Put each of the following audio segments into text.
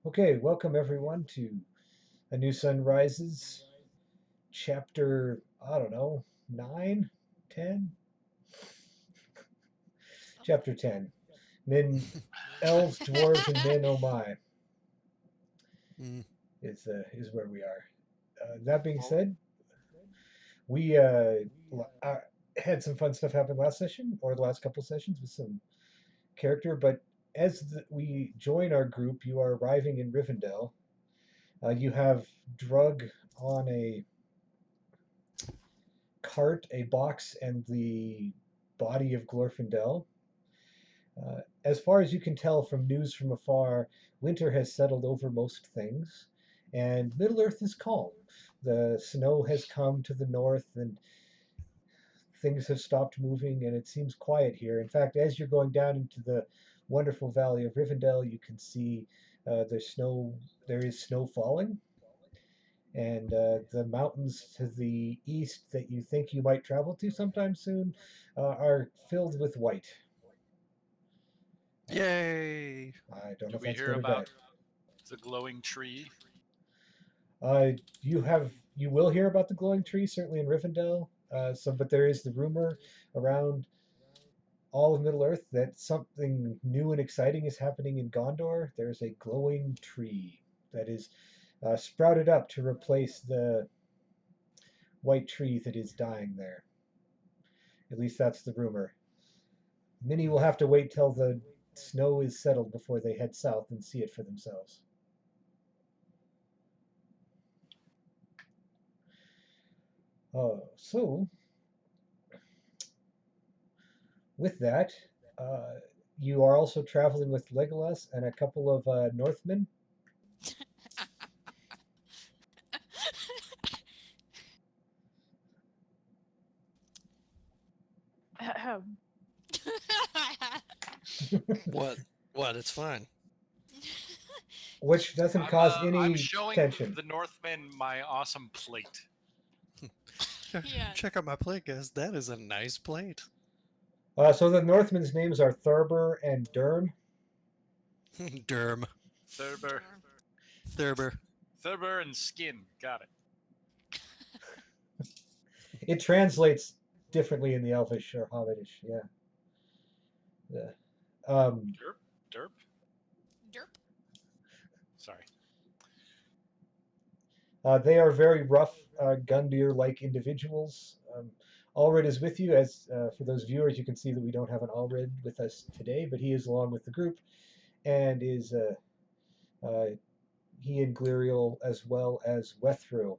Okay, welcome everyone to A New Sun Rises, chapter, I don't know, 9, 10, Something. chapter 10. Min Elves, Dwarves, and Men, oh my, Mm. is where we are. That being Oh, said, we had some fun stuff happen last session, or the last couple sessions with some character, but we join our group, you are arriving in Rivendell. You have Drug on a cart, a box, and the body of Glorfindel. As far as you can tell from news from afar, winter has settled over most things, and Middle Earth is calm. The snow has come to the north, and things have stopped moving, and it seems quiet here. In fact, as you're going down into the wonderful valley of Rivendell, you can see there's snow. There is snow falling, and the mountains to the east that you think you might travel to sometime soon are filled with white. Uh, Yay! I don't know do if we that's hear good or bad. about the glowing tree? You will hear about the glowing tree certainly in Rivendell. But there is the rumor around all of Middle Earth that something new and exciting is happening in Gondor. There's a glowing tree that is sprouted up to replace the white tree that is dying there. At least that's the rumor. Many will have to wait till the snow is settled before they head south and see it for themselves. So, with that, uh, you are also traveling with Legolas and a couple of Northmen. Ahem. What? What? It's fine. Which doesn't cause I'm any showing tension. the Northmen my awesome plate. Yeah. Check out my plate, guys. That is a nice plate. So the Northmen's names are Thurber and Durm. Derm. Thurber, Thurber. Thurber, and skin. Got it. It translates differently in the Elvish or Hobbitish. Yeah. Yeah. Um, Derp, derp. Derp. Sorry. they are very rough, Gundyr-like individuals. Allred is with you. As for those viewers, you can see that we don't have an Allred with us today, but he is along with the group, and is uh, he and Gliriel as well as Wethro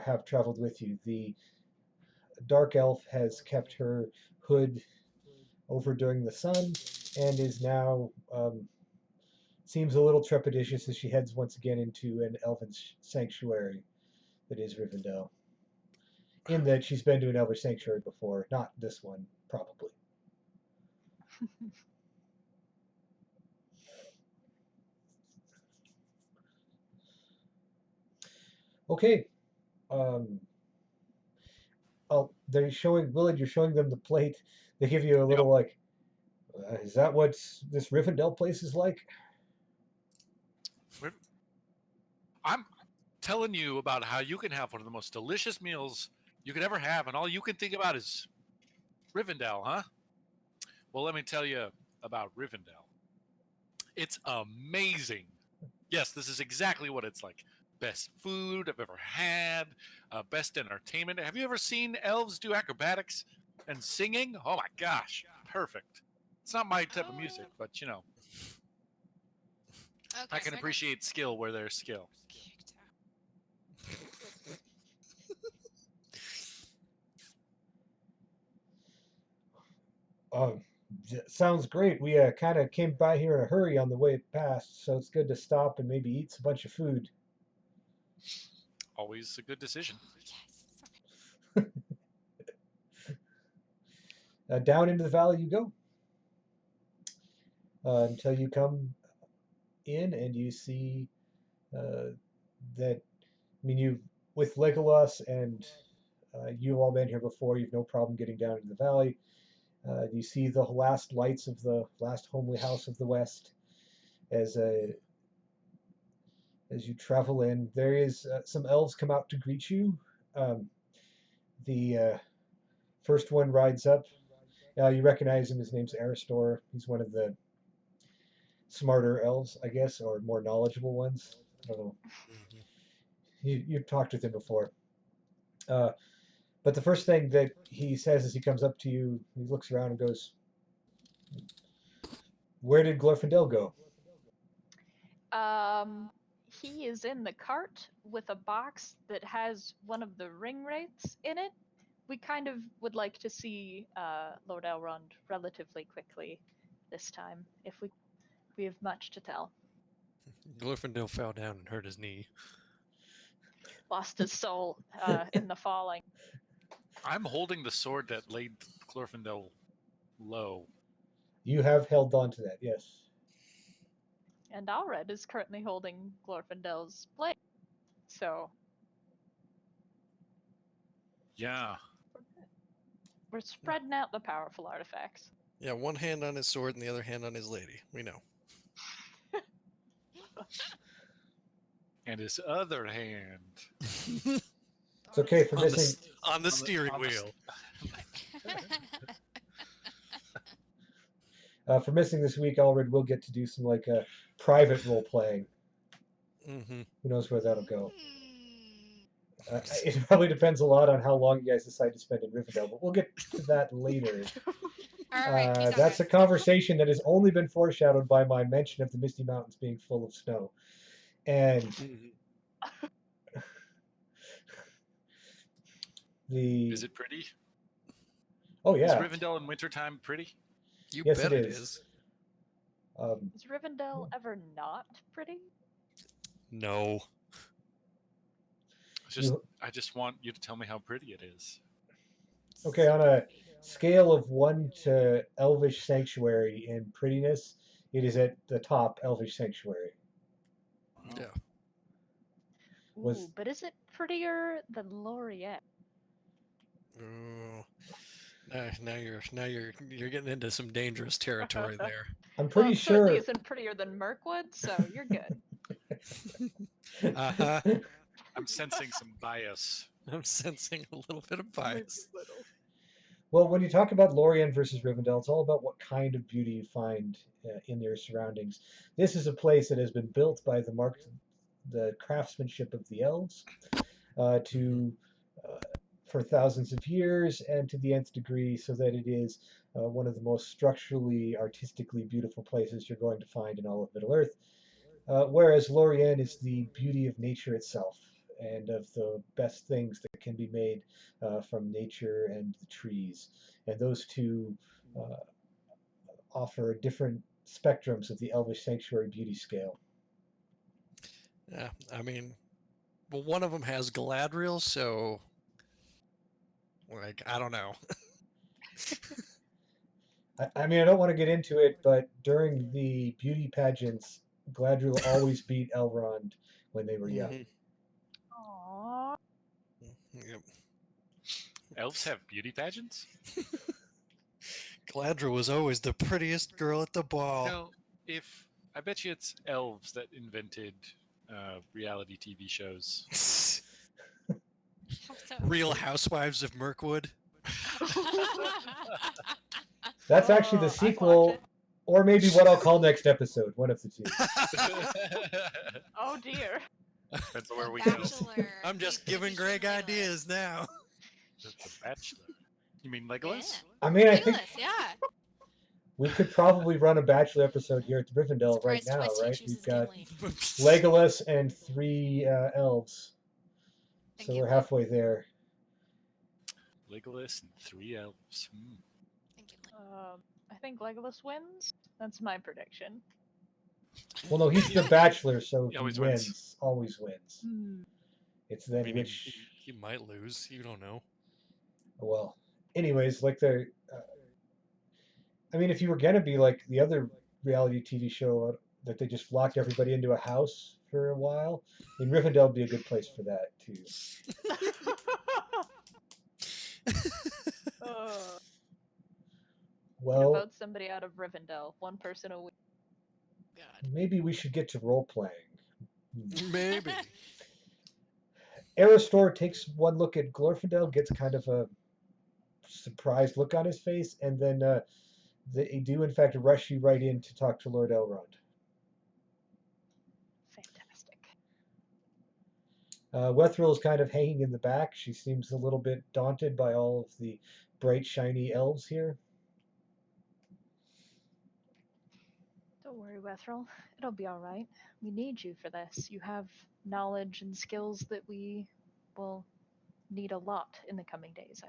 have traveled with you. The dark elf has kept her hood over during the sun, and is now seems a little trepidatious as she heads once again into an elven sanctuary that is Rivendell. In that she's been to an elvish sanctuary before, not this one, probably. Okay. Um, they're showing Willard. You're showing them the plate. They give you a Yep. little like, is that what this Rivendell place is like? I'm telling you about how you can have one of the most delicious meals you could ever have, and all you can think about is Rivendell, huh? Well, let me tell you about Rivendell. It's amazing. Yes, this is exactly what it's like. Best food I've ever had, best entertainment. Have you ever seen elves do acrobatics and singing? Oh my gosh, perfect. It's not my type of music, Oh. but I Okay, can so I got appreciate skill where there's skill. kicked out. Um, Sounds great. We kind of came by here in a hurry on the way past, so it's good to stop and maybe eat a bunch of food. Always a good decision. Yes. Okay. Down into the valley you go until you come in and you see uh, that. I mean, you with Legolas and you've all been here before. You've no problem getting down into the valley. You see the last lights of the last homely house of the west as as you travel in. There is some elves come out to greet you. Um, the first one rides up. You recognize him. His name's Aristor. He's one of the smarter elves, I guess, or more knowledgeable ones. I don't know. Mhm. You've talked with him before. Uh, but the first thing that he says as he comes up to you, he looks around and goes, "Where did Glorfindel go?" He is in the cart with a box that has one of the ring wraiths in it. We kind of would like to see Lord Elrond relatively quickly this time, if we have much to tell. Glorfindel fell down and hurt his knee. Lost his soul in the falling. I'm holding the sword that laid Glorfindel low. You have held on to that, yes. And Alred is currently holding Glorfindel's blade. So Yeah. we're spreading out the powerful artifacts. Yeah, one hand on his sword and the other hand on his lady. We know. And his other hand. It's okay for on, the, missing. s- on the steering on the wheel. For missing this week, Alred will get to do some like private role playing. Mm-hmm. Who knows where that'll go? Mm. It probably depends a lot on how long you guys decide to spend in Rivendell, but we'll get to that later. All right, peace out, That's a guys. conversation that has only been foreshadowed by my mention of the Misty Mountains being full of snow. And the Is it pretty? oh Is yeah, Rivendell in wintertime pretty? You yes bet it it is. is. Is Rivendell ever not pretty? No. It's just, You, I just want you to tell me how pretty it is. okay, on a scale of 1 to Elvish Sanctuary in prettiness, it is at the top Elvish Sanctuary. Yeah. Was- Ooh, but is it prettier than Lorient? Oh. Now you're getting into some dangerous territory there. I'm Well, pretty it certainly sure. isn't prettier than Mirkwood, so you're good. Uh-huh. I'm sensing some bias. I'm sensing a little bit of bias. Well, when you talk about Lorien versus Rivendell, it's all about what kind of beauty you find in their surroundings. This is a place that has been built by the craftsmanship of the elves to for thousands of years and to the nth degree, so that it is one of the most structurally, artistically beautiful places you're going to find in all of Middle Earth. Whereas Lorien is the beauty of nature itself and of the best things that can be made from nature and the trees. And those two uh, offer different spectrums of the Elvish Sanctuary beauty scale. Yeah, I mean, well, one of them has Galadriel, so like I don't know. I mean, I don't want to get into it, but during the beauty pageants, Gladriel always beat Elrond when they were young. Mhm. Aww. Yep. Elves have beauty pageants? Galadriel was always the prettiest girl at the ball. No, if I bet you it's elves that invented reality TV shows. Real Housewives of Mirkwood. That's actually the I'd watch sequel, it. or maybe what I'll call next episode, one of the two. Oh dear. That's where we The go. Bachelor. I'm just the giving Greg Legolas. ideas now. The Bachelor. You mean Legolas? I mean, I think Legolas, yeah. we could probably run a Bachelor episode here at the Rivendell right Surprise now, twist, he right? chooses We've got Gimli. Legolas and 3 elves. And So we're Gimli. halfway there. Legolas and 3 elves. Hmm. And Gimli. I think Legolas wins. That's my prediction. Well, no, he's the Bachelor, so He he always wins. wins. Always wins. It's then I mean, which, he might lose. You don't know. well, anyways, like the, I mean, if you were gonna be like the other reality TV show that they just locked everybody into a house for a while, I mean, Rivendell would be a good place for that too. Gonna Well, vote somebody out of Rivendell. One person a week. God. maybe we should get to role playing. Maybe. Aristor takes one look at Glorfindel, gets kind of a surprised look on his face, and then they do in fact rush you right in to talk to Lord Elrond. Fantastic. Wethril is kind of hanging in the back. She seems a little bit daunted by all of the bright, shiny elves here. Don't worry, Wethril. It'll be all right. We need you for this. You have knowledge and skills that we will need a lot in the coming days.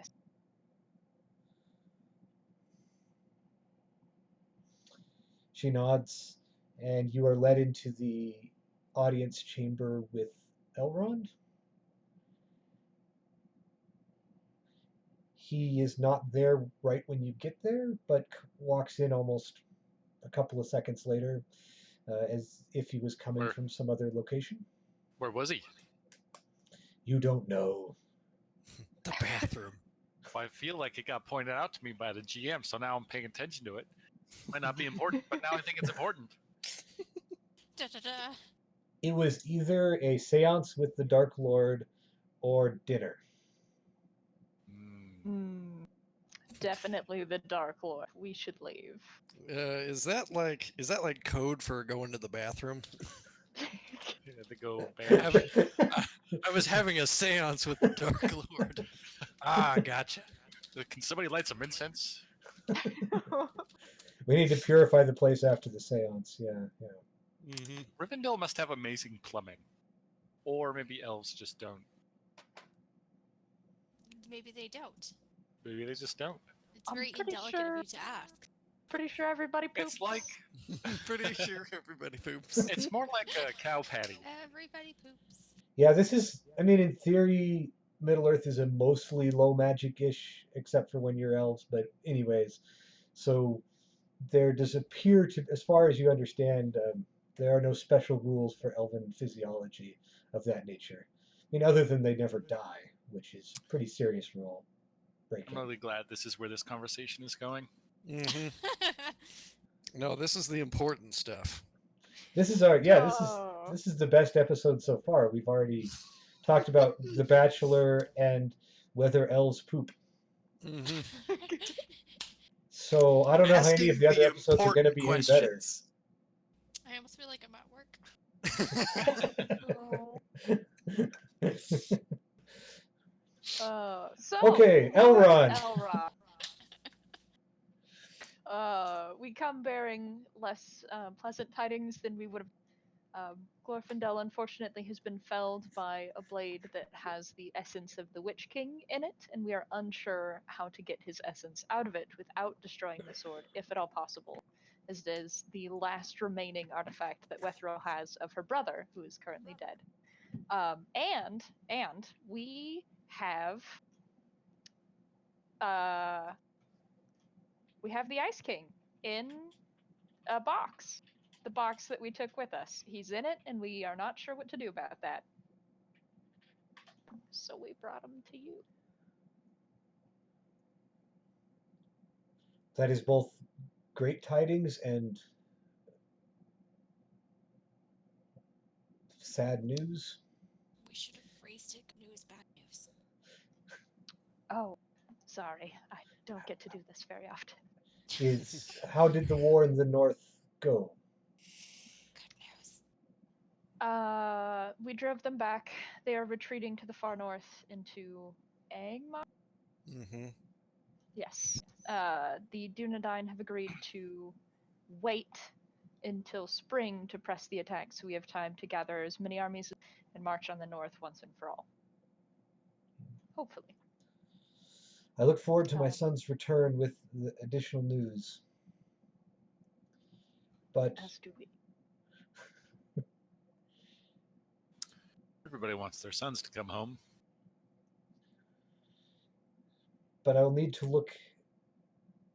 She nods, and you are led into the audience chamber with Elrond. He is not there right when you get there, but walks in almost a couple of seconds later, as if he was coming from some other location. Where was he? You don't know. The bathroom. Well, I feel like it got pointed out to me by the GM, so now I'm paying attention to it. Might not be important, but now I think it's important. Da, da, da. It was either a seance with the Dark Lord or dinner. Definitely the Dark Lord. We should leave. Is that like code for going to the bathroom? Yeah, to go back. I was having a seance with the Dark Lord. Ah, gotcha. Can somebody light some incense? We need to purify the place after the seance. Yeah. Mm-hmm. Rivendell must have amazing plumbing. Or maybe elves just don't. Maybe they don't. Maybe they just don't. It's I'm very pretty indelicate sure- of you to ask. Pretty sure everybody poops. It's like Pretty sure everybody poops. it's more like a cow patty. Everybody poops. Yeah, this is, I mean, in theory, Middle Earth is a mostly low magic-ish, except for when you're elves, but anyways. So there does appear to, as far as you understand, there are no special rules for elven physiology of that nature. I mean, other than they never die, which is a pretty serious rule I'm breaking. really glad this is where this conversation is going. Mm-hmm. No, this is the important stuff. This is our, yeah, this is the best episode so far. We've already talked about The Bachelor and whether elves poop. Mm-hmm. So I don't know how any of the other episodes are going to be any better. questions. I almost feel like I'm at work. So Okay, Elrond. We come bearing less pleasant tidings than we would have. Glorfindel, unfortunately, has been felled by a blade that has the essence of the Witch King in it, and we are unsure how to get his essence out of it without destroying the sword, if at all possible, as it is the last remaining artifact that Wethril has of her brother, who is currently dead. And we have the Ice King in a box. The box that we took with us. He's in it, and we are not sure what to do about that. So we brought him to you. That is both great tidings and sad news. We should have phrased it news, bad news. Oh, sorry. I don't get to do this very often. Is how did the war in the north go? Good news. We drove them back. They are retreating to the far north into Angmar. Mm-hmm. Yes. The Dunedain have agreed to wait until spring to press the attack, so we have time to gather as many armies and march on the north once and for all. Hopefully. I look forward to my son's return with the additional news. But As do we. Everybody wants their sons to come home. but I'll need to look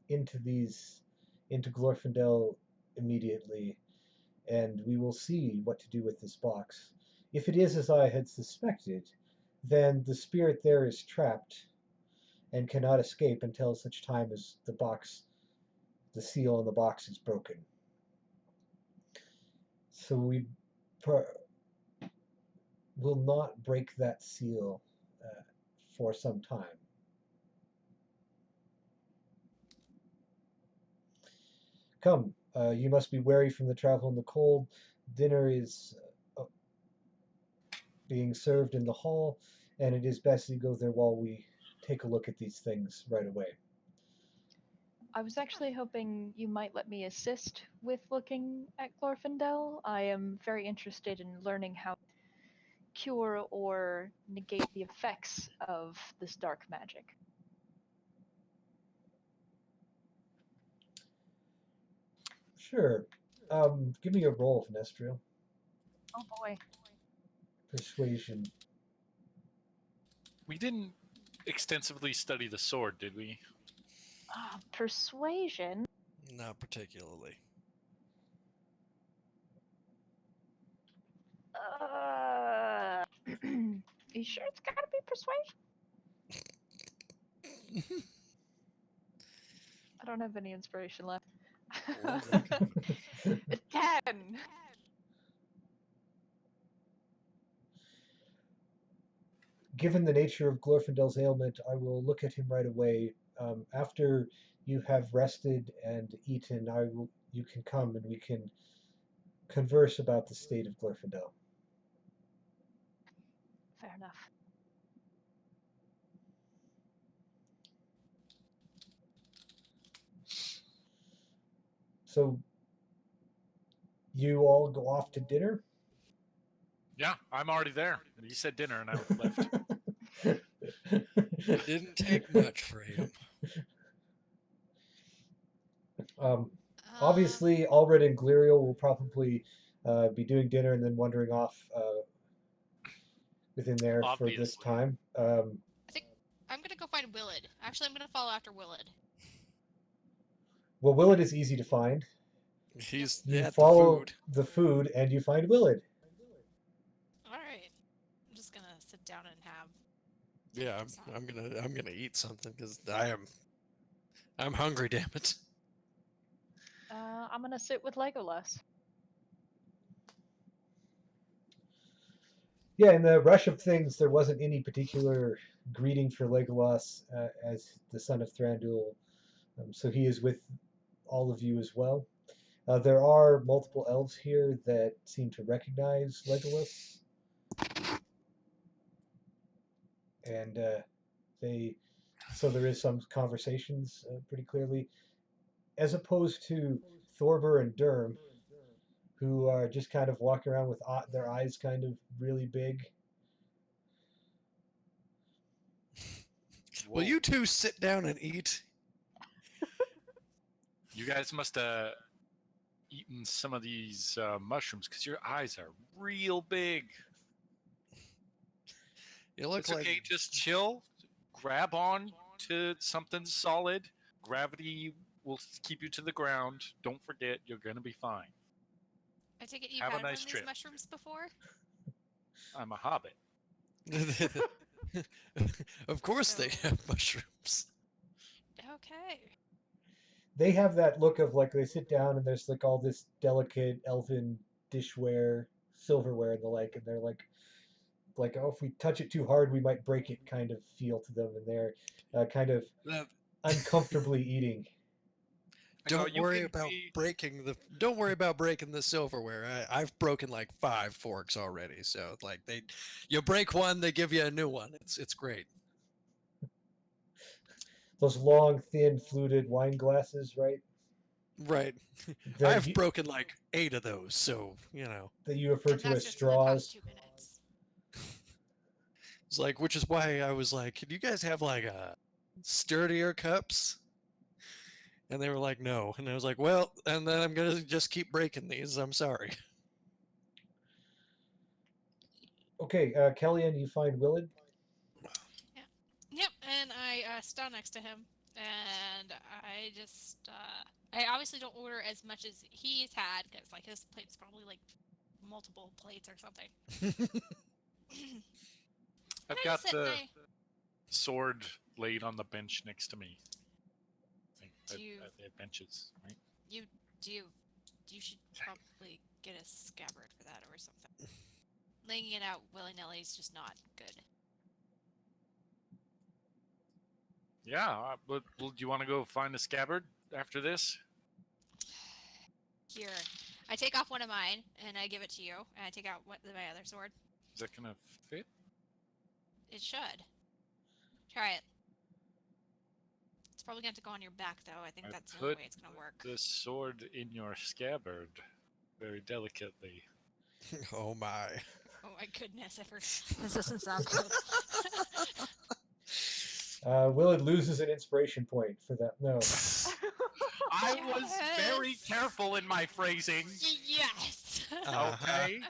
into Glorfindel immediately, and we will see what to do with this box. If it is as I had suspected, then the spirit there is trapped and cannot escape until such time as the seal on the box is broken. So will not break that seal for some time. Come, you must be wary from the travel in the cold. Dinner is being served in the hall, and it is best you go there while we take a look at these things right away. I was actually hoping you might let me assist with looking at Glorfindel. I am very interested in learning how to cure or negate the effects of this dark magic. Sure. Give me a roll, Finestriel. Oh boy. Persuasion. We didn't extensively study the sword, did we? Persuasion? Not particularly. You sure it's gotta be persuasion? I don't have any inspiration left. Well, then- 10! Given the nature of Glorfindel's ailment, I will look at him right away. After you have rested and eaten, you can come and we can converse about the state of Glorfindel. Fair enough. So you all go off to dinner? Yeah, I'm already there. You said dinner, and I left. It didn't take much for him. Obviously, Alred and Gliriel will probably be doing dinner and then wandering off within there for this Obviously. time. I think I'm gonna go find Willard. Actually, I'm gonna follow after Willard. Well, Willard is easy to find. He's You at follow the food. the food and you find Willard. All right. I'm just gonna sit down and have. Yeah, I'm gonna eat something because I'm hungry. Damn it. I'm gonna sit with Legolas. Yeah, in the rush of things, there wasn't any particular greeting for Legolas as the son of Thranduil, so he is with all of you as well. There are multiple elves here that seem to recognize Legolas, and so there is some conversations pretty clearly, as opposed to Thorber and Durm, who are just kind of walking around with their eyes kind of really big. Will you two sit down and eat? You guys must have eaten some of these mushrooms because your eyes are real big. You look It's like okay, just chill. Grab on to something solid. Gravity will keep you to the ground. Don't forget, you're gonna be fine. I take it you've Have a had one nice of these trip. mushrooms before? I'm a hobbit. Of course they So- have mushrooms. Okay. They have that look of like they sit down and there's like all this delicate elfin dishware, silverware and the like, and they're like oh, if we touch it too hard, we might break it kind of feel to them, and they're kind of That- uncomfortably eating. I go, Don't "You worry can about be-" Don't worry about breaking the silverware. I've broken like 5 forks already. So like you break one, they give you a new one. It's great. Those long, thin, fluted wine glasses, right? Right. That I've you, broken like 8 of those. So that you refer And to that's as just in the past straws. 2 minutes. it's like, which is why I was like, "Can you guys have like a sturdier cups?" And they were like, "No." And I was like, "Well, and then I'm gonna just keep breaking these. I'm sorry." Okay, Kellyanne, you find Willard. Yep, and I stand next to him, and I just I obviously don't order as much as he's had because like his plate's probably like multiple plates or something. I've I got just sit and the I sword laid on the bench next to me. I think Do you- they have benches, right? you should probably get a scabbard for that or something. laying it out willy-nilly is just not good. Yeah, but do you want to go find the scabbard after this? Here, I take off one of mine and I give it to you, and I take out my other sword. Is that gonna fit? It should. Try it. It's probably going to go on your back, though. I think I that's the only put way it's going to work. the sword in your scabbard very delicately. Oh my. Oh my goodness, this doesn't sound good. Willard loses an inspiration point for that. No. I was very careful in my phrasing. Yes. Okay.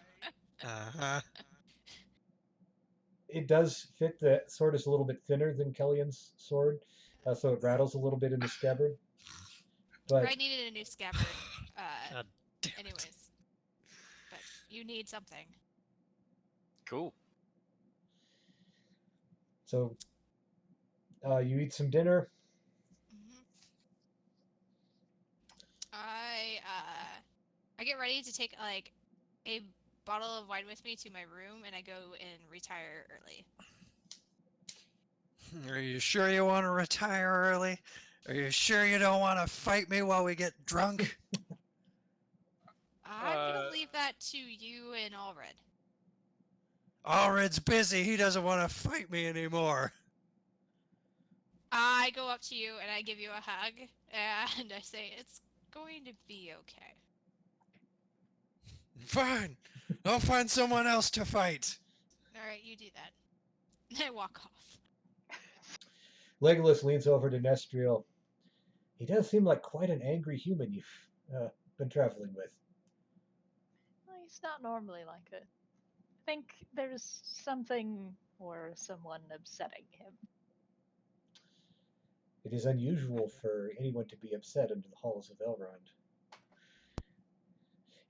Uh-huh. It does fit. The sword is a little bit thinner than Kellyan's sword, so it rattles a little bit in the scabbard. But I needed a new scabbard. God damn it. Anyways, but you need something. Cool. so you eat some dinner. Mhm. I get ready to take like a bottle of wine with me to my room, and I go and retire early. Are you sure you want to retire early? Are you sure you don't want to fight me while we get drunk? I'm gonna leave that to you and Allred. Allred's busy. He doesn't want to fight me anymore. I go up to you and I give you a hug, and I say, "It's going to be okay." Fine. I'll find someone else to fight. All right, you do that. I walk off. Legolas leans over to Nestriel. He does seem like quite an angry human you've been traveling with. Well, he's not normally like it. I think there's something or someone upsetting him. It is unusual for anyone to be upset under the halls of Elrond.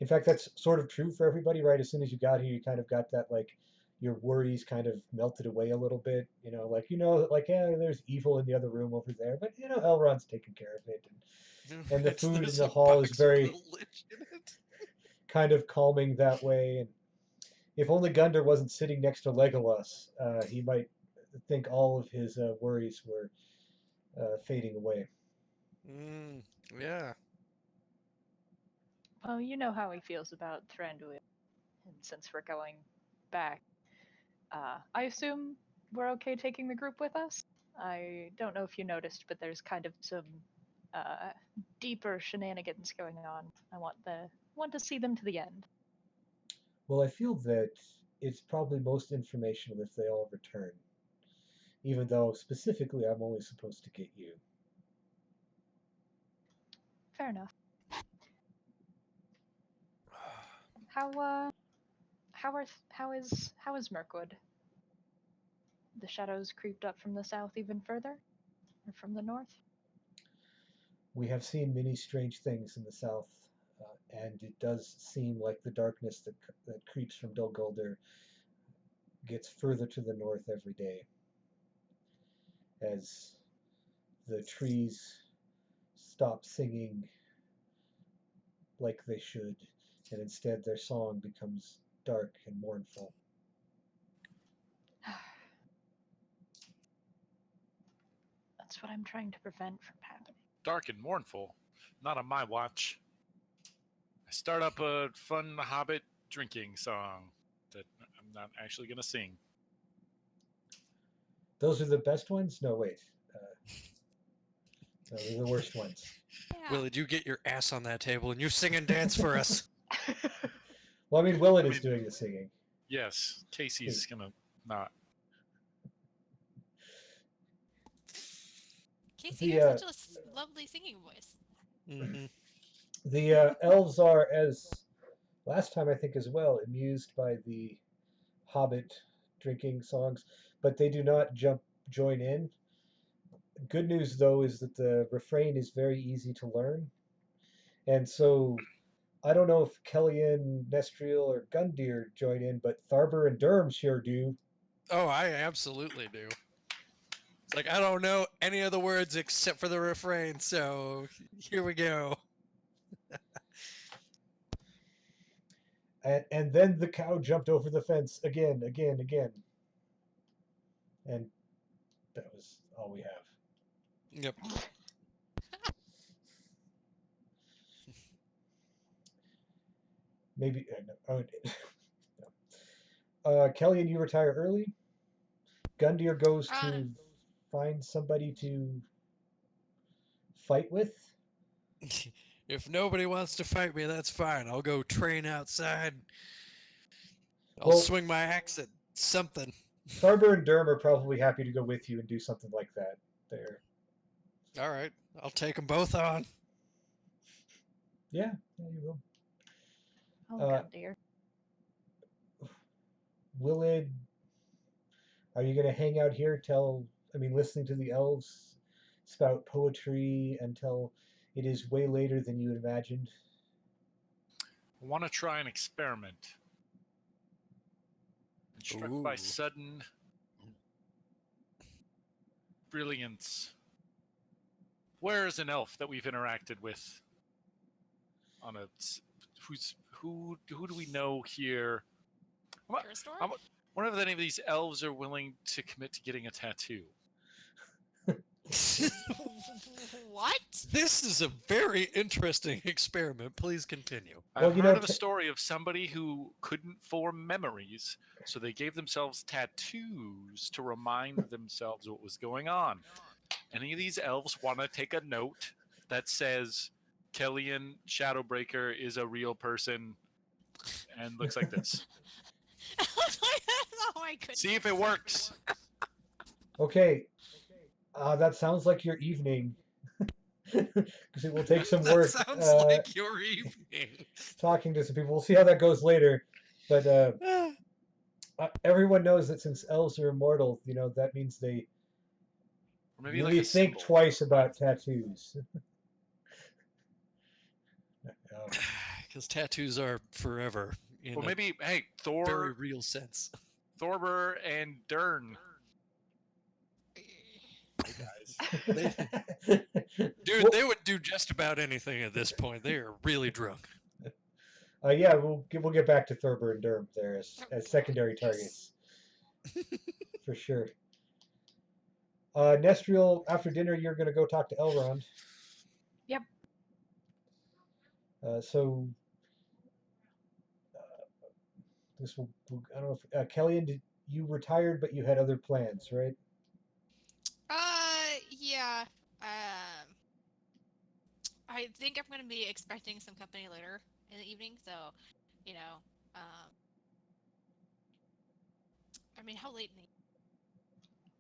In fact, that's sort of true for everybody, right? As soon as you got here, you kind of got that, like, your worries kind of melted away a little bit. Yeah, there's evil in the other room over there, but, Elrond's taking care of it. And the food in There's the a hall is box of very little lich in it. kind of calming that way. And if only Gundar wasn't sitting next to Legolas, he might think all of his worries were fading away. Yeah. Well, you know how he feels about Thranduil. And since we're going back, I assume we're okay taking the group with us? I don't know if you noticed, but there's kind of some deeper shenanigans going on. I want to see them to the end. Well, I feel that it's probably most informational if they all return, even though specifically I'm only supposed to get you. Fair enough. How is Mirkwood? The shadows creeped up from the south even further, or from the north? We have seen many strange things in the south, and it does seem like the darkness that creeps from Dol Guldur gets further to the north every day, as the trees stop singing like they should, and instead their song becomes dark and mournful. That's what I'm trying to prevent from happening. Dark and mournful. Not on my watch. I start up a fun Hobbit drinking song that I'm not actually going to sing. Those are the best ones? No, wait. No, they're the worst ones. Yeah. Willard, you get your ass on that table and you sing and dance for us. Well, I mean, Willard is doing the singing. Yes, Casey's going to not. Casey, The, you have such a lovely singing voice. Mm-hmm. The elves are, as last time I think as well, amused by the Hobbit drinking songs, but they do not join in. Good news, though, is that the refrain is very easy to learn. And so I don't know if Kellyan, Nestriel, or Gundyr join in, but Tharber and Durham sure do. Oh, I absolutely do. It's like, I don't know any of the words except for the refrain, so here we go. And then the cow jumped over the fence again. And that was all we have. Yep. Maybe. Kellyanne, you retire early. Gundyr goes to find somebody to fight with. If nobody wants to fight me, that's fine. I'll go train outside. I'll Well- swing my axe at something. Thorber and Derm are probably happy to go with you and do something like that. There. All right, I'll take them both on. Yeah, you will. Oh, Uh, Gundyr. Willid, are you going to hang out here listening to the elves spout poetry until it is way later than you had imagined? I want to try an experiment. And struck by Ooh. sudden brilliance. Where is an elf that we've interacted with? Who do we know here? Your store? I wonder if any of these elves are willing to commit to getting a tattoo. What? This is a very interesting experiment. Please continue. I've Well, heard of a story of somebody who couldn't form memories, so they gave themselves tattoos to remind themselves what was going on. Any of these elves want to take a note that says Kellyanne Shadowbreaker is a real person and looks like this. Oh my goodness. See if it works. Okay, that sounds like your evening. Because it will take some work. That sounds like your evening. Talking to some people. We'll see how that goes later. But everyone knows that since elves are immortal, that means they Or maybe really like a think symbol. twice about tattoos. Because tattoos are forever. In Or a maybe, hey, very real sense. Thorber and Dern. Hey guys. Dude, they would do just about anything at this point. They are really drunk. Yeah, we'll get back to Thorber and Derm there as secondary targets. For sure. Nestriel, after dinner, you're going to go talk to Elrond. Yep. So this will. I don't know if Kellyanne, you retired, but you had other plans, right? Yeah. I think I'm gonna be expecting some company later in the evening, so, I mean, how late in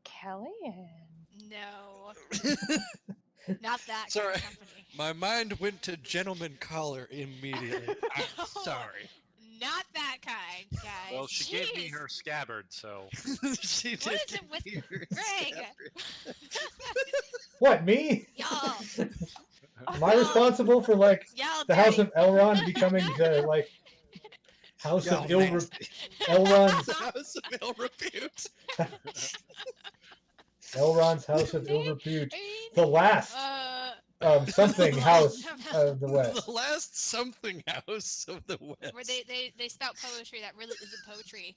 Kellyanne. the... No. Not that kind Sorry. of company. My mind went to gentleman collar immediately. I'm No. sorry. Not that kind, guys. Well, she gave me Jeez. her scabbard, so. She What did is it give with me her Greg? scabbard. What, me? Y'all. Am I responsible for Y'all the House dirty. of Elrond becoming the House Y'all of nasty. Elrond's House of Ill-Repute. Elrond's House of Ill-Repute, I mean, the last something house of the West. The last something house of the West. where they spout poetry that really isn't poetry.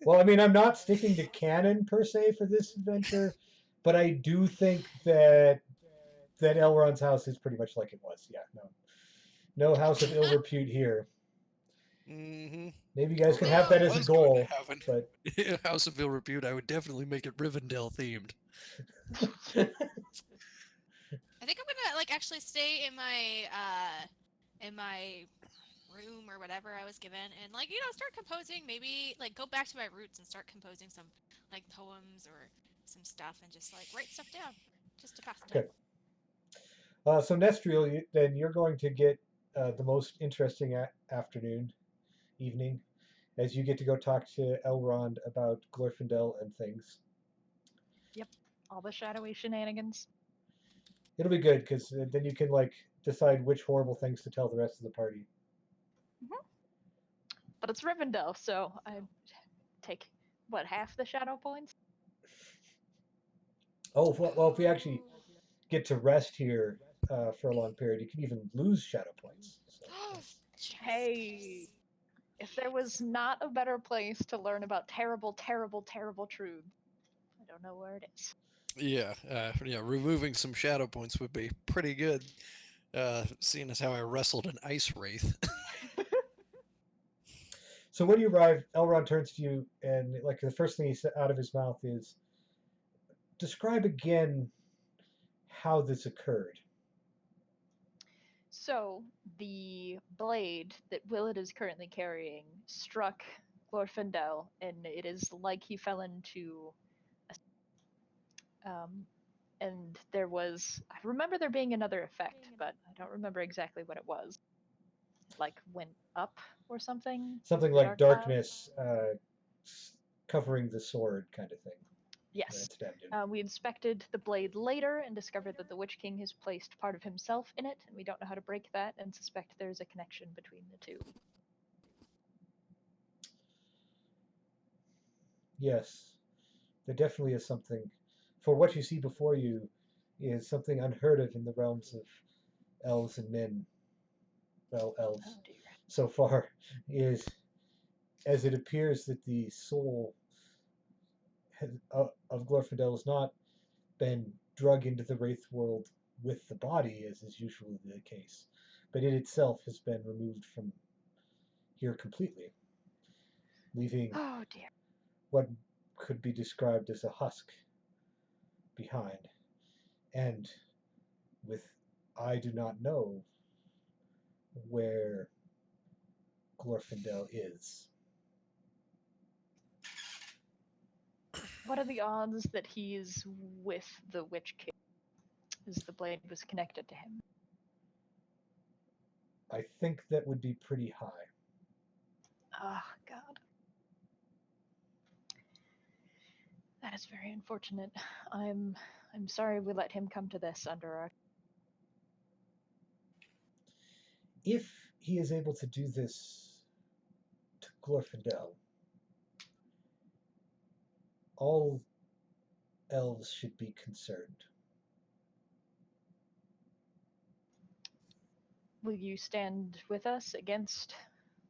Well, I mean, I'm not sticking to canon per se for this adventure, but I do think that Elrond's house is pretty much like it was. Yeah, no House of Ill-Repute here. Mm-hmm. Maybe you guys can have that as a goal, but House of Ill-Repute, I would definitely make it Rivendell themed. I think I'm gonna actually stay in my room or whatever I was given, and start composing. Maybe go back to my roots and start composing some poems or some stuff, and just write stuff down just to pass the time. Okay. So Nestriel, then you're going to get the most interesting evening, as you get to go talk to Elrond about Glorfindel and things. Yep. All the shadowy shenanigans. It'll be good because then you can decide which horrible things to tell the rest of the party. But it's Rivendell, so I take half the shadow points. Oh well, if we actually get to rest here, for a long period, you can even lose shadow points. So that's- Hey, if there was not a better place to learn about terrible, terrible, terrible truths, I don't know where it is. Yeah, removing some shadow points would be pretty good. Seeing as how I wrestled an ice wraith. So when you arrive, Elrond turns to you, and like the first thing he said out of his mouth is, "Describe again how this occurred." So, the blade that Willett is currently carrying struck Glorfindel, and it is like he fell into and there was, I remember there being another effect, but I don't remember exactly what it was. Like went up or something. Something like Dark cloud? darkness covering the sword, kind of thing. When Yes. it stabbed him. We inspected the blade later and discovered that the Witch King has placed part of himself in it, and we don't know how to break that and suspect there's a connection between the two. Yes, there definitely is something. For what you see before you is something unheard of in the realms of elves and men. Well, elves Oh dear. so far, is as it appears that the soul of Glorfindel has not been drug into the Wraith world with the body, as is usually the case, but it itself has been removed from here completely, leaving Oh dear. what could be described as a husk behind. And with I do not know where Glorfindel is. What are the odds that he's with the Witch King? As the blade was connected to him. I think that would be pretty high. Oh God. That is very unfortunate. I'm sorry we let him come to this under our. If he is able to do this to Glorfindel, all elves should be concerned. Will you stand with us against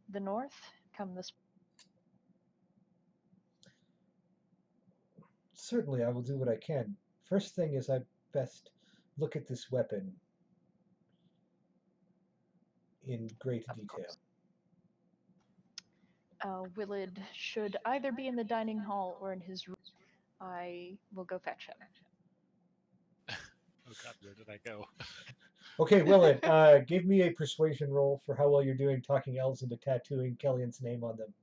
the North? Come this. Certainly, I will do what I can. First thing is I best look at this weapon in great Of detail. course. Willard should either be in the dining hall or in his room. I will go fetch him. Oh God, where did I go? Okay, Willett, give me a persuasion roll for how well you're doing talking elves into tattooing Kellyan's name on them.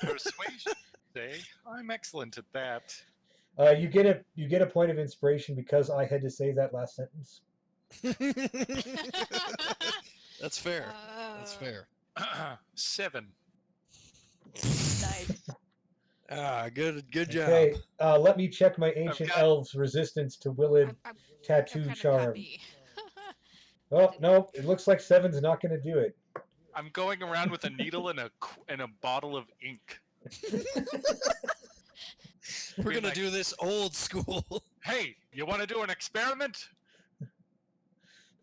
Persuasion. Say, I'm excellent at that. You get a point of inspiration because I had to say that last sentence. That's fair. That's fair. 7. Nice. Good job. Okay, let me check my ancient got- elves' resistance to Willard I'm tattoo kind of charm. happy. Oh no, it looks like 7's not going to do it. I'm going around with a needle and a bottle of ink. We're Being gonna like, do this old school. Hey, you want to do an experiment?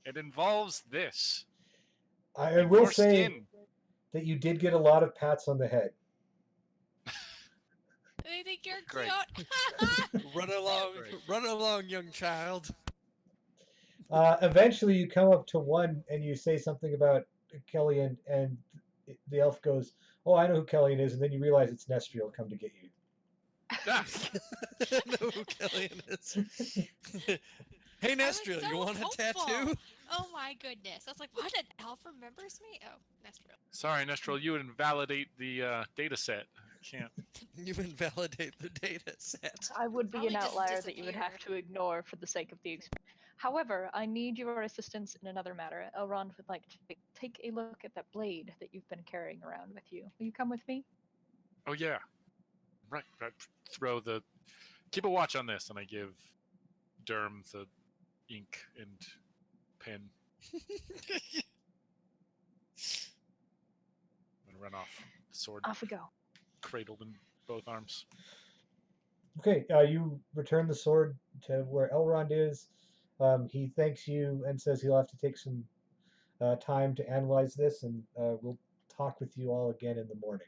It involves this. I will Your say skin. that you did get a lot of pats on the head. They think you're Great. cute. Run along, young child. Eventually, you come up to one and you say something about Kellyan, and the elf goes, "Oh, I know who Kellyan is," and then you realize it's Nestriel come to get you. Ah, I know who Kellyan is. Hey, I was Nestriel, so you want a hopeful. tattoo? Oh my goodness. I was like, what? An elf remembers me? Oh, Nestriel. sorry, Nestrel, you invalidate the data set. Can't. You invalidate the data set. I would be Probably an just outlier that you would have disappear. to ignore for the sake of the experiment. However, I need your assistance in another matter. Elrond would like to take a look at that blade that you've been carrying around with you. Will you come with me? Oh yeah. Right. Keep a watch on this, and I give Derm the ink and pen. And run off. Sword Off we go. cradled in both arms. Okay, you return the sword to where Elrond is. He thanks you and says he'll have to take some time to analyze this, and we'll talk with you all again in the morning.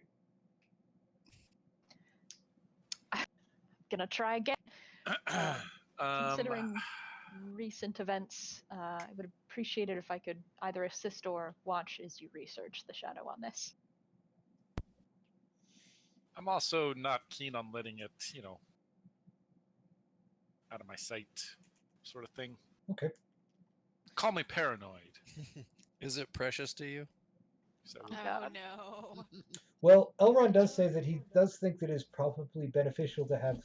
Gonna try again. um, Considering recent events, I would appreciate it if I could either assist or watch as you research the shadow on this. I'm also not keen on letting it, out of my sight, sort of thing. Okay. Call me paranoid. Is it precious to you? So, Oh God. no. Well, Elrond does say that he does think that it is probably beneficial to have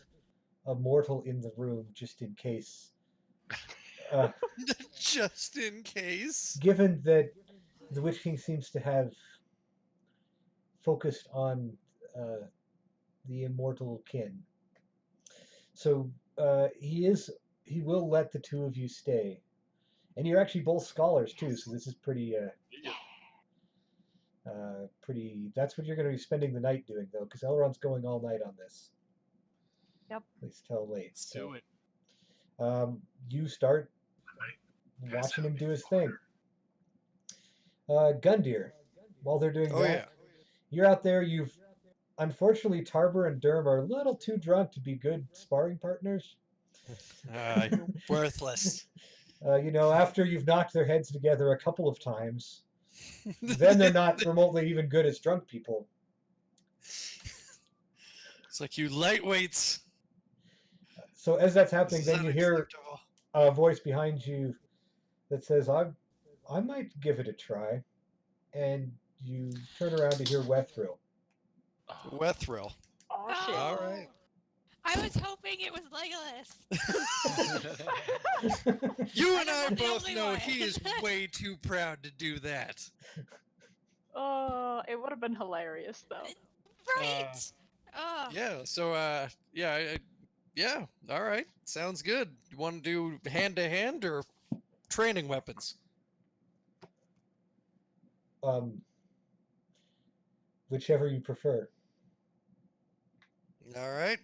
a mortal in the room just in case. Just in case. Given that the Witch King seems to have focused on the immortal kin, so he will let the two of you stay, and you're actually both scholars too. So this is pretty pretty. That's what you're going to be spending the night doing though, because Elrond's going all night on this. Yep. At least till late. let's So do it. you start watching him do his thing. Gundyr, while they're doing Oh that, yeah. you're out there. You've unfortunately Tarber and Durm are a little too drunk to be good sparring partners. Worthless. After you've knocked their heads together a couple of times, then they're not remotely even good as drunk people. It's like you lightweights. So as that's This happening, is then you hear unacceptable. a voice behind you that says, I might give it a try. And you turn around to hear Wethril. Oh, Wethril. Oh shit. All right. I was hoping it was Legolas. You I and know I I'm the both only know one. he is way too proud to do that. Oh, it would have been hilarious though. Right. Oh. Yeah. So, yeah. All right. Sounds good. You want to do hand to hand or training weapons? Whichever you prefer. All right.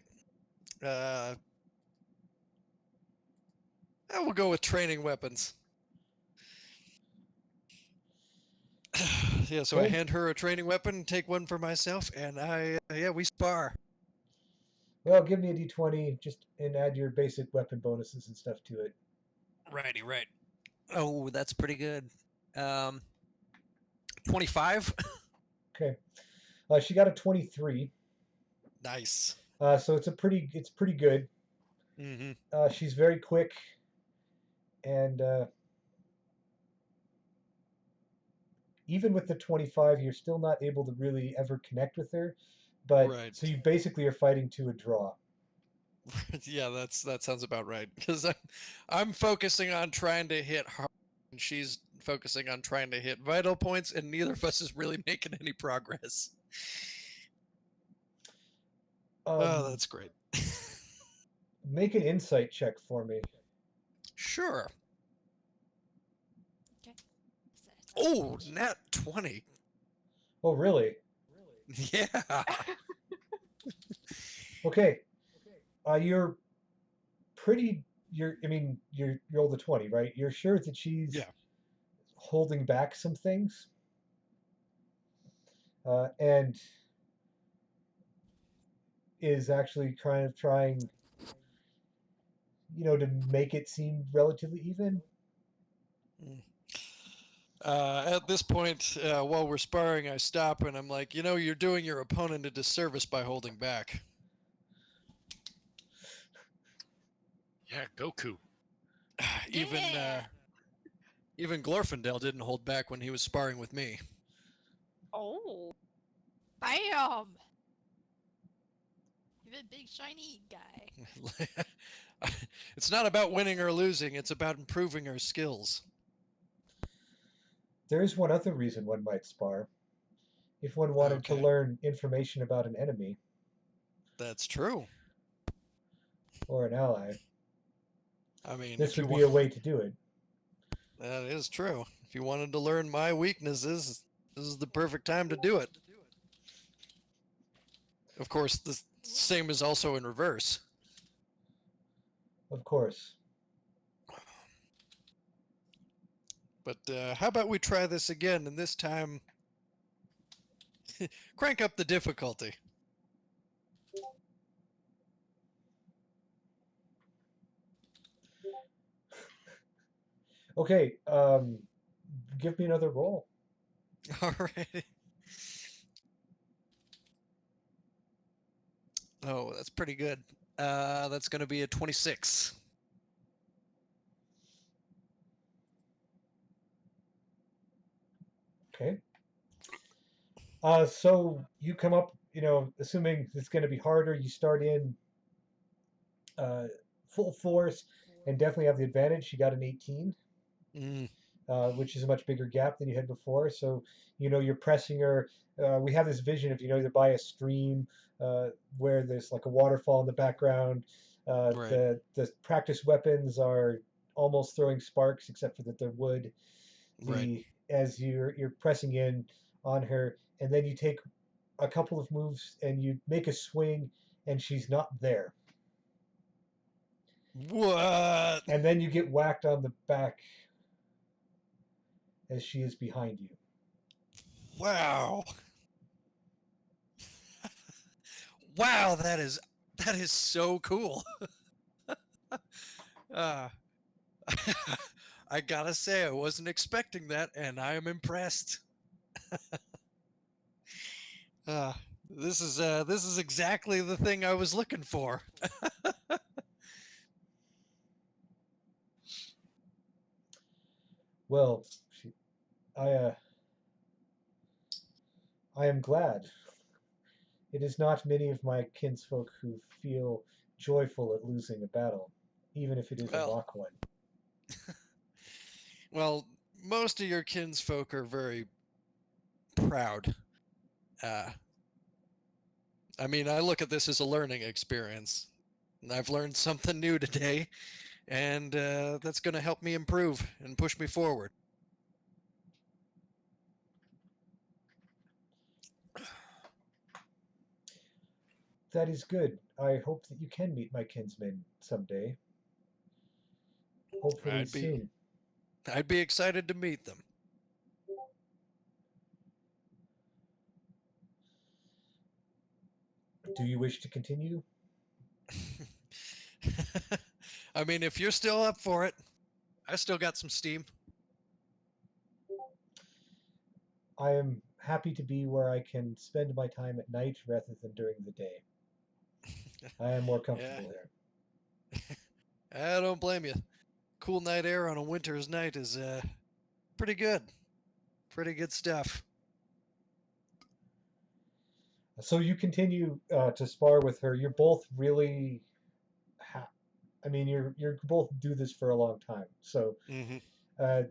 We'll go with training weapons. Yeah, so I Okay. hand her a training weapon, take one for myself, and we spar. Well, give me a d20 just and add your basic weapon bonuses and stuff to it. Righty, right. Oh, that's pretty good. 25. Okay. She got a 23. Nice. So it's pretty good. Mm-hmm. She's very quick, and even with the 25, you're still not able to really ever connect with her. But Right. so you basically are fighting to a draw. Yeah, that sounds about right. Because I'm focusing on trying to hit hard, and she's focusing on trying to hit vital points, and neither of us is really making any progress. Oh, that's great. Make an insight check for me. Sure. Okay. Oh, nat 20. Oh, really? Yeah. Okay. You're pretty. You rolled a 20, right? You're sure that she's Yeah. holding back some things, and is actually kind of trying, to make it seem relatively even. At this point, while we're sparring, I stop and I'm like, you're doing your opponent a disservice by holding back. yeah, Goku. Even Yeah. even Glorfindel didn't hold back when he was sparring with me. Oh. Bam. You're the big shiny guy. It's not about winning or losing, it's about improving our skills. There is one other reason one might spar. If one wanted to Okay. learn information about an enemy That's true. or an ally, I mean, this if you would be a want, way to do it. that is true. If you wanted to learn my weaknesses, this is the perfect time to do it. Of course, the same is also in reverse. Of course. But how about we try this again, and this time crank up the difficulty. Okay, give me another roll. All right. Oh, that's pretty good. That's going to be a 26. Okay. So you come up, assuming it's going to be harder, you start in full force and definitely have the advantage. You got an 18, Mm, which is a much bigger gap than you had before. So, you're pressing her. We have this vision of, either by a stream where there's like a waterfall in the background. right. The practice weapons are almost throwing sparks, except for that they're wood. Right. As you're pressing in on her, and then you take a couple of moves and you make a swing, and she's not there. What? And then you get whacked on the back as she is behind you. Wow. Wow, that is so cool. uh, I gotta say, I wasn't expecting that, and I am impressed. uh, this is exactly the thing I was looking for. Well, I am glad. It is not many of my kinsfolk who feel joyful at losing a battle, even if it is a Well, rock one. well, most of your kinsfolk are very proud. Uh, I mean, I look at this as a learning experience. I've learned something new today, and that's going to help me improve and push me forward. That is good. I hope that you can meet my kinsmen someday. Hopefully soon. I'd be excited to meet them. Do you wish to continue? I mean, if you're still up for it, I still got some steam. I am happy to be where I can spend my time at night rather than during the day. I am more comfortable here. I don't blame you. Cool night air on a winter's night is pretty good. Pretty good stuff. So you continue to spar with her. You're both really, I mean, you're both do this for a long time. So Mm-hmm.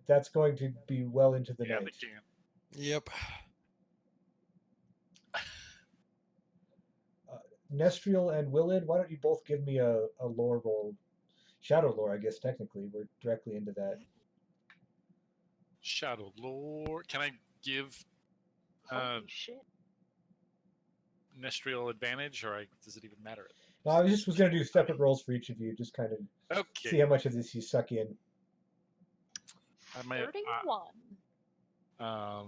that's going to be well into the Yeah, night. they can. Yep. Nestriel and Willid, why don't you both give me a lore roll? Shadow lore, I guess, technically. We're directly into that. Shadow Lord. Can I give Holy shit. Nestriel advantage, or does it even matter? No, I was going to do separate rolls for each of you, just kind of Okay. see how much of this you suck in. 31. I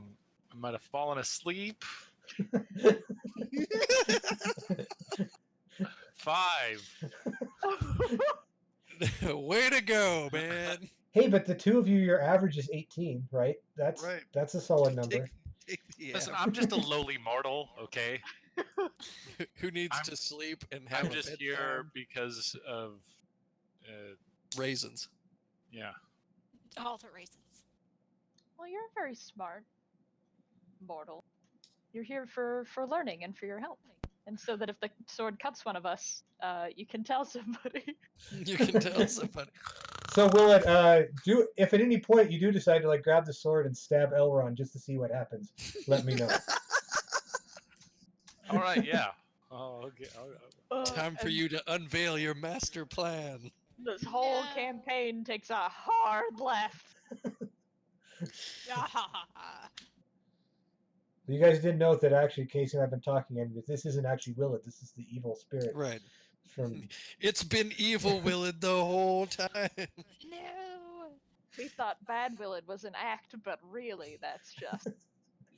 might have fallen asleep. 5. Way to go, man. Hey, but the two of you, your average is 18, right? Right. That's a solid number. Listen, I'm just a lowly mortal, okay? Who needs to sleep and have I'm a just bedtime? here because of Raisins. yeah. All the raisins. Well, you're very smart, mortal. You're here for learning and for your help. And so that if the sword cuts one of us, you can tell somebody. You can tell somebody. So will it if at any point you do decide to grab the sword and stab Elrond just to see what happens, let me know. All right, yeah. Oh, okay. Time for you to unveil your master plan. This whole campaign takes a hard left. You guys did note that actually Casey and I've been talking, and this isn't actually Willett, this is the evil spirit. Right. from It's been evil Willard the whole time. No. We thought Bad Willard was an act, but really, that's just.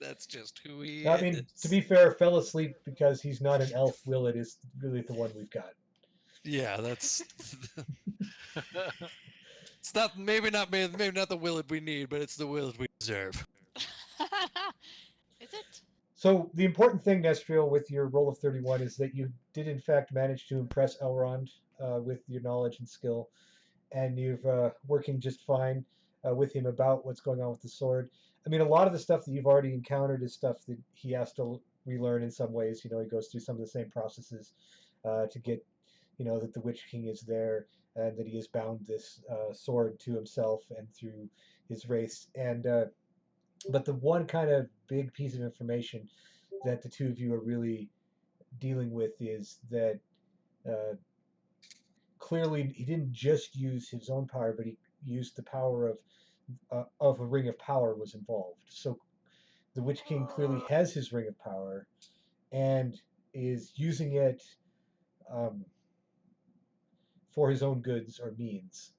That's just who he I is. mean, to be fair, fell asleep because he's not an elf. Willett is really the one we've got. Yeah, that's. It's not maybe not the Willard we need, but it's the Willard we deserve. Is it? So the important thing, Nestriel, with your roll of 31 is that you did in fact manage to impress Elrond with your knowledge and skill, and you've working just fine with him about what's going on with the sword. I mean, a lot of the stuff that you've already encountered is stuff that he has to relearn in some ways. You know, he goes through some of the same processes to get, you know, that the Witch King is there and that he has bound this sword to himself and through his race. And but the one kind of big piece of information that the two of you are really dealing with is that clearly he didn't just use his own power, but he used the power of a ring of power was involved. So the Witch King clearly has his ring of power and is using it for his own goods or means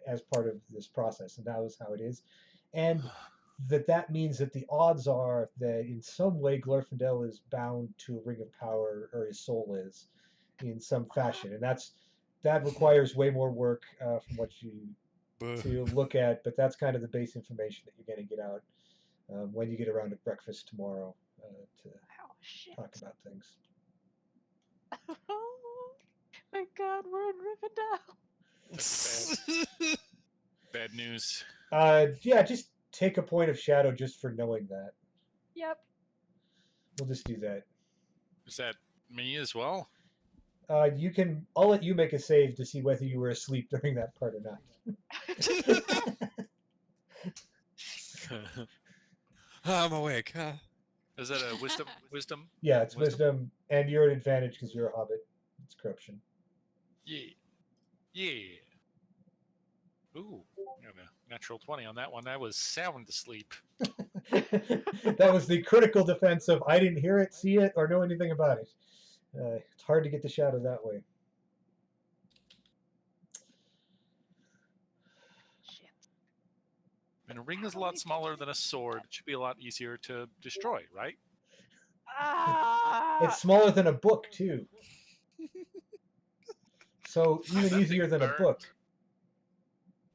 as part of this process, and that was how it is. And that means that the odds are that in some way Glorfindel is bound to a ring of power, or his soul is, in some fashion, and that requires way more work from what you to look at. But that's kind of the base information that you're going to get out when you get around to breakfast tomorrow to Oh, shit. talk about things. Oh, my God, we're in Rivendell. That's bad news. Yeah, just take a point of shadow just for knowing that. Yep. We'll just do that. Is that me as well? You can. I'll let you make a save to see whether you were asleep during that part or not. I'm awake. Is that a wisdom? Wisdom? Yeah, it's wisdom, and you're at advantage because you're a hobbit. It's corruption. Yeah. Yeah. Ooh, got a natural 20 on that one. I was sound asleep. That was the critical defense of I didn't hear it, see it, or know anything about it. It's hard to get the shadow that way. Shit. And a ring is a lot smaller than a sword. It should be a lot easier to destroy, right? Ah! It's smaller than a book too, so even That thing easier than a burned. book.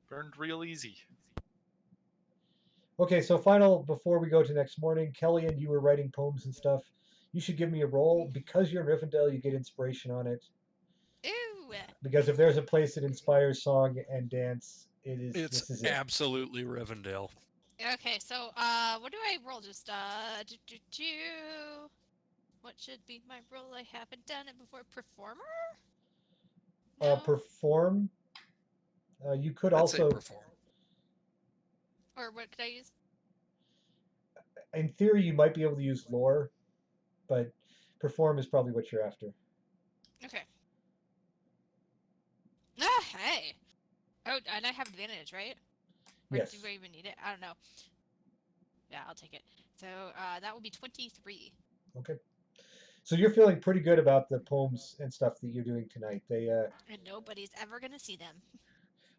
Burned real easy. Okay, so final before we go to next morning, Kellyanne, you were writing poems and stuff. You should give me a roll. Because you're in Rivendell, you get inspiration on it. Ooh. Because if there's a place that inspires song and dance, this It's is it. absolutely Rivendell. Okay, so what do I roll? Just what should be my roll? I haven't done it before. Performer? No? Perform. You could I'd say also, perform. Or what could I use? in theory, you might be able to use lore, but perform is probably what you're after. Okay. Ah, hey. Oh, and I have advantage, right? Or Yes. do I even need it? I don't know. Yeah, I'll take it. So that will be 23. Okay. So you're feeling pretty good about the poems and stuff that you're doing tonight. They And nobody's ever gonna see them.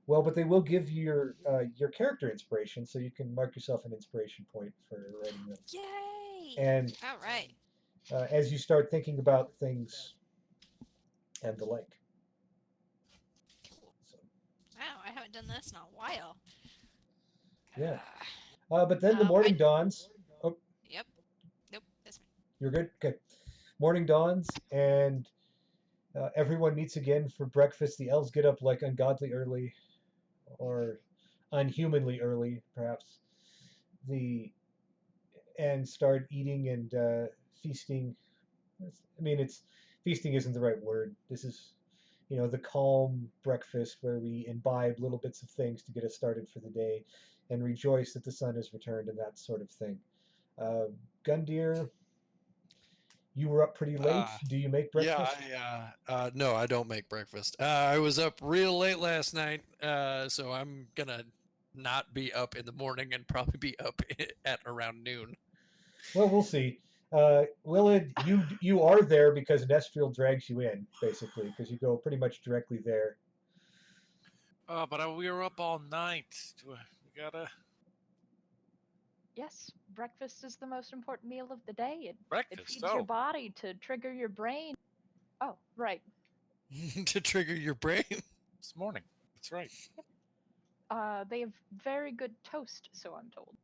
well, but they will give you your character inspiration, so you can mark yourself an inspiration point for writing them. Yay! And All right. as you start thinking about things and the like. Cool. So, Wow, I haven't done this in a while. yeah. But then the morning dawns. Oh, Yep. Nope. That's fine. you're good? Okay. Morning dawns, and everyone meets again for breakfast. The elves get up like ungodly early, or unhumanly early, perhaps. And start eating and feasting. I mean, it's feasting isn't the right word. This is, you know, the calm breakfast where we imbibe little bits of things to get us started for the day, and rejoice that the sun has returned and that sort of thing. Gundyr, you were up pretty late. Do you make breakfast? Yeah, no, I don't make breakfast. I was up real late last night, so I'm gonna not be up in the morning and probably be up at around noon. Well, we'll see. Willard, you are there because Nestriel drags you in, basically, because you go pretty much directly there. But we were up all night. We gotta Yes, breakfast is the most important meal of the day. It breakfast. feeds your Oh, body to trigger your brain. Oh, right. To trigger your brain. this morning. That's right. They have very good toast, so I'm told.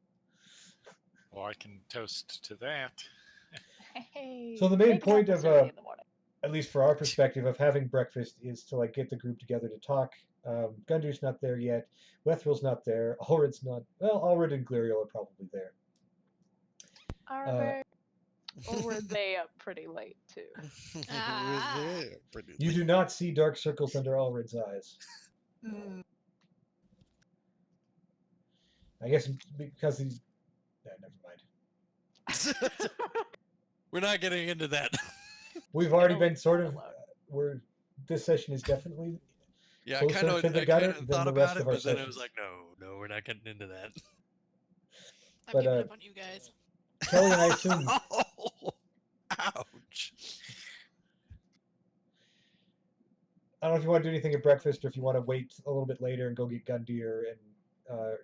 Well, I can toast to that. Hey, So the main maybe point not of this early in the morning. at least for our perspective of having breakfast is to like get the group together to talk. Gundur's not there yet. Wethrill's not there. Ulred's not. Well, Ulred and Gliriel are probably there. Are they? Or were they up pretty late too? You do not see dark circles under Ulred's eyes. I guess because he. Never mind. We're not getting into that. We've already It'll been sort of. alone. We're this session is definitely Yeah, I closer kind of to the gutter than thought the about rest it, of our but then I was sessions. like, no, we're not getting into that. I'm But, giving up on you guys. Kelly and I assume. Oh, ouch. I don't know if you want to do anything at breakfast or if you want to wait a little bit later and go get Gundyr and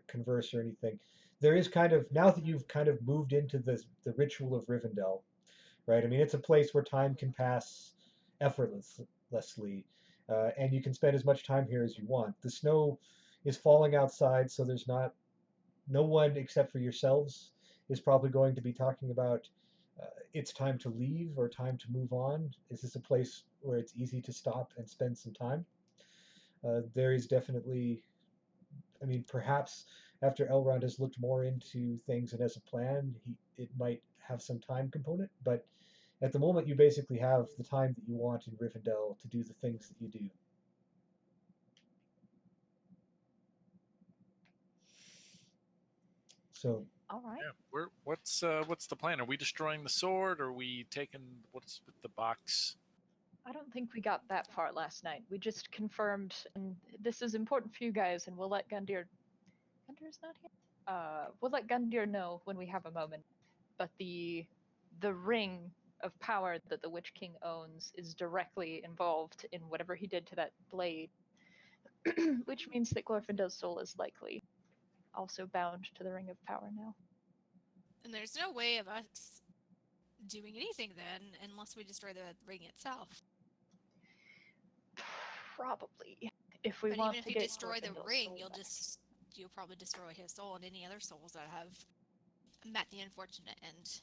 converse or anything. There is kind of, now that you've kind of moved into the ritual of Rivendell, right? I mean, it's a place where time can pass effortlessly, and you can spend as much time here as you want. The snow is falling outside, so there's no one except for yourselves is probably going to be talking about it's time to leave or time to move on. Is this a place where it's easy to stop and spend some time? There is definitely, I mean, perhaps after Elrond has looked more into things and has a plan, it might have some time component. But at the moment, you basically have the time that you want in Rivendell to do the things that you do. So All right. Yeah. What's the plan? Are we destroying the sword? Are we taking what's with the box? I don't think we got that far last night. We just confirmed, and this is important for you guys, and we'll let Gundyr. Gundyr's not here. We'll let Gundyr know when we have a moment. But the ring of power that the Witch King owns is directly involved in whatever he did to that blade, which means that Glorfindel's soul is likely also bound to the ring of power now. And there's no way of us doing anything then unless we destroy the ring itself. Probably. If we But want even if to you get destroy the Glorfindel's ring, soul back. you'll probably destroy his soul and any other souls that have met the unfortunate end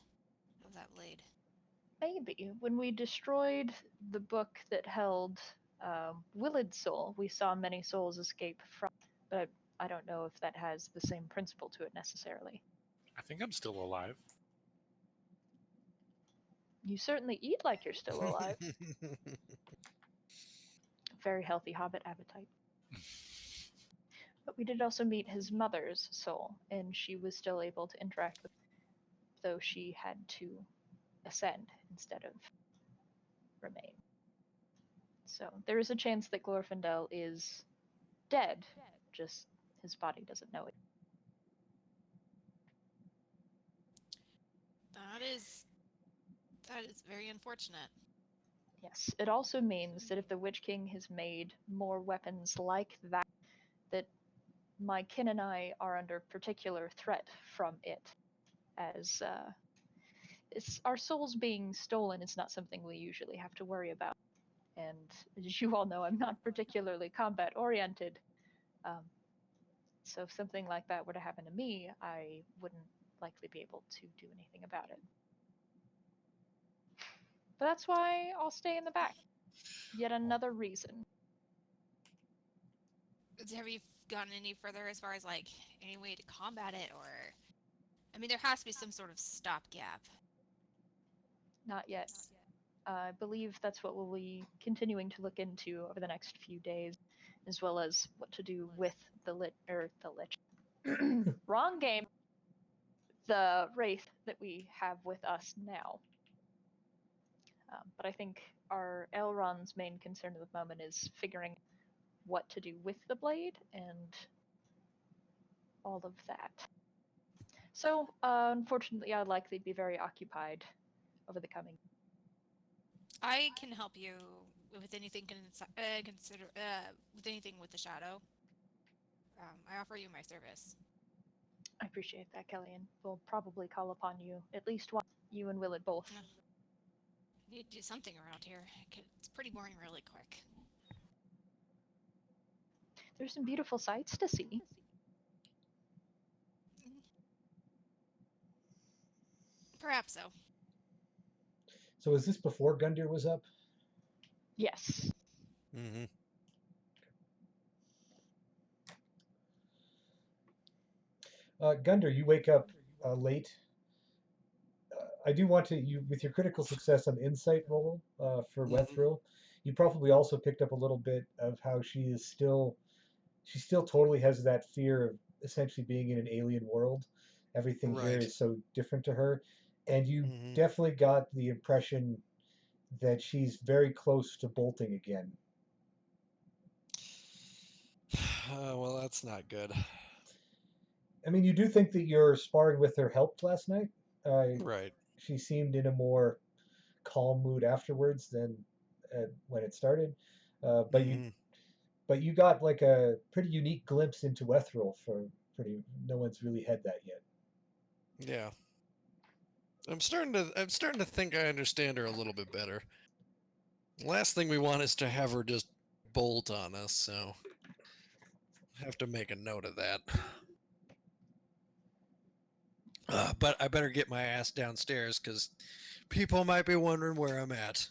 of that blade. Maybe. When we destroyed the book that held Willard's soul, we saw many souls escape from, but I don't know if that has the same principle to it necessarily. I think I'm still alive. You certainly eat like you're still alive. Very healthy hobbit appetite. But we did also meet his mother's soul, and she was still able to interact with him, though she had to ascend instead of remain. So there is a chance that Glorfindel is dead, just his body doesn't know it. That is very unfortunate. Yes, it also means that if the Witch King has made more weapons like that, that my kin and I are under particular threat from it, as our souls being stolen is not something we usually have to worry about. And as you all know, I'm not particularly combat oriented. So if something like that were to happen to me, I wouldn't likely be able to do anything about it. But that's why I'll stay in the back. Yet another reason. Have you gone any further as far as like any way to combat it, or I mean, there has to be some sort of stopgap. Not yet. I believe that's what we'll be continuing to look into over the next few days, as well as what to do with the lich. Wrong game. The wraith that we have with us now. But I think our Elrond's main concern at the moment is figuring what to do with the blade and all of that. So, unfortunately, I'd likely be very occupied over the coming. I can help you with anything with anything with the shadow. I offer you my service. I appreciate that, Kellyanne. We'll probably call upon you at least once. You and Willett both. Yeah. Need to do something around here. It's pretty boring really quick. There's some beautiful sights to see. Perhaps so. So was this before Gundyr was up? Yes. Mm-hmm. Gundyr, you wake up late. I do want to, you with your critical success on insight roll for Wethril, you probably also picked up a little bit of how she still totally has that fear of essentially being in an alien world. Everything here Right. is so different to her. And you Mm-hmm. definitely got the impression that she's very close to bolting again. Well, that's not good. I mean, you do think that your sparring with her helped last night? Right. She seemed in a more calm mood afterwards than when it started. But Mm-hmm. you got like a pretty unique glimpse into Wethril for no one's really had that yet. Yeah. I'm starting to think I understand her a little bit better. Last thing we want is to have her just bolt on us, so I have to make a note of that. But I better get my ass downstairs because people might be wondering where I'm at.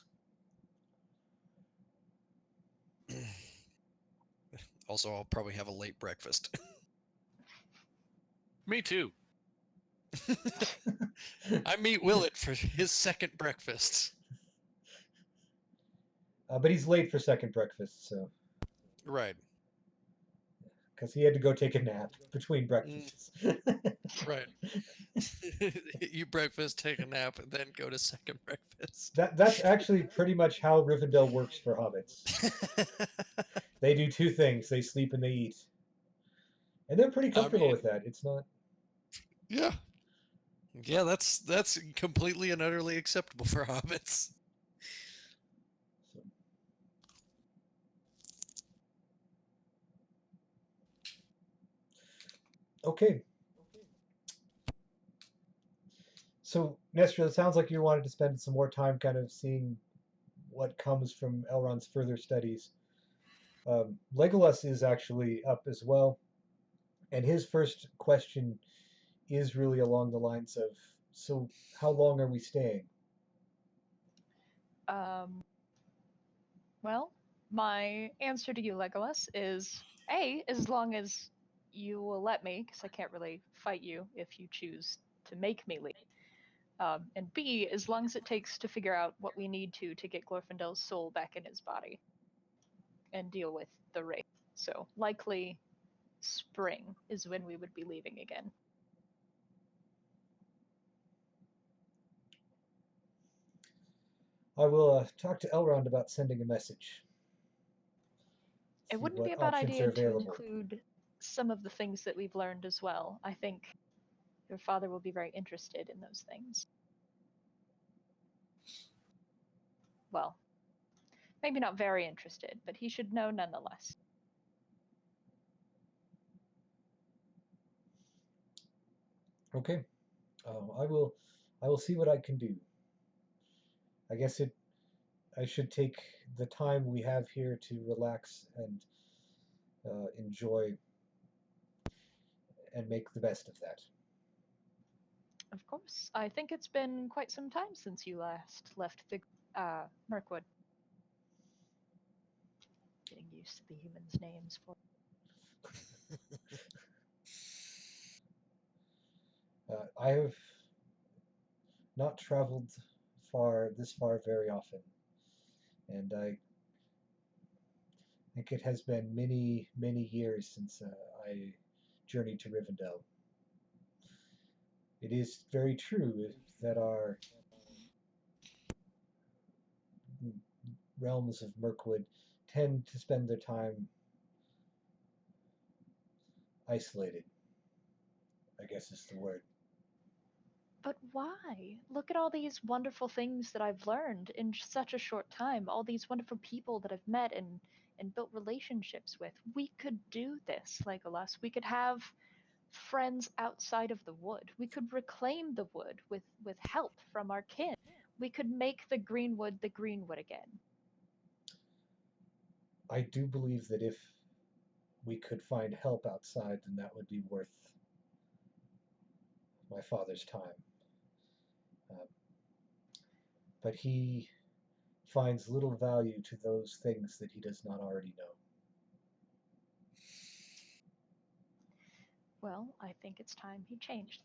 Also, I'll probably have a late breakfast. Me too. I meet Willett for his second breakfast. But he's late for second breakfast, so Right. because he had to go take a nap between breakfasts. Right. Eat breakfast, take a nap, and then go to second breakfast. That's actually pretty much how Rivendell works for hobbits. They do two things: they sleep and they eat, and they're pretty comfortable with that. It's not. Yeah. Yeah, that's completely and utterly acceptable for hobbits. So. Okay. So, Nestor, it sounds like you wanted to spend some more time kind of seeing what comes from Elrond's further studies. Legolas is actually up as well, and his first question is really along the lines of, so how long are we staying? Well, my answer to you, Legolas, is A, as long as you will let me, because I can't really fight you if you choose to make me leave. And B, as long as it takes to figure out what we need to get Glorfindel's soul back in his body and deal with the wraith. So likely spring is when we would be leaving again. I will talk to Elrond about sending a message. It See wouldn't be what a bad options are idea to available. include some of the things that we've learned as well. I think your father will be very interested in those things. Well, maybe not very interested, but he should know nonetheless. Okay. I will see what I can do. I guess I should take the time we have here to relax and enjoy and make the best of that. Of course. I think it's been quite some time since you last left the Mirkwood. Getting used to the humans' names for. I have not traveled this far very often, and I think it has been many, many years since I journeyed to Rivendell. It is very true that our realms of Mirkwood tend to spend their time isolated, I guess is the word. But why? Look at all these wonderful things that I've learned in such a short time, all these wonderful people that I've met and built relationships with. We could do this, Legolas. We could have friends outside of the wood. We could reclaim the wood with help from our kin. We could make the greenwood the greenwood again. I do believe that if we could find help outside, then that would be worth my father's time. Um, but he finds little value to those things that he does not already know. Well, I think it's time he changed.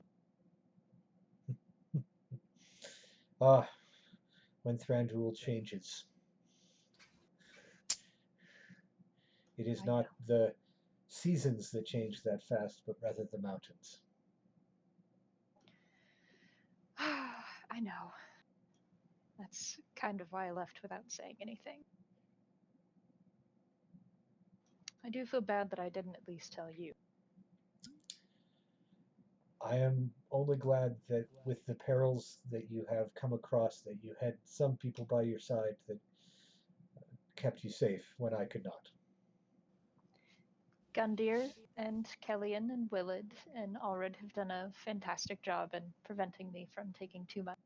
Ah, when Thranduil changes, it is I not the seasons that change that fast, but rather the mountains. I know. That's kind of why I left without saying anything. I do feel bad that I didn't at least tell you. I am only glad that with the perils that you have come across, that you had some people by your side that kept you safe when I could not. Gundyr and Kellyan and Willard and Alred have done a fantastic job in preventing me from taking too much.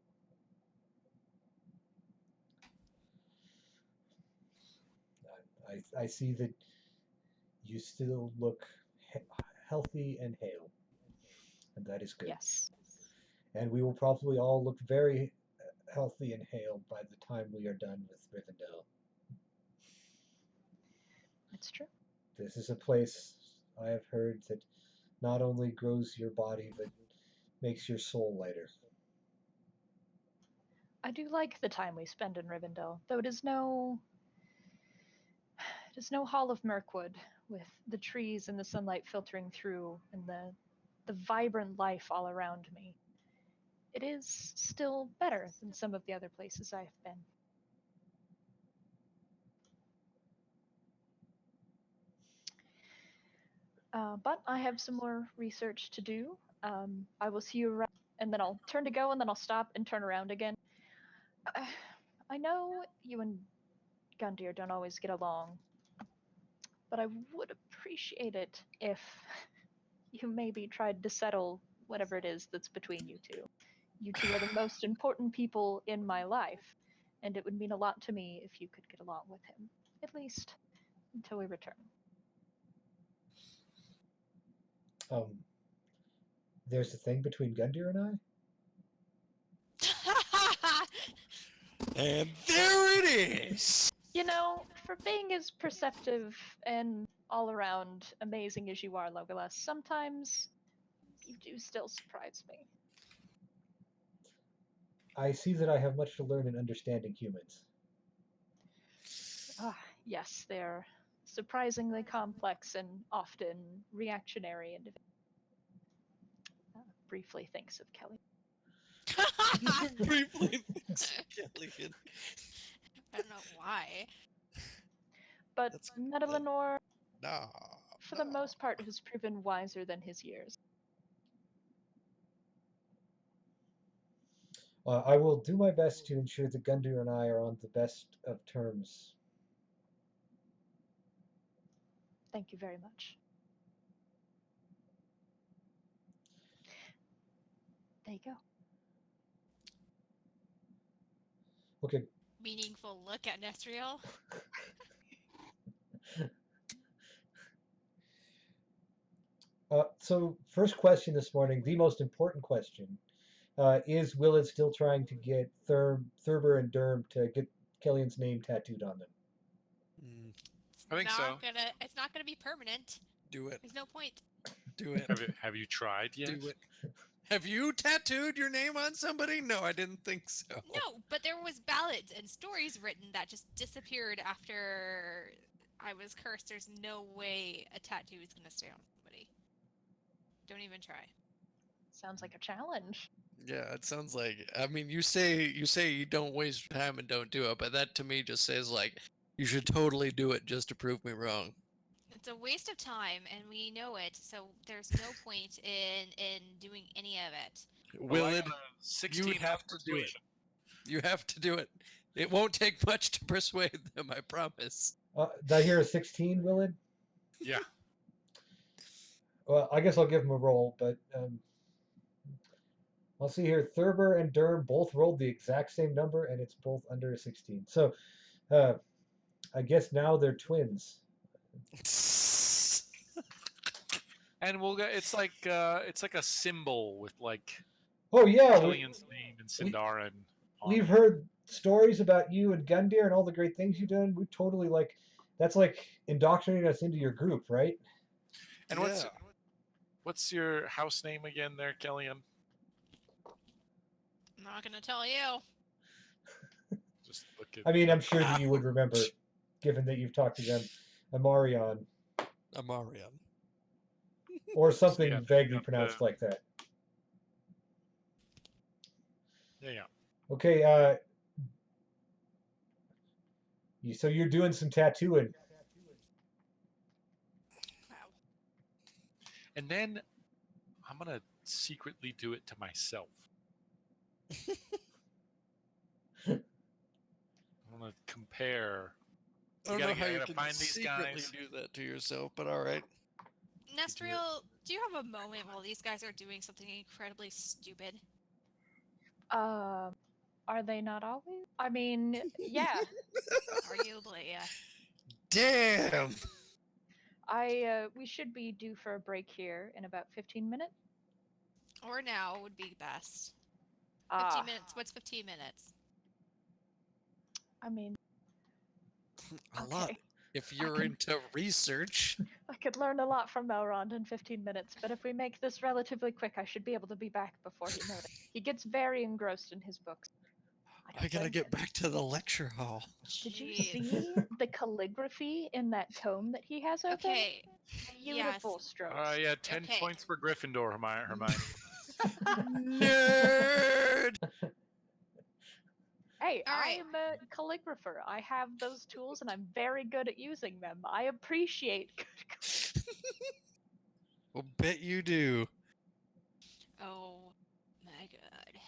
I see that you still look healthy and hale, and that is good. Yes. And we will probably all look very healthy and hale by the time we are done with Rivendell. It's true. This is a place I have heard that not only grows your body, but makes your soul lighter. I do like the time we spend in Rivendell, though it is no Hall of Mirkwood with the trees and the sunlight filtering through and the vibrant life all around me. It is still better than some of the other places I have been. But I have some more research to do. I will see you around, and then I'll turn to go, and then I'll stop and turn around again. I know you and Gundyr don't always get along, but I would appreciate it if you maybe tried to settle whatever it is that's between you two. You two are the most important people in my life, and it would mean a lot to me if you could get along with him, at least until we return. There's a thing between Gundyr and I? And there it is! You know, for being as perceptive and all around amazing as you are, Legolas, sometimes you do still surprise me. I see that I have much to learn in understanding humans. Ah, yes, they're surprisingly complex and often reactionary individuals. Briefly thinks of Kelly. Briefly thinks of Kellyan. I don't know why. But That's- Medalinor, Nah. for the most part, has proven wiser than his years. I will do my best to ensure that Gundyr and I are on the best of terms. Thank you very much. There you go. Okay, Meaningful look at Nesriel. so first question this morning, the most important question, is Willard still trying to get Thurber and Durm to get Kellyan's name tattooed on them? Mm, I think so. It's not gonna be permanent. do it. There's no point. Do it. Have you tried yet? Do it. Have you tattooed your name on somebody? No, I didn't think so. No, but there was ballads and stories written that just disappeared after I was cursed. There's no way a tattoo is gonna stay on somebody. Don't even try. Sounds like a challenge. Yeah, it sounds like. I mean, you say you don't waste time and don't do it, but that to me just says like you should totally do it just to prove me wrong. It's a waste of time, and we know it. So there's no point in doing any of it. Well, I Willard, got a 16 you have on to do it. persuasion. You have to do it. It won't take much to persuade them, I promise. Did I hear a 16, Willard? Yeah. Well, I guess I'll give him a roll, but I'll see here. Thurber and Durham both rolled the exact same number, and it's both under a 16. So I guess now they're twins. And we'll get it's like a symbol with like Oh yeah, Killian's name and Sindarin. we've heard stories about you and Gundyr and all the great things you've done. We totally that's like indoctrinating us into your group, right? And what's your house name again there, Killian? I'm not gonna tell you. Just look at I mean, I'm sure that you would remember, given that you've talked to them. Amarion. Amarion. Or something yeah, vaguely got pronounced the- like that. Yeah. Okay, so you're doing some tattooing. Wow. And then I'm gonna secretly do it to myself. I'm gonna compare. I don't gotta know how get- I you gotta can find these secretly guys. do that to yourself, but all right. Nestriel, do you have a moment while these guys are doing something incredibly stupid? Are they not always? I mean, yeah. Arguably, yeah. Damn. We should be due for a break here in about 15 minutes. Or now would be best. 15 Ah, minutes. What's 15 minutes? I mean, A lot. okay. If you're can- into research. I could learn a lot from Elrond in 15 minutes, but if we make this relatively quick, I should be able to be back before he notices. He gets very engrossed in his books. I gotta blame get him. back to the lecture hall. Did you Jeez. see the calligraphy in that tome that he has open? Okay. Beautiful Yes. strokes. Yeah, 10 Okay. points for Gryffindor, Hermione. Nerd. Hey, All right. I'm a calligrapher. I have those tools and I'm very good at using them. I appreciate good Well, bet you do. Oh my god.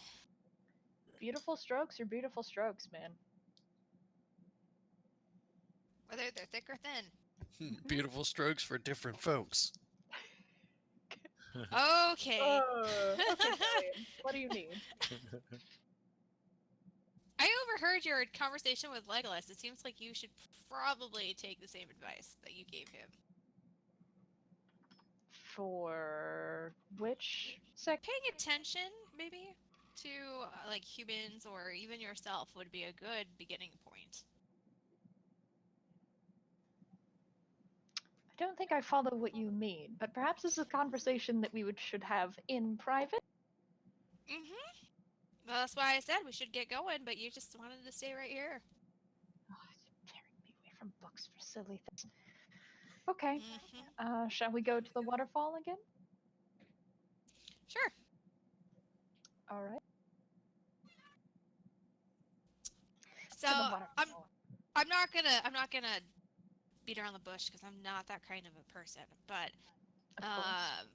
beautiful strokes are beautiful strokes, man. Whether they're thick or thin. Beautiful strokes for different folks. Okay. Okay, Killian, what do you need? I overheard your conversation with Legolas. It seems like you should probably take the same advice that you gave him. For which sec? Paying attention, maybe, to like humans or even yourself would be a good beginning point. I don't think I follow what you mean, but perhaps this is a conversation that we should have in private. Mm-hmm. Well, that's why I said we should get going, but you just wanted to stay right here. Oh, it's tearing me away from books for silly things. Okay, Mm-hmm. shall we go to the waterfall again? Sure. All right. So to the waterfall. I'm not gonna beat around the bush because I'm not that kind of a person. But Of course.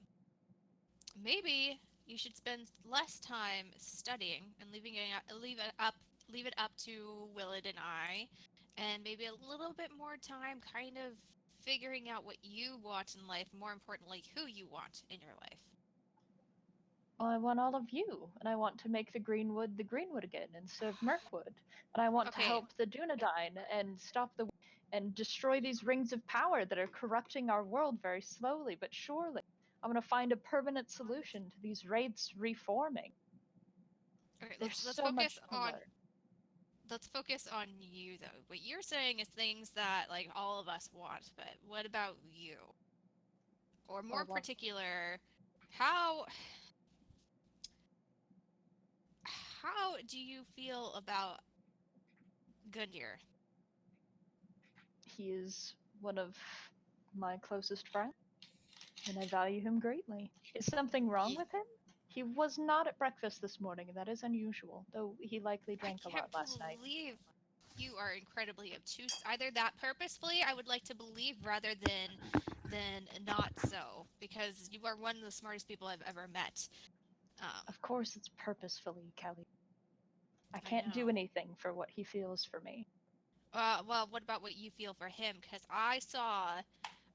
maybe you should spend less time studying and leave it up to Willard and I, and maybe a little bit more time kind of figuring out what you want in life. More importantly, who you want in your life. Well, I want all of you, and I want to make the Greenwood again instead of Mirkwood, and I want to Okay. help the Dunedain and stop and destroy these rings of power that are corrupting our world very slowly but surely. I want to find a permanent solution to these wraiths reforming. Okay, There's let's so focus much to on learn. let's focus on you though. What you're saying is things that like all of us want, but what about you? Or more well- particular, how do you feel about Gundyr? He is one of my closest friends, and I value him greatly. Is something wrong Ye- with him? He was not at breakfast this morning, and that is unusual, though he likely drank a I can't lot last night. believe you are incredibly obtuse. Either that purposefully, I would like to believe, rather than not so, because you are one of the smartest people I've ever met. Of course, it's purposefully, Kelly. I I can't do know. anything for what he feels for me. Well, what about what you feel for him? Because I saw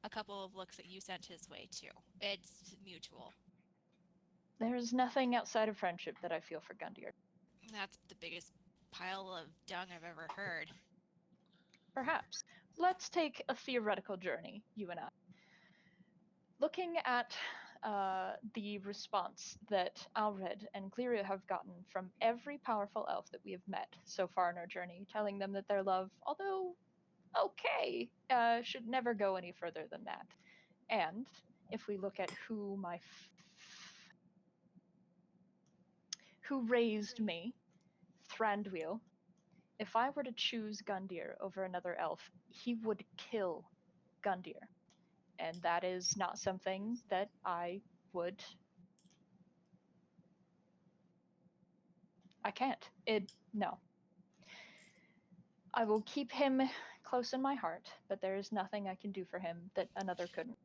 a couple of looks that you sent his way too. It's mutual. There's nothing outside of friendship that I feel for Gundyr. That's the biggest pile of dung I've ever heard. Perhaps. Let's take a theoretical journey, you and I. Looking at the response that Alred and Cleria have gotten from every powerful elf that we have met so far in our journey, telling them that their love, although okay, should never go any further than that. And if we look at who raised me, Thranduil, if I were to choose Gundyr over another elf, he would kill Gundyr. And that is not something that I would. I can't. No. I will keep him close in my heart, but there is nothing I can do for him that another couldn't.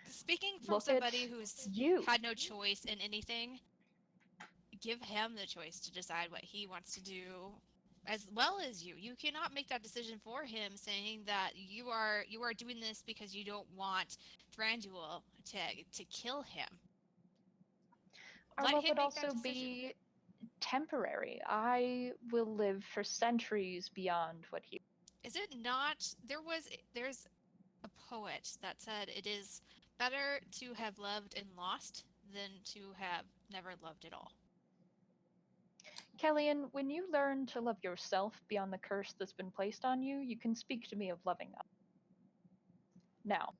Speaking from Look somebody at who's you. had no choice in anything, give him the choice to decide what he wants to do as well as you. You cannot make that decision for him, saying that you are doing this because you don't want Thranduil to kill him. Our Let love him would make that also decision. be temporary. I will live for centuries beyond what he. Is it not? There's a poet that said it is better to have loved and lost than to have never loved at all. Kellyanne, when you learn to love yourself beyond the curse that's been placed on you, you can speak to me of loving them. Now,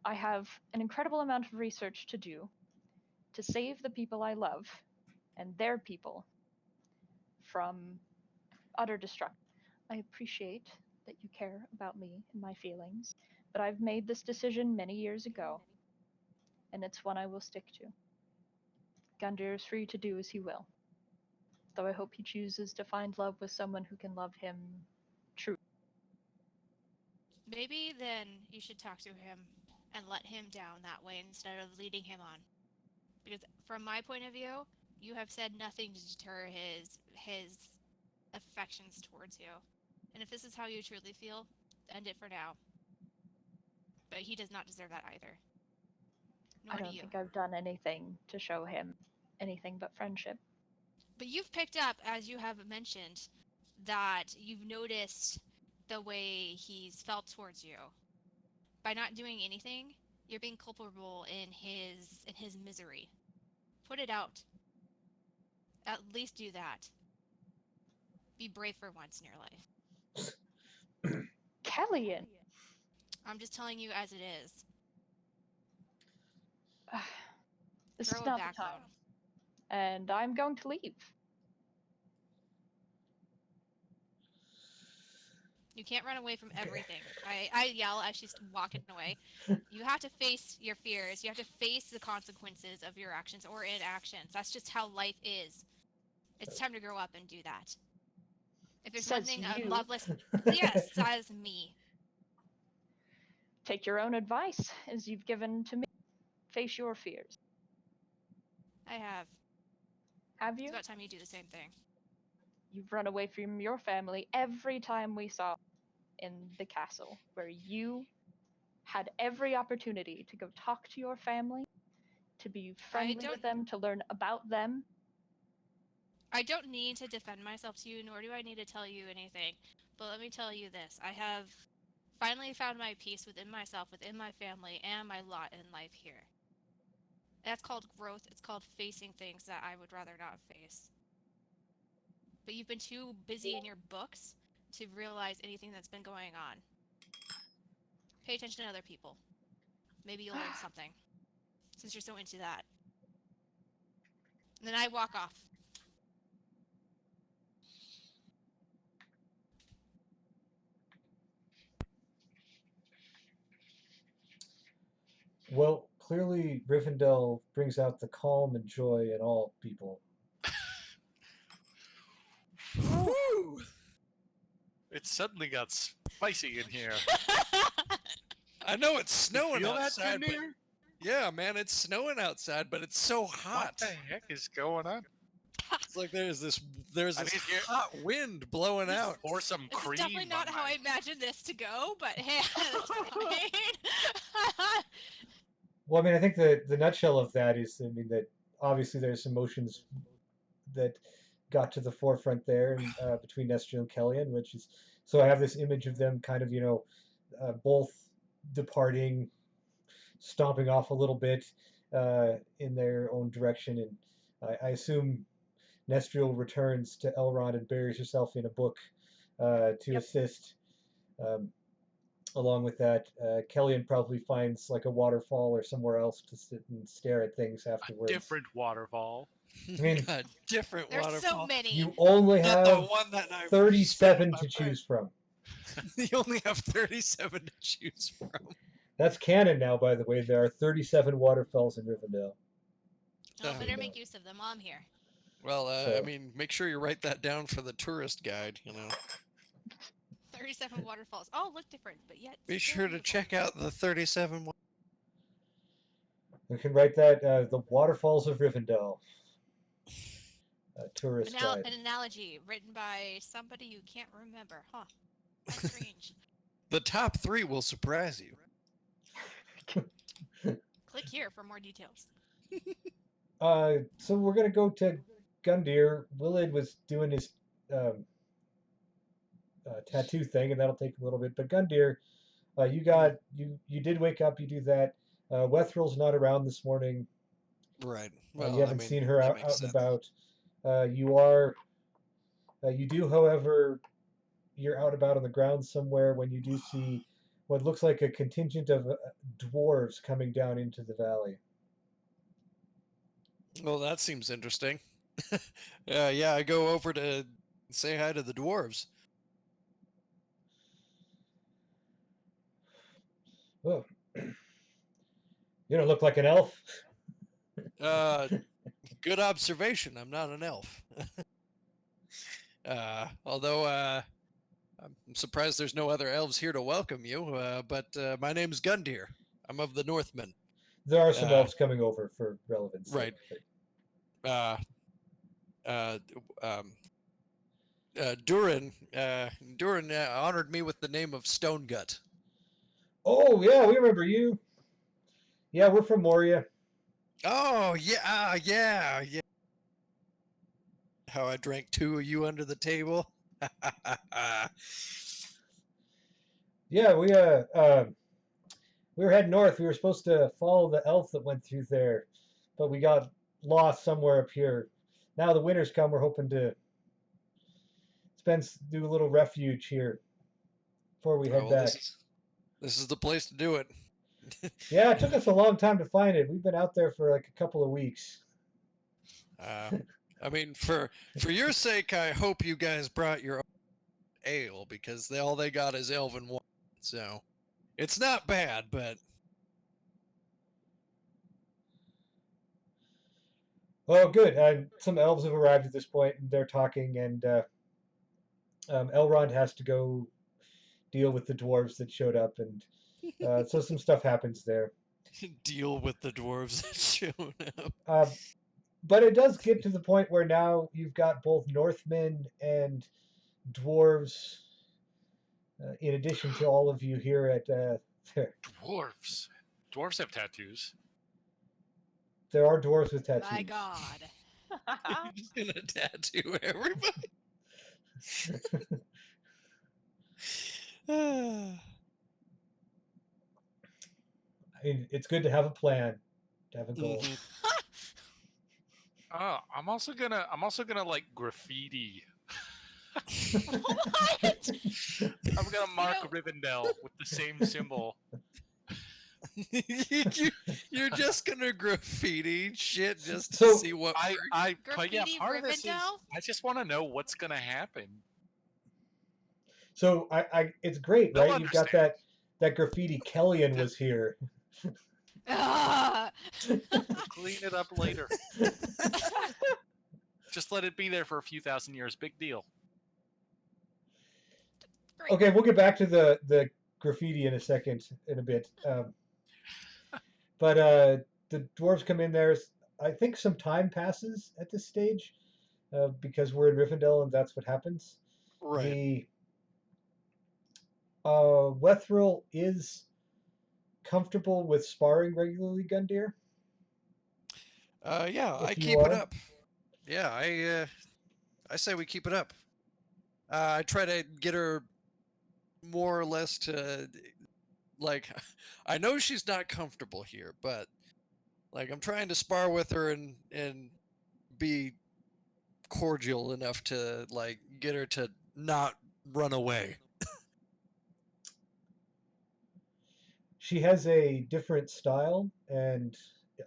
I have an incredible amount of research to do to save the people I love and their people from utter destruction. I appreciate that you care about me and my feelings, but I've made this decision many years ago, and it's one I will stick to. Gundyr is free to do as he will, though I hope he chooses to find love with someone who can love him truly. Maybe then you should talk to him and let him down that way instead of leading him on. Because from my point of view, you have said nothing to deter his affections towards you. And if this is how you truly feel, end it for now. But he does not deserve that either. Nor I do don't you. think I've done anything to show him anything but friendship. But you've picked up, as you have mentioned, that you've noticed the way he's felt towards you. By not doing anything, you're being culpable in his misery. Put it out. At least do that. Be brave for once in your life. Kellyanne! I'm just telling you as it is. This Grow is a not the backbone. time. And I'm going to leave. You can't run away from everything. I yell as she's walking away. You have to face your fears. You have to face the consequences of your actions or inactions. That's just how life is. It's time to grow up and do that. If there's one Says thing you. a loveless, yes, says me. Take your own advice as you've given to me. Face your fears. I have. Have you? It's about time you do the same thing. You've run away from your family every time we saw in the castle, where you had every opportunity to go talk to your family, to be friendly with them, to learn about them. I don't need to defend myself to you, nor do I need to tell you anything. But let me tell you this. I have finally found my peace within myself, within my family, and my lot in life here. That's called growth. It's called facing things that I would rather not face. But you've been too busy in your books to realize anything that's been going on. Pay attention to other people. Maybe you'll learn something, since you're so into that. And then I walk off. Well, clearly Rivendell brings out the calm and joy in all people. Woo! It suddenly got spicy in here. I know it's You snowing feel that, outside, but Kinnear? Yeah, man, it's snowing outside, but it's so What hot. the heck is going on? It's like there's this I mean, you're- hot wind blowing This- out. Pour some This is cream. definitely not on how my- I imagined this to go, but hey, that's fine. Well, I mean, I think the nutshell of that is, I mean, that obviously there's emotions that got to the forefront there, and between Nestor and Kellyan, which is so I have this image of them kind of, both departing, stomping off a little bit in their own direction, and I assume Nestriel returns to Elrond and buries herself in a book to Yep. assist. Um, Along with that, Kellyan probably finds like a waterfall or somewhere else to sit and stare at things A afterwards. different waterfall. I mean, A different There's waterfall. so many. you only Not the have one that I 37 spent to my choose from. brain. You only have 37 to choose from. That's canon now, by the way. There are 37 waterfalls in Rivendell. Oh, Oh, better no. make use of them while I'm here. Well, I So- mean, make sure you write that down for the tourist guide, 37 waterfalls. All look different, but yet. Be still sure to beautiful. check out the 37 We can write that the Waterfalls of Rivendell. Tourist guide. An analogy written by somebody you can't remember, huh? That's strange. The top 3 will surprise you. Click here for more details. So we're gonna go to Gundyr. Willid was doing his tattoo thing, and that'll take a little bit. But Gundyr, you did wake up. You do that. Wethrill's not around this morning. Right. You haven't seen her that out makes and sense. about. You do, however, you're out about on the ground somewhere when you do see what looks like a contingent of dwarves coming down into the valley. Well, that seems interesting. Yeah, I go over to say hi to the dwarves. Oh, you don't look like an elf. Good observation. I'm not an elf. Although I'm surprised there's no other elves here to welcome you. But my name's Gundyr. I'm of the Northmen. There are some Uh, elves coming over for relevance. right. Durin honored me with the name of Stonegut. Oh yeah, we remember you. Yeah, we're from Moria. Oh yeah. How I drank 2 of you under the table. Yeah, we were heading north. We were supposed to follow the elf that went through there, but we got lost somewhere up here. Now the winter's come. We're hoping to do a little refuge here before we head Oh, back. This is the place to do it. Yeah, it took us a long time to find it. We've been out there for like a couple of weeks. I mean, for your sake, I hope you guys brought your own ale because all they got is elven wine. So it's not bad, but Oh, good. Some elves have arrived at this point, and they're talking, and Elrond has to go deal with the dwarves that showed up, and so some stuff happens there. deal with the dwarves that showed up. But it does get to the point where now you've got both Northmen and dwarves, in addition to all of you here at. Dwarves. Dwarves have tattoos. There are dwarves with tattoos. My God. He's gonna tattoo everybody. I mean, it's good to have a plan, to have a goal. Mhm. I'm also gonna like graffiti. What? I'm gonna mark know- Rivendell with the same symbol. You're just gonna graffiti shit just to So, see what But yeah, Graffiti part of this is Rivendell? I just want to know what's gonna happen. So it's great, They'll right? You've got understand. that graffiti. Kellyan was here. Ah! Clean it up later. Just let it be there for a few thousand years. Big deal. Great. Okay, we'll get back to the graffiti in a bit. But the dwarves come in there. I think some time passes at this stage because we're in Rivendell and that's what happens. Right. The Wethril is comfortable with sparring regularly, Gundyr. Yeah, I If you keep it are. up. Yeah, I say we keep it up. I try to get her more or less to like. I know she's not comfortable here, but like I'm trying to spar with her and be cordial enough to like get her to not run away. She has a different style, and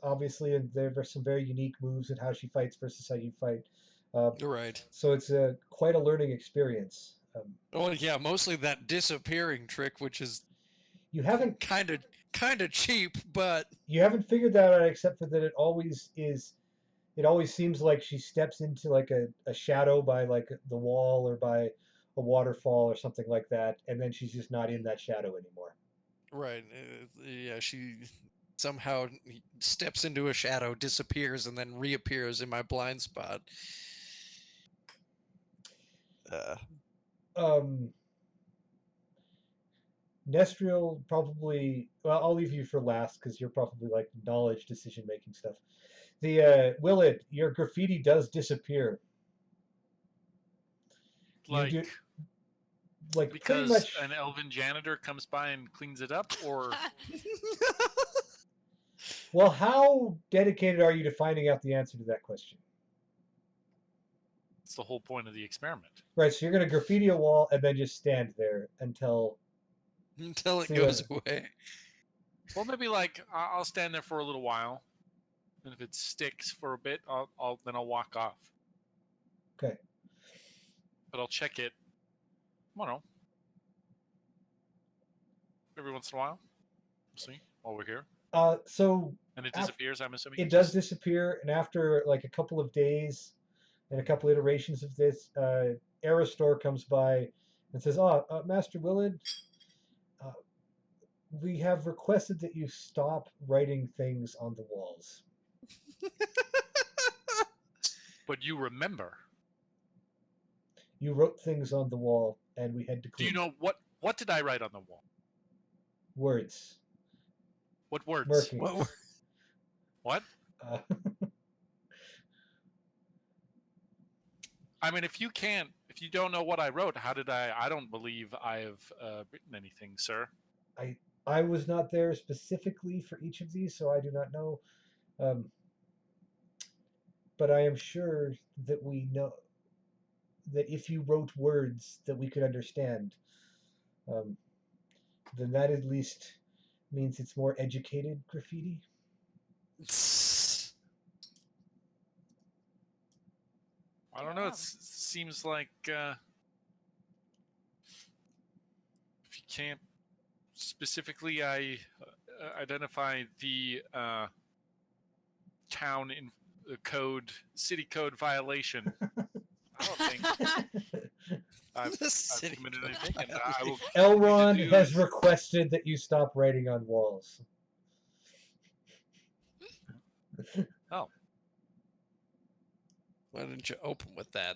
obviously there are some very unique moves in how she fights versus how you fight. Uh, Right. so it's quite a learning experience. Well, yeah, mostly that disappearing trick, which is You haven't kind of cheap, but you haven't figured that out except for that it always is. It always seems like she steps into like a shadow by like the wall or by a waterfall or something like that, and then she's just not in that shadow anymore. right. Yeah, she somehow steps into a shadow, disappears, and then reappears in my blind spot. Um, Nestriel probably. Well, I'll leave you for last because you're probably like knowledge decision making stuff. The Willett, your graffiti does disappear. You Like do like pretty because much. an elven janitor comes by and cleans it up, or Well, how dedicated are you to finding out the answer to that question? it's the whole point of the experiment. Right, so you're gonna graffiti a wall and then just stand there until Until it see goes what. away. Well, maybe like I'll stand there for a little while, and if it sticks for a bit, I'll walk off. Okay. But I'll check it. I don't know. Every once in a while. We'll see while we're here. So And it af- disappears, I'm assuming. it does disappear, and after like a couple of days and a couple iterations of this, Aristor comes by and says, "Oh, Master Willard, uh, we have requested that you stop writing things on the walls." But you remember. You wrote things on the wall, and we had to Do clean you know what did I write on the wall? words, What words? markings. What? Uh, I mean, if you don't know what I wrote, how did I don't believe I've written anything, sir. I was not there specifically for each of these, so I do not know. But I am sure that we know that if you wrote words that we could understand, um, then that at least means it's more educated graffiti. I don't know. It seems like if you can't specifically identify the town in city code violation, I don't think I've committed anything, and I will. Elrond has requested that you stop writing on walls. Oh. Why didn't you open with that?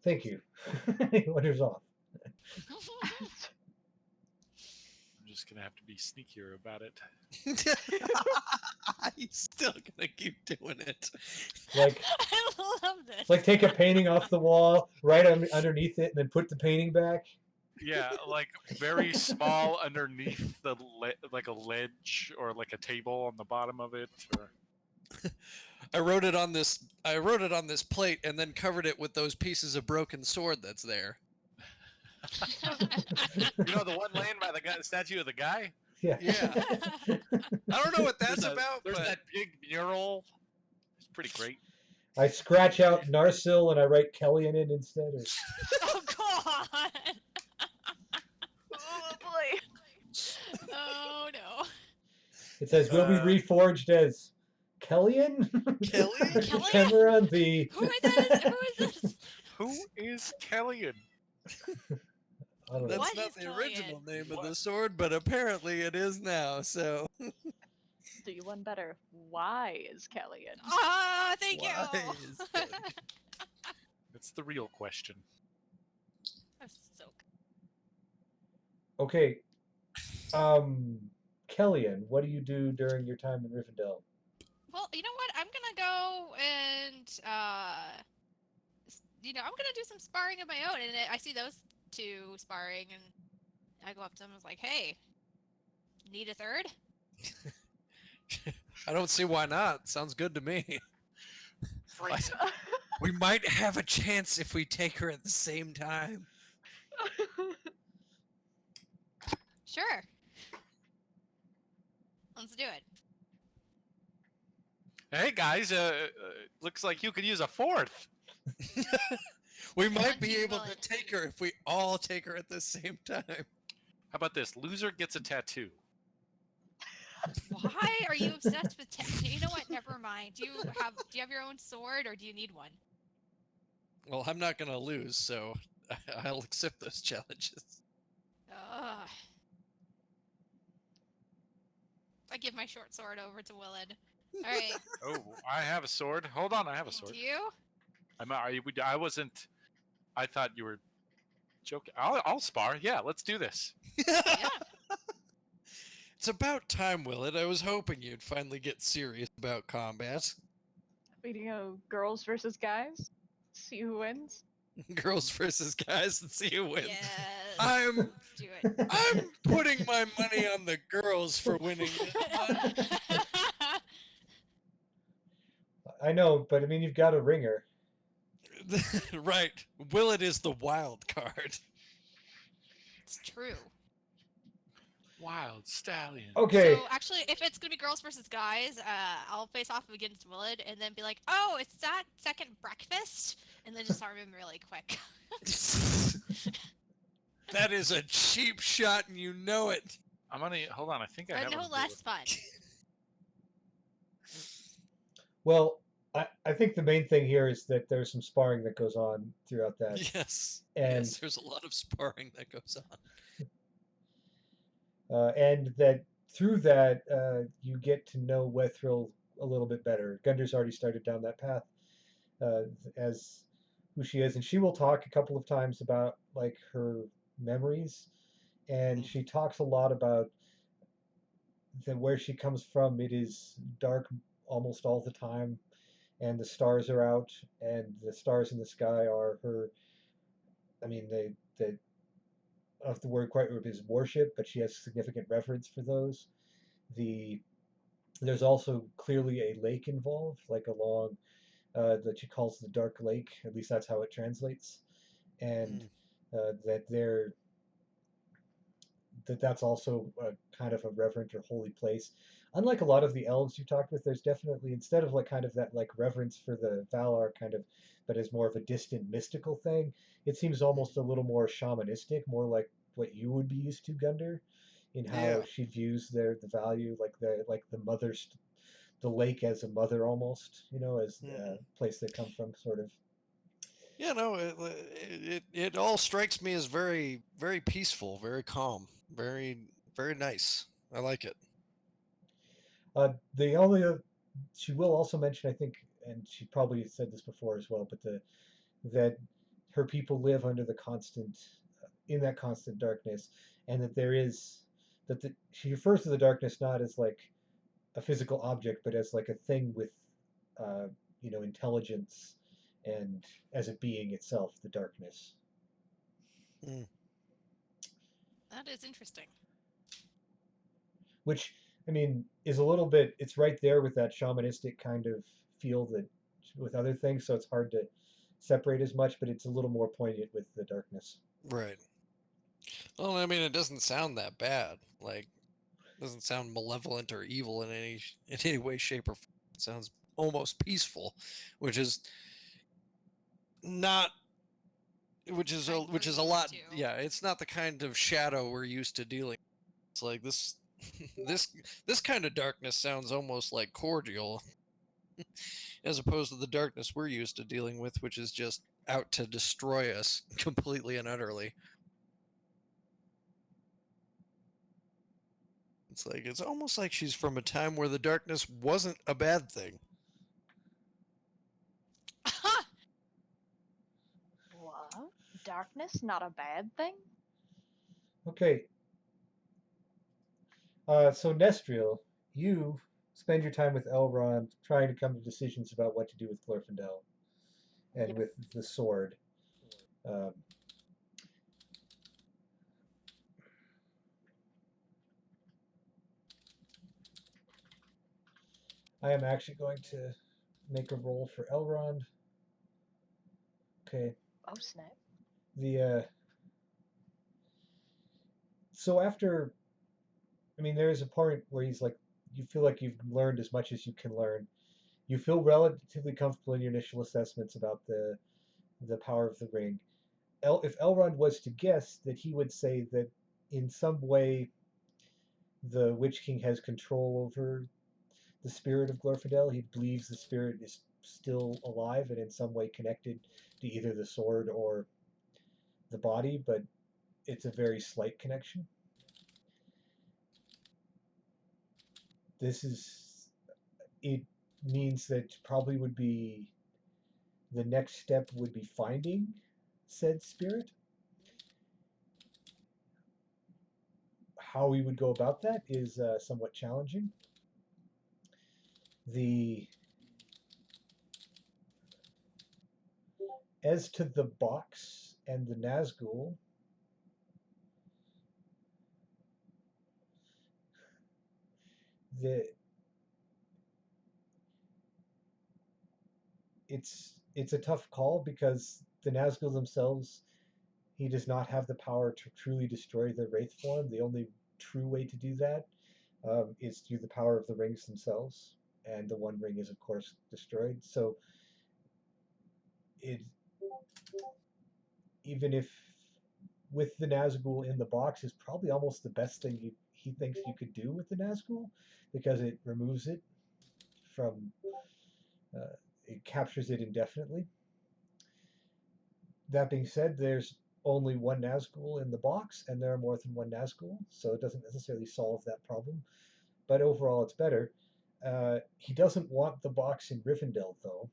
Thank you. He wanders off. I'm just gonna have to be sneakier about it. He's still gonna keep doing it. Like I love this. Like take a painting off the wall, right underneath it, and then put the painting back. Yeah, like very small underneath the like a ledge or like a table on the bottom of it. Or... I wrote it on this plate and then covered it with those pieces of broken sword that's there. You know the one laying by the statue of the guy? Yeah. Yeah. I don't know what that's about. There's but... that big mural. It's pretty great. I scratch out Narsil and I write Kelly in it instead. Or... Oh God! Oh boy! Oh no! It says will be reforged as Kellyan? Kellyan? Cameron the. Who is this? Who is Kellyan? I don't know. That's What not is the original Kellyanne? name of the sword, but apparently it is now. So Do you want better? Why is Kellyanne? Ah, thank you. why is Kelly? That's the real question. That's so Okay, Kellyanne, what do you do during your time in Rivendell? Well, you know what? I'm gonna go and I'm gonna do some sparring of my own, and I see those two sparring, and I go up to them and was like, "Hey, need a third?" I don't see why not. Sounds good to me. Phrase it. We might have a chance if we take her at the same time. Sure. Let's do it. Hey guys, looks like you could use a fourth. We might One be too able to good. take her if we all take her at the same time. How about this? Loser gets a tattoo. Why are you obsessed with you know what? Never mind. Do you have your own sword, or do you need one? Well, I'm not gonna lose, so I'll accept those challenges. Ugh. I give my short sword over to Willard. All right. Oh, I have a sword. Hold on, I have a sword. Do you? I wasn't. I thought you were joking. I'll spar. Yeah, let's do this. Yeah. It's about time, Willett. I was hoping you'd finally get serious about combat. Girls versus guys. See who wins. Girls versus guys and see who wins. Yes. I'm Let's do it. I'm putting my money on the girls for winning this one. I know, but I mean, you've got a ringer. Right. Willett is the wild card. It's true. Wild stallion. Okay, So actually, if it's gonna be girls versus guys, I'll face off against Willard and then be like, "Oh, it's that second breakfast," and then just arm him really quick. That is a cheap shot, and you know it. I'm gonna hold on. I think I But have no a less fun. well, I think the main thing here is that there's some sparring that goes on throughout that. Yes. And- yes, there's a lot of sparring that goes on. And that through that you get to know Wethril a little bit better. Gundar's already started down that path as who she is, and she will talk a couple of times about like her memories, and Mhm. she talks a lot about where she comes from. It is dark almost all the time, and the stars are out, and the stars in the sky are her. I mean, they I don't know if the word quite is worship, but she has significant reverence for those. There's also clearly a lake involved, like along that she calls the Dark Lake. At least that's how it translates, and that that's also a kind of a reverent or holy place. Unlike a lot of the elves you talked with, there's definitely instead of like kind of that like reverence for the Valar kind of, but as more of a distant mystical thing, it seems almost a little more shamanistic, more like what you would be used to, Gundar, in how Yeah. she views the value, like the mother's the lake as a mother almost, as a place they come from, sort of. Yeah, no, it all strikes me as very, very peaceful, very calm, very, very nice. I like it. The only she will also mention, I think, and she probably said this before as well, but that her people live under the constant in that constant darkness, and that there is she refers to the darkness not as like a physical object, but as like a thing with uh, intelligence and as a being itself, the darkness. That is interesting. Which I mean is a little bit. It's right there with that shamanistic kind of feel that with other things, so it's hard to separate as much, but it's a little more poignant with the darkness. Right. Well, I mean, it doesn't sound that bad. Like, it doesn't sound malevolent or evil in any way, shape, or form. It sounds almost peaceful, which is not. Which is Kind which we're is a used lot. to. Yeah, it's not the kind of shadow we're used to dealing. It's like this. This kind of darkness sounds almost like cordial, as opposed to the darkness we're used to dealing with, which is just out to destroy us completely and utterly. It's like it's almost like she's from a time where the darkness wasn't a bad thing. What? Darkness, not a bad thing? Okay. So Nestriel, you spend your time with Elrond trying to come to decisions about what to do with Glorfindel and Yep. with the sword. Um, I am actually going to make a roll for Elrond. Okay. Oh, snap. The so after, I mean, there is a point where he's like, you feel like you've learned as much as you can learn. You feel relatively comfortable in your initial assessments about the power of the ring. If Elrond was to guess, that he would say that in some way the Witch King has control over the spirit of Glorfindel. He believes the spirit is still alive and in some way connected to either the sword or the body, but it's a very slight connection. This is, it means that probably would be, the next step would be finding said spirit. How we would go about that is somewhat challenging. The As to the box and the Nazgul, the it's a tough call because the Nazgul themselves, he does not have the power to truly destroy the Wraith form. The only true way to do that is through the power of the rings themselves, and the One Ring is of course destroyed. So it, even if with the Nazgul in the box, is probably almost the best thing he thinks you could do with the Nazgul, because it removes it from, it captures it indefinitely. That being said, there's only one Nazgul in the box, and there are more than one Nazgul, so it doesn't necessarily solve that problem. But overall, it's better. He doesn't want the box in Rivendell, though.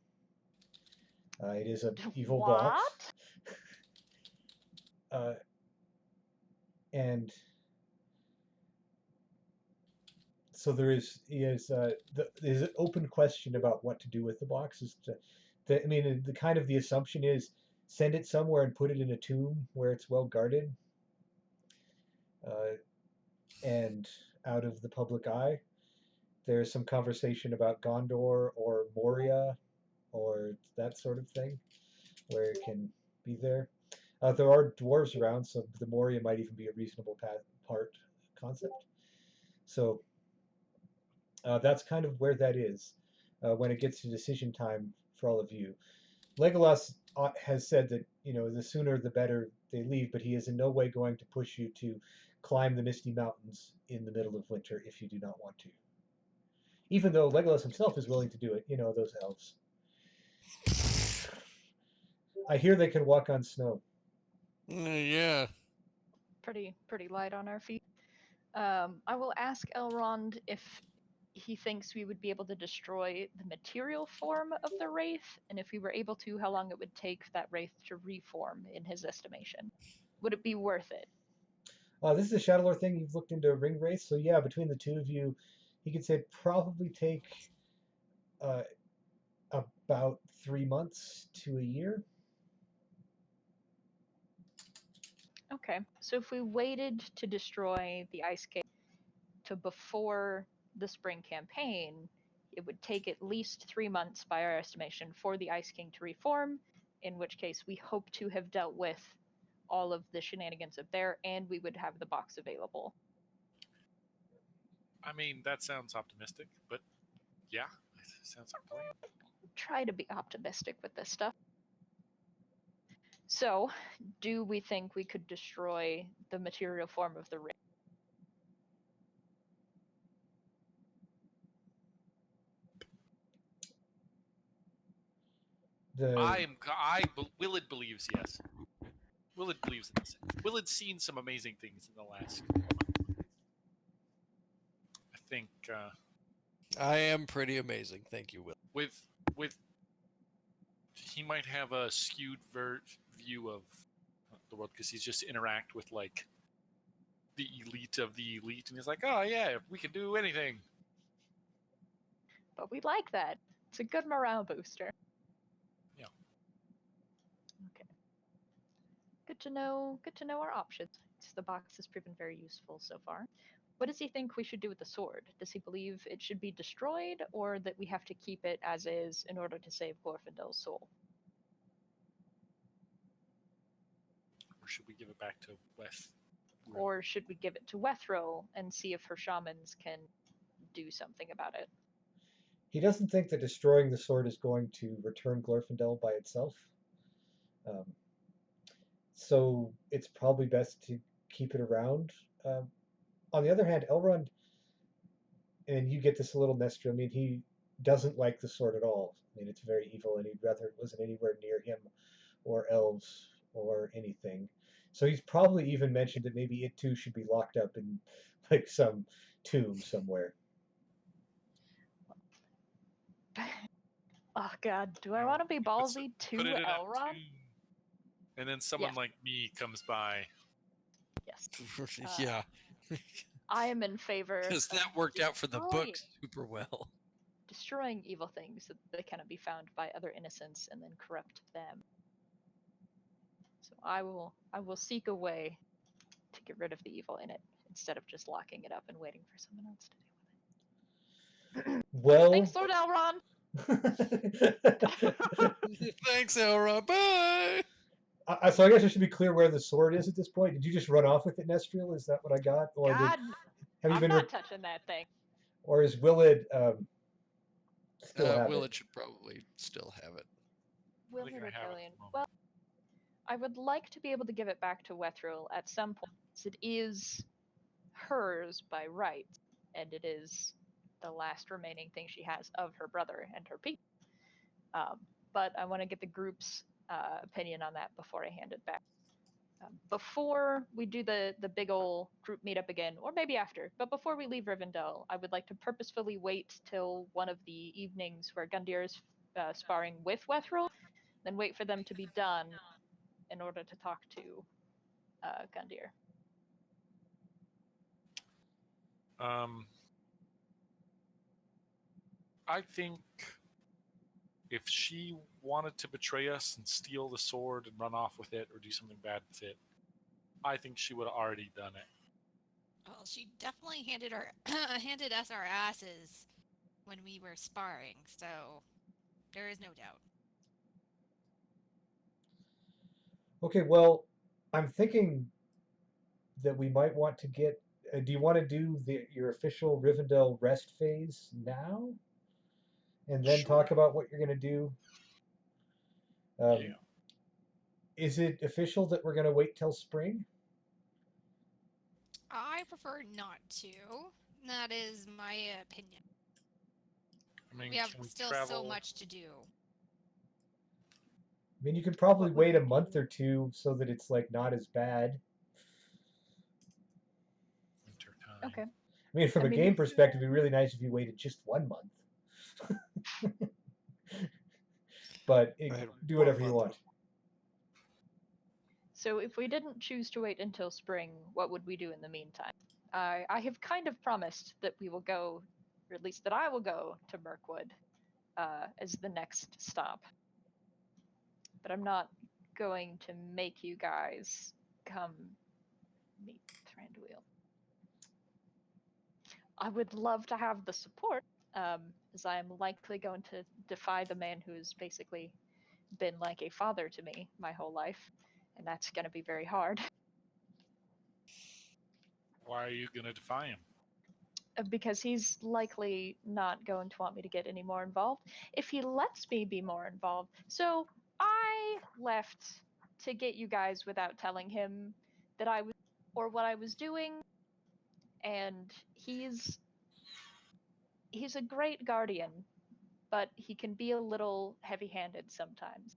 It is an evil box. And so there's an open question about what to do with the box. I mean, the kind of the assumption is send it somewhere and put it in a tomb where it's well guarded, and out of the public eye. There's some conversation about Gondor or Moria or that sort of thing, where it can be there. There are dwarves around, so the Moria might even be a reasonable part concept. So that's kind of where that is when it gets to decision time for all of you. Legolas has said that, the sooner the better they leave, but he is in no way going to push you to climb the Misty Mountains in the middle of winter if you do not want to. Even though Legolas himself is willing to do it, those elves. I hear they can walk on snow. Yeah. Pretty light on our feet. I will ask Elrond if he thinks we would be able to destroy the material form of the Wraith, and if we were able to, how long it would take that Wraith to reform in his estimation. Would it be worth it? This is a Shadowlore thing. You've looked into ring wraiths, so yeah, between the two of you, he could say it'd probably take uh, about 3 months to a year. Okay, so if we waited to destroy the Ice King to before the spring campaign, it would take at least 3 months by our estimation for the Ice King to reform, in which case we hope to have dealt with all of the shenanigans up there, and we would have the box available. I mean, that sounds optimistic, but yeah, it sounds like a plan. Try to be optimistic with this stuff. So, do we think we could destroy the material form of the ring? Willard believes yes. Willard believes in this. Willard's seen some amazing things in the last couple of months. think I am pretty amazing. Thank you, Will. with he might have a skewed view of the world because he's just interact with like the elite of the elite, and he's like, oh yeah, we can do anything. But we like that. It's a good morale booster. Yeah. Okay. Good to know. Good to know our options. The box has proven very useful so far. What does he think we should do with the sword? Does he believe it should be destroyed, or that we have to keep it as is in order to save Glorfindel's soul? Or should we give it back to Wes? Or should we give it to Wethril and see if her shamans can do something about it? He doesn't think that destroying the sword is going to return Glorfindel by itself. Um, so it's probably best to keep it around. On the other hand, Elrond, and you get this a little, Nestor, I mean, he doesn't like the sword at all. I mean, it's very evil, and he'd rather it wasn't anywhere near him or elves or anything. So he's probably even mentioned that maybe it too should be locked up in like some tomb somewhere. Oh god, do I want to be ballsy to Put it in a Elrond? tomb. And then someone like me comes by. Yes. Yeah, I am in favor because that of worked out for the destroying- book super well. destroying evil things so that they cannot be found by other innocents and then corrupt them. So I will seek a way to get rid of the evil in it instead of just locking it up and waiting for someone else to deal with it. Well, Thanks, Lord Elrond. Thanks, Elrond. Bye. So I guess I should be clear where the sword is at this point. Did you just run off with it, Nestriel? Is that what I got, or God, have you I'm been, not touching that thing. or is Willard still have Willard it? should probably still have it. Will think the I have it at rebellion? the moment. Well, I would like to be able to give it back to Wethril at some point. It is hers by right, and it is the last remaining thing she has of her brother and her people. But I want to get the group's opinion on that before I hand it back. Before we do the big ol' group meetup again, or maybe after, but before we leave Rivendell, I would like to purposefully wait till one of the evenings where Gundyr is sparring with Wethril, then wait for them to be done in order to talk to Gundyr. I think if she wanted to betray us and steal the sword and run off with it or do something bad with it, I think she would have already done it. Well, she definitely handed handed us our asses when we were sparring, so there is no doubt. Okay, well, I'm thinking that we might want to get. Do you want to do your official Rivendell rest phase now, and then talk Sure. about what you're going to do? Yeah. Is it official that we're going to wait till spring? I prefer not to. That is my opinion. I mean, We have can we still travel? so much to do. I mean, you could probably What would wait a we month do? or two so that it's like not as bad. Winter time. Okay. I mean, from I a mean, game if- perspective, it'd be really nice if you waited just 1 month. But Right, do 1 whatever you month want. So if we didn't choose to wait until spring, what would we do in the meantime? I have kind of promised that we will go, or at least that I will go to Mirkwood as the next stop. But I'm not going to make you guys come meet Thranduil. I would love to have the support, as I am likely going to defy the man who's basically been like a father to me my whole life, and that's going to be very hard. Why are you going to defy him? Because he's likely not going to want me to get any more involved if he lets me be more involved. So I left to get you guys without telling him that I was or what I was doing, and he's a great guardian, but he can be a little heavy-handed sometimes.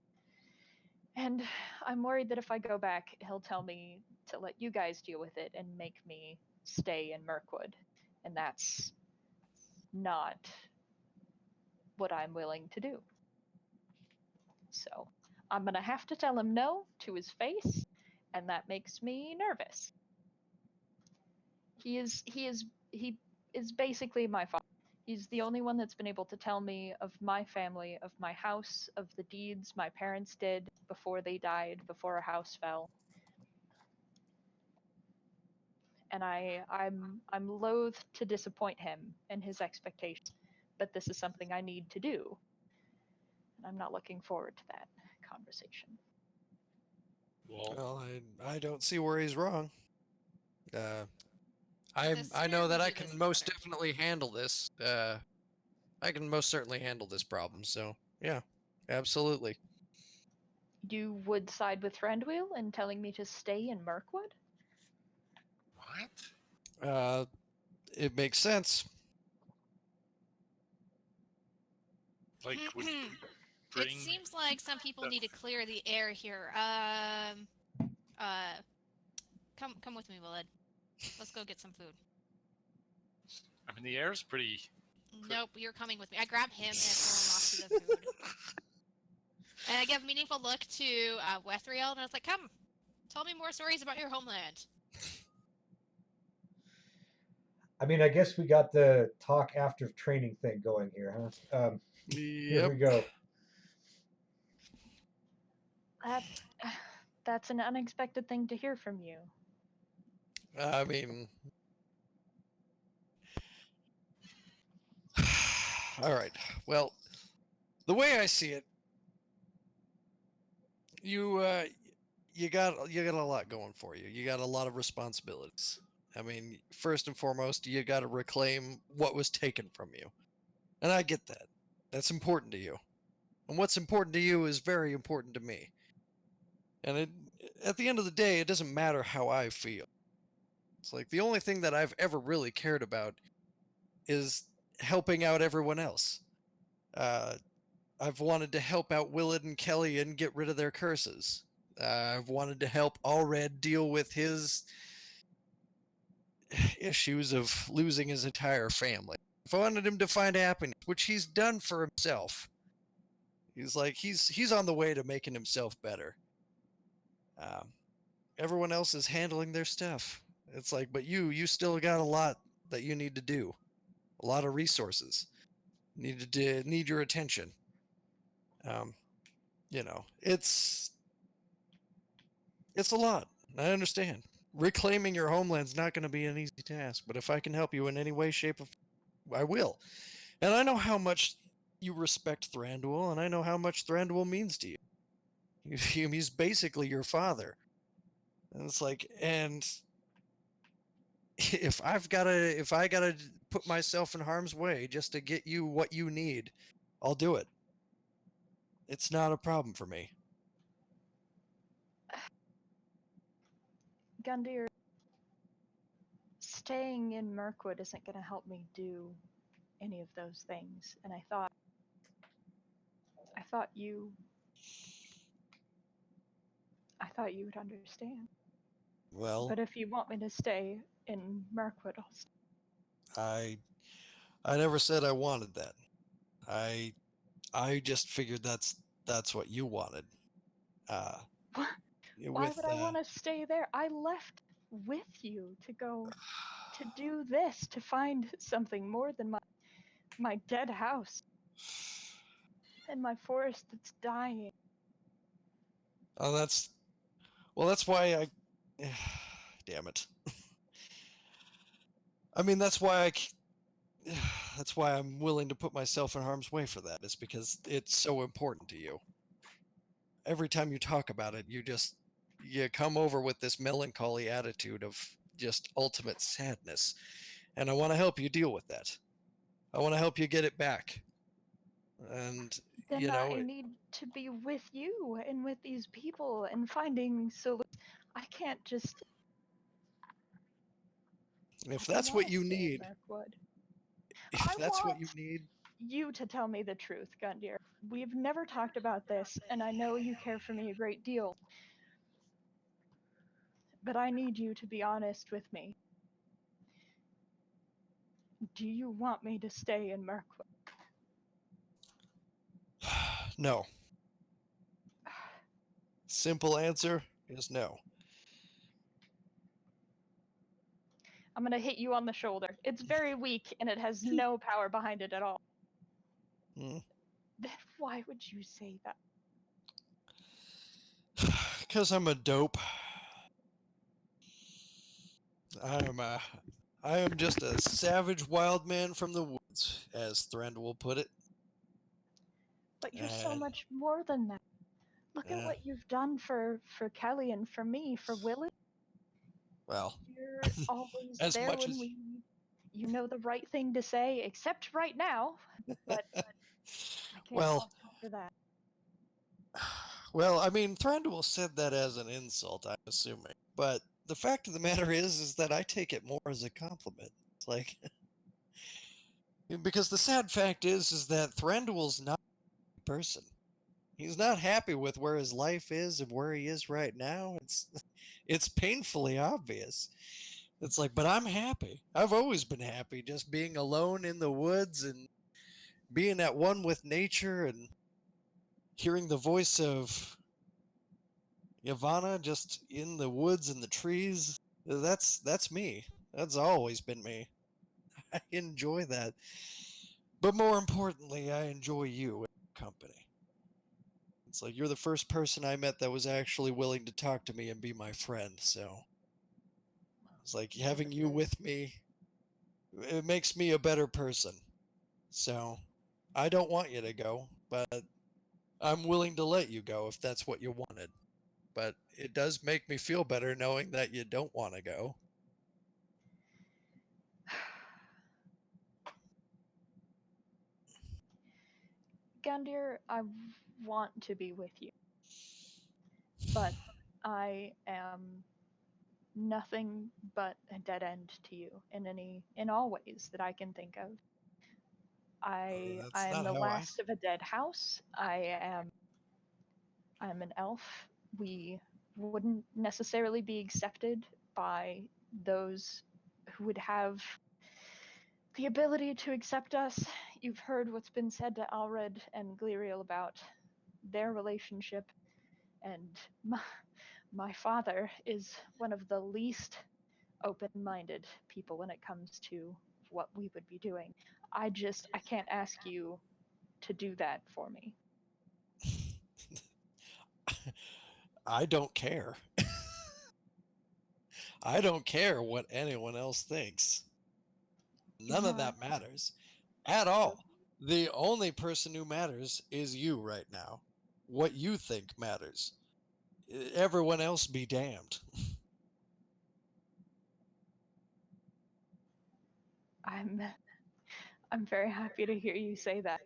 And I'm worried that if I go back, he'll tell me to let you guys deal with it and make me stay in Mirkwood. And that's not what I'm willing to do. So I'm gonna have to tell him no to his face, and that makes me nervous. He is basically my father. He's the only one that's been able to tell me of my family, of my house, of the deeds my parents did before they died, before our house fell. And I'm loath to disappoint him and his expectations, but this is something I need to do. And I'm not looking forward to that conversation. Well, I don't see where he's wrong. I The I sooner know we that I do this, can the most better. definitely handle this. I can most certainly handle this problem. So yeah, absolutely. You would side with Friendwheel in telling me to stay in Mirkwood? what? It makes sense. Like, would It bring seems like some people need to clear the air here. Come with me, Willard. Let's go get some food. I mean, the air's pretty. Nope, you're coming with me. I grab him and pull him off to the food. And I give a meaningful look to Wethriel, and I was like, come, tell me more stories about your homeland. I mean, I guess we got the talk after training thing going here, huh? Here Yep. we go. That, that's an unexpected thing to hear from you. I mean, all right. Well, the way I see it, you got a lot going for you. You got a lot of responsibilities. I mean, first and foremost, you got to reclaim what was taken from you. And I get that. That's important to you. And what's important to you is very important to me. And at the end of the day, it doesn't matter how I feel. It's like the only thing that I've ever really cared about is helping out everyone else. I've wanted to help out Willard and Kelly and get rid of their curses. I've wanted to help Allred deal with his issues of losing his entire family. I've wanted him to find happiness, which he's done for himself. He's on the way to making himself better. Um, Everyone else is handling their stuff. It's like, but you still got a lot that you need to do. A lot of resources need your attention. Um, it's a lot. I understand. Reclaiming your homeland's not going to be an easy task, but if I can help you in any way, shape, I will. And I know how much you respect Thranduil, and I know how much Thranduil means to you. He's basically your father. And it's like, and if I gotta put myself in harm's way just to get you what you need, I'll do it. It's not a problem for me. Gundyr, staying in Mirkwood isn't going to help me do any of those things, and I thought you would understand. Well, But if you want me to stay in Mirkwood, I'll stay. I never said I wanted that. I just figured that's what you wanted. Uh, Why with would I want to stay there? I left with you to go to do this, to find something more than my dead house and my forest that's dying. oh, that's why I. Damn it. I mean, that's why I'm willing to put myself in harm's way for that. It's because it's so important to you. Every time you talk about it, you come over with this melancholy attitude of just ultimate sadness. And I want to help you deal with that. I want to help you get it back. And Then I need to be with you and with these people and finding solutions. I can't just. if I don't that's want what to you stay in need, Mirkwood. if I that's what you want need, you to tell me the truth, Gundyr. We've never talked about this, and I know you care for me a great deal. But I need you to be honest with me. Do you want me to stay in Mirkwood? No. Simple answer is no. I'm gonna hit you on the shoulder. It's very weak and it has no power behind it at all. Hmm. Then why would you say that? Because I'm a dope. I am just a savage wild man from the woods, as Thranduil put it. But you're so And, much more than that. Look at what you've done for Kelly and for me, for Willie. well, You're always as there much when as we need. You know the right thing to say, except right now. But I can't well, fault you for that. well, I mean, Thranduil said that as an insult, I'm assuming. But the fact of the matter is that I take it more as a compliment. It's like, because the sad fact is that Thranduil's not a person. He's not happy with where his life is and where he is right now. It's painfully obvious. It's like, but I'm happy. I've always been happy just being alone in the woods and being at one with nature and hearing the voice of Yavanna just in the woods and the trees. That's me. That's always been me. I enjoy that. But more importantly, I enjoy you and your company. It's like you're the first person I met that was actually willing to talk to me and be my friend, so it's like having you with me, it makes me a better person. So I don't want you to go, but I'm willing to let you go if that's what you wanted. But it does make me feel better knowing that you don't want to go. Gandir, I want to be with you, but I am nothing but a dead end to you in all ways that I can think of. I That's am not the how I. last of a dead house. I'm an elf. We wouldn't necessarily be accepted by those who would have the ability to accept us. You've heard what's been said to Alred and Gliriel about their relationship, and my father is one of the least open-minded people when it comes to what we would be doing. I can't ask you to do that for me. I don't care. I don't care what anyone else thinks. You're None of not that matters at all. The only person who matters is you right now. What you think matters. Everyone else be damned. I'm I'm very happy to hear you say that,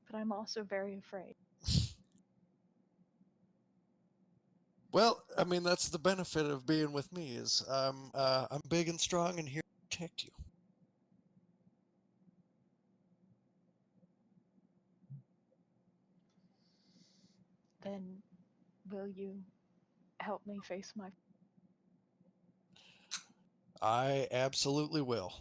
but I'm also very afraid. Well, I mean that's the benefit of being with me is I'm big and strong and here to protect you. Then will you help me face my I absolutely will.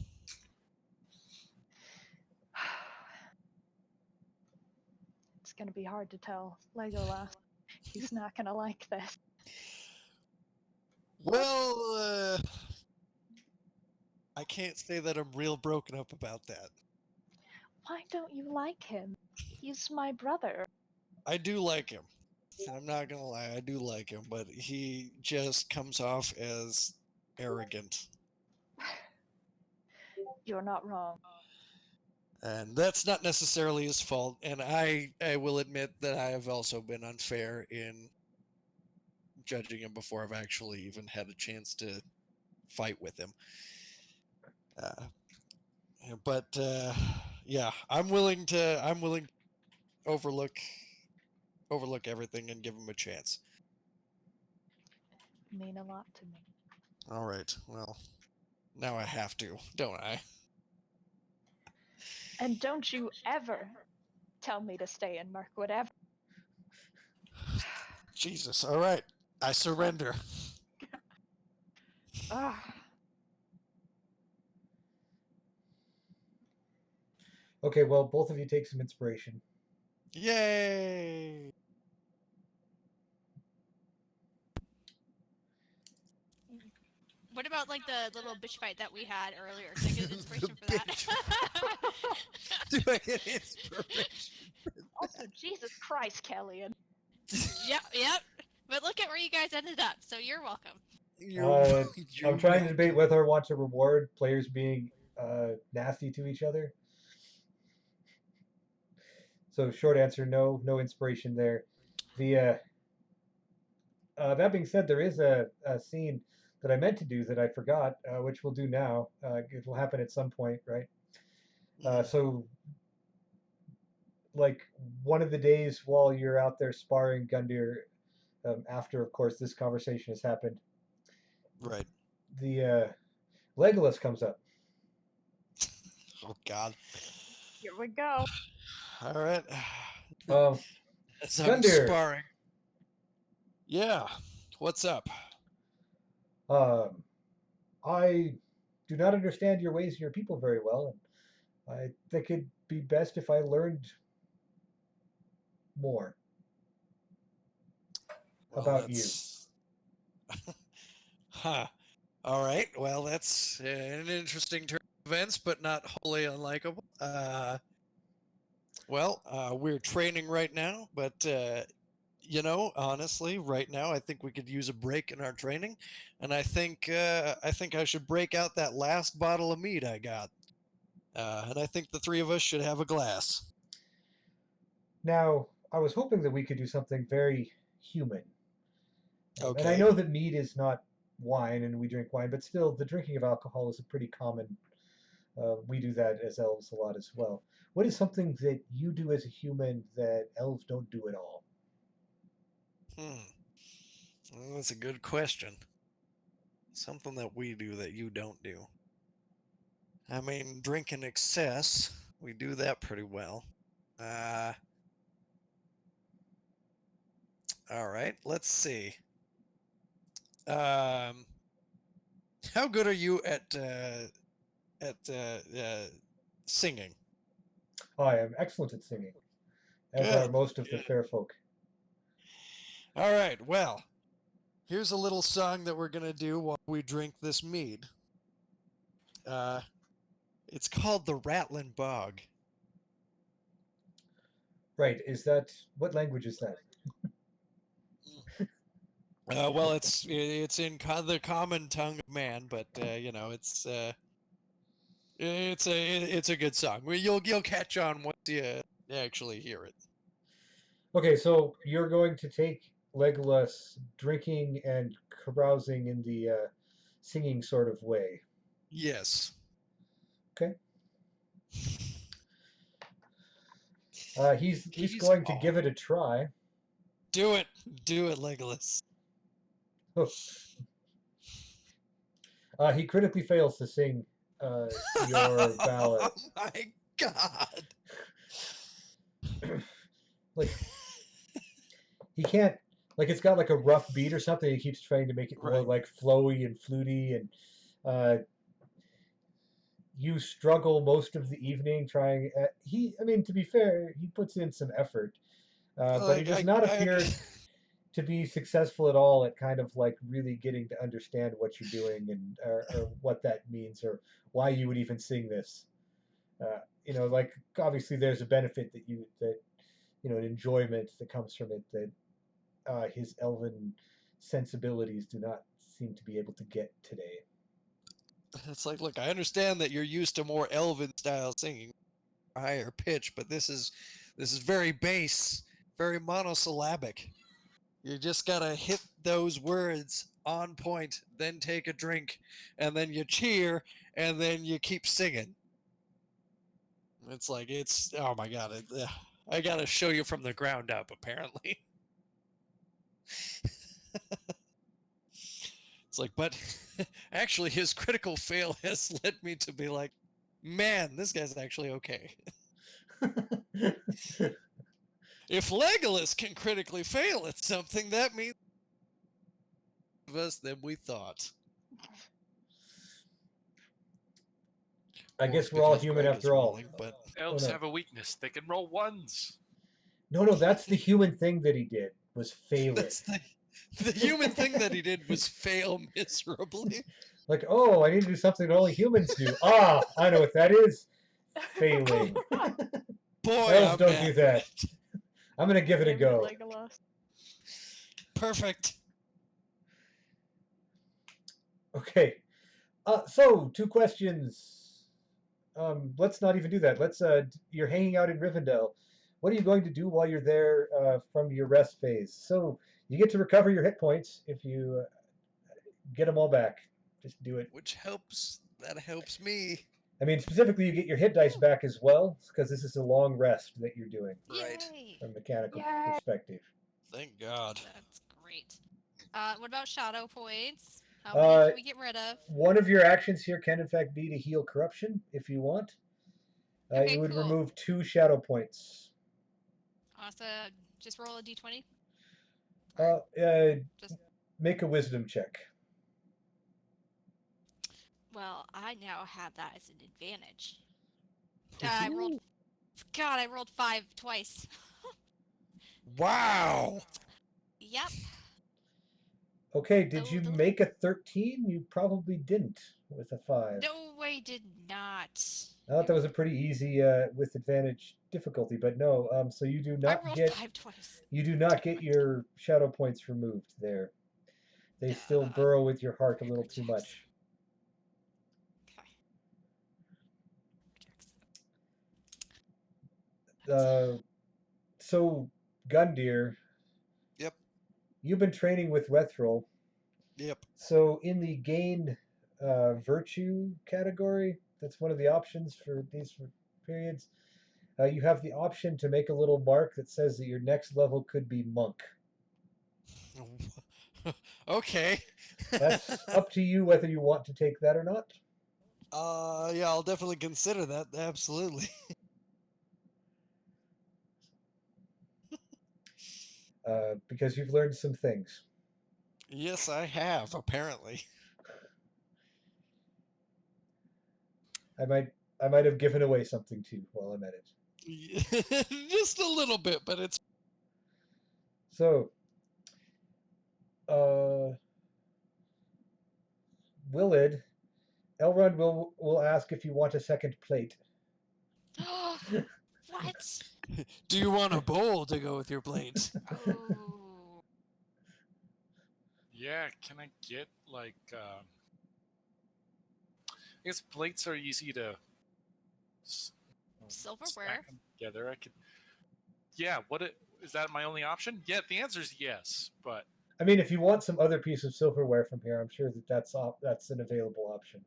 It's gonna be hard to tell Legolas. He's not gonna like this. Well, I can't say that I'm real broken up about that. Why don't you like him? He's my brother. I do like him. I'm not gonna lie, I do like him, but he just comes off as arrogant. You're not wrong. And that's not necessarily his fault. And I will admit that I have also been unfair in judging him before I've actually even had a chance to fight with him. But yeah, I'm willing to overlook everything and give him a chance. Mean a lot to me. All right. Well, now I have to, don't I? And don't you ever tell me to stay in Mirkwood ever. Jesus. All right. I surrender. Ah. Okay, well, both of you take some inspiration. Yay! What about like the little bitch fight that we had earlier? Can I get inspiration for The that? bitch Do I get inspiration? Also, Jesus Christ, Kellyanne. Yep. But look at where you guys ended up, so you're welcome. You're I'm trying to debate welcome. whether I want to reward players being nasty to each other. So short answer, no, no inspiration there. The that being said, there is a scene that I meant to do that I forgot, which we'll do now. It will happen at some point, right? So, like one of the days while you're out there sparring Gundyr, after of course this conversation has happened, Right. the Legolas comes up. Oh God. Here we go. All right. Um, As I'm Gundyr, sparring. Yeah. What's up? um, I do not understand your ways and your people very well, and I think it'd be best if I learned more Well, about you. that's. Huh. All right. Well, that's an interesting turn of events, but not wholly unlikable. We're training right now, but honestly, right now, I think we could use a break in our training, and I think I should break out that last bottle of mead I got, and I think the three of us should have a glass. Now, I was hoping that we could do something very human. And I Okay. know that mead is not wine and we drink wine, but still, the drinking of alcohol is a pretty common. We do that as elves a lot as well. What is something that you do as a human that elves don't do at all? Well, that's a good question. Something that we do that you don't do. I mean, drink in excess. We do that pretty well. All right. Let's see. Um, how good are you at singing? I am excellent at singing, as are Good. most of the fair folk. All right. Well, here's a little song that we're gonna do while we drink this mead. Uh, it's called the Rattling Bog. Right, is that. What language is that? Well, it's in the common tongue of man, but it's a good song. You'll catch on once you actually hear it. Okay, so you're going to take Legolas drinking and carousing in the singing sort of way. Yes. Okay. He's He's going to give all. it a try. Do it, Legolas. He critically fails to sing your ballad. Oh my God. Like he can't. Like it's got like a rough beat or something. He keeps trying to make it more Right. like flowy and fluty, and you struggle most of the evening trying. I mean, to be fair, he puts in some effort, but he Like does not appear to be successful at all at kind of like really getting to understand what you're doing and or what that means or why you would even sing this. Like obviously there's a benefit an enjoyment that comes from it that his elven sensibilities do not seem to be able to get today. It's like, look, I understand that you're used to more elven style singing, higher pitch, but this is very bass, very monosyllabic. You just gotta hit those words on point, then take a drink, and then you cheer, and then you keep singing. It's like oh my God! I gotta show you from the ground up. Apparently, it's like, but actually, his critical fail has led me to be like, man, this guy's actually okay. If Legolas can critically fail at something, that means of us than we thought. I Or guess it's we're all because human Greg is after all. rolling, but Elves no. have a weakness. They can roll ones. No, that's the human thing that he did, was fail it. that's the human thing that he did was fail miserably. Like, oh, I need to do something that only humans do. Ah, I know what that is. Failing. Boy, Elves I'm don't mad do at that. it. I'm going to give it a Damn go. Legolas. Perfect. Okay. So, 2 questions. Let's not even do that. You're hanging out in Rivendell. What are you going to do while you're there from your rest phase? So, you get to recover your hit points if you get them all back. Just do it. Which helps. That helps me. I mean, specifically, you get your hit dice back as well, because this is a long rest that you're doing Right. Yay! from a mechanical Yay. perspective. Thank God. That's great. What about shadow points? How many can we get rid of? One of your actions here can, in fact, be to heal corruption if you want. Okay, it would cool. remove 2 shadow points. Awesome. Just roll a d20. Just Make a wisdom check. well, I now have that as an advantage. I rolled. God, I rolled 5 twice. Wow. Yep. Okay, did you Those- make a 13? You probably didn't with a 5. No, I did not. I thought that was a pretty easy with advantage difficulty, but no. So you do I not rolled get 5 twice. your shadow points removed there. They still burrow with your heart a little too much. So Gundyr. Yep. You've been training with Wethril. Yep. So in the gain virtue category, that's one of the options for these periods. You have the option to make a little mark that says that your next level could be monk. Okay. That's up to you whether you want to take that or not. Yeah, I'll definitely consider that. Absolutely. Because you've learned some things. Yes, I have, apparently. I might have given away something too while I'm at it. Just a little bit, but it's So, Willid, Elrond will ask if you want a second plate. What? Do you want a bowl to go with your plate? Oh. Yeah, can I get like? I guess plates are easy to Silverware. stack them together. I could. Yeah. Is that my only option? Yeah. The answer is yes, but I mean, if you want some other piece of silverware from here, I'm sure that's an available option.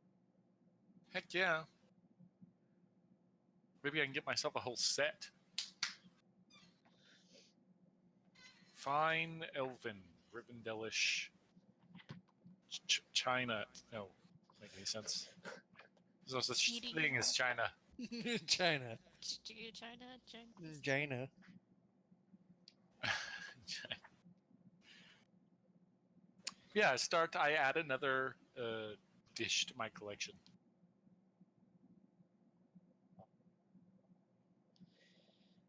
heck yeah. Maybe I can get myself a whole set. Fine Elven, Rivendellish, China. No, make any sense. There's no such Eating. thing as China. China. China. China. Yeah, I add another dish to my collection.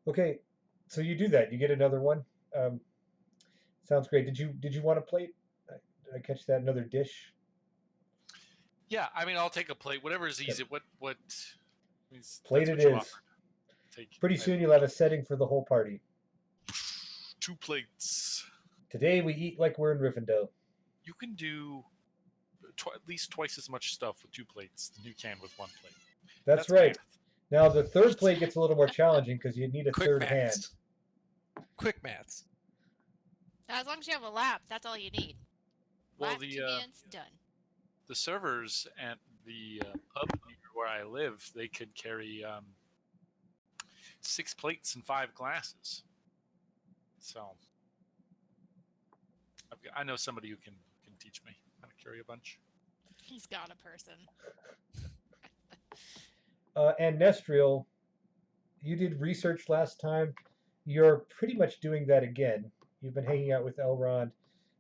Okay, so you do that. You get another one. Sounds great. Did you want a plate? Did I catch that? Another dish? Yeah, I mean, I'll take a plate. Whatever is easy. What? Plate it is. Pretty soon you'll have a setting for the whole party. 2 plates. Today we eat like we're in Rivendell. You can do at least twice as much stuff with 2 plates than you can with 1 plate. That's right. Math. Now the third plate gets a little more challenging because you need a Quick third maths. hand. Quick maths. As long as you have a lap, that's all you need. Well, Lap, 2 hands, done. the servers at the pub near where I live, they could carry 6 plates and 5 glasses. So I know somebody who can teach me how to carry a bunch. He's got a person. And Nestriel, you did research last time. You're pretty much doing that again. You've been hanging out with Elrond,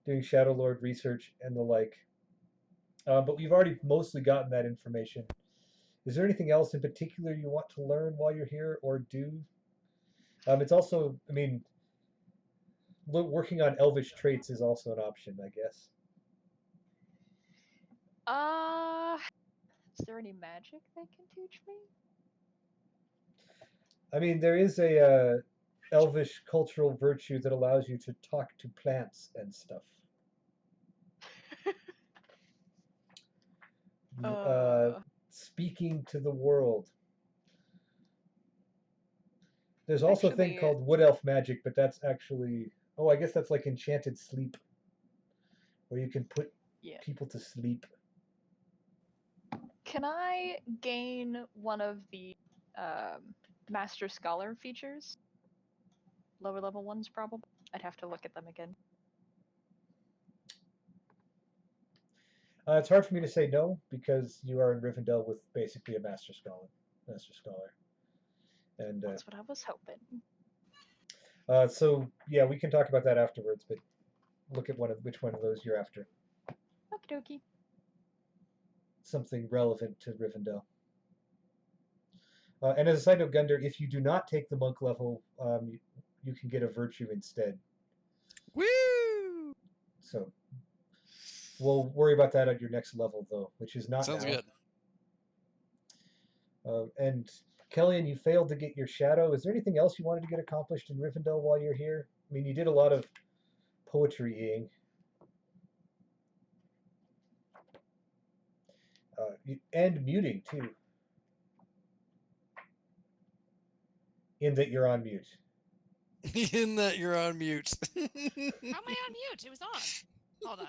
doing Shadow Lord research and the like. But we've already mostly gotten that information. Is there anything else in particular you want to learn while you're here or do? It's also, I mean, working on elvish traits is also an option, I guess. Is there any magic they can teach me? I mean, there is a elvish cultural virtue that allows you to talk to plants and stuff. Uh, Speaking to the world. There's also a thing actually, called wood elf magic, but that's actually, oh, I guess that's like enchanted sleep, where you can put yeah. people to sleep. Can I gain one of the Master Scholar features? Lower level ones, probably. I'd have to look at them again. It's hard for me to say no because you are in Rivendell with basically a master scholar, and That's what I was hoping. so yeah, we can talk about that afterwards. But look at which one of those you're after. Okie dokie. Something relevant to Rivendell. And as a side note, Gunder, if you do not take the monk level, you can get a virtue instead. Woo! So we'll worry about that at your next level, though, which is not Sounds now. good. And Kellyan, you failed to get your shadow. Is there anything else you wanted to get accomplished in Rivendell while you're here? I mean, you did a lot of poetrying. And muting, too. In that you're on mute. In that you're on mute. How am I on mute? It was on. Hold on.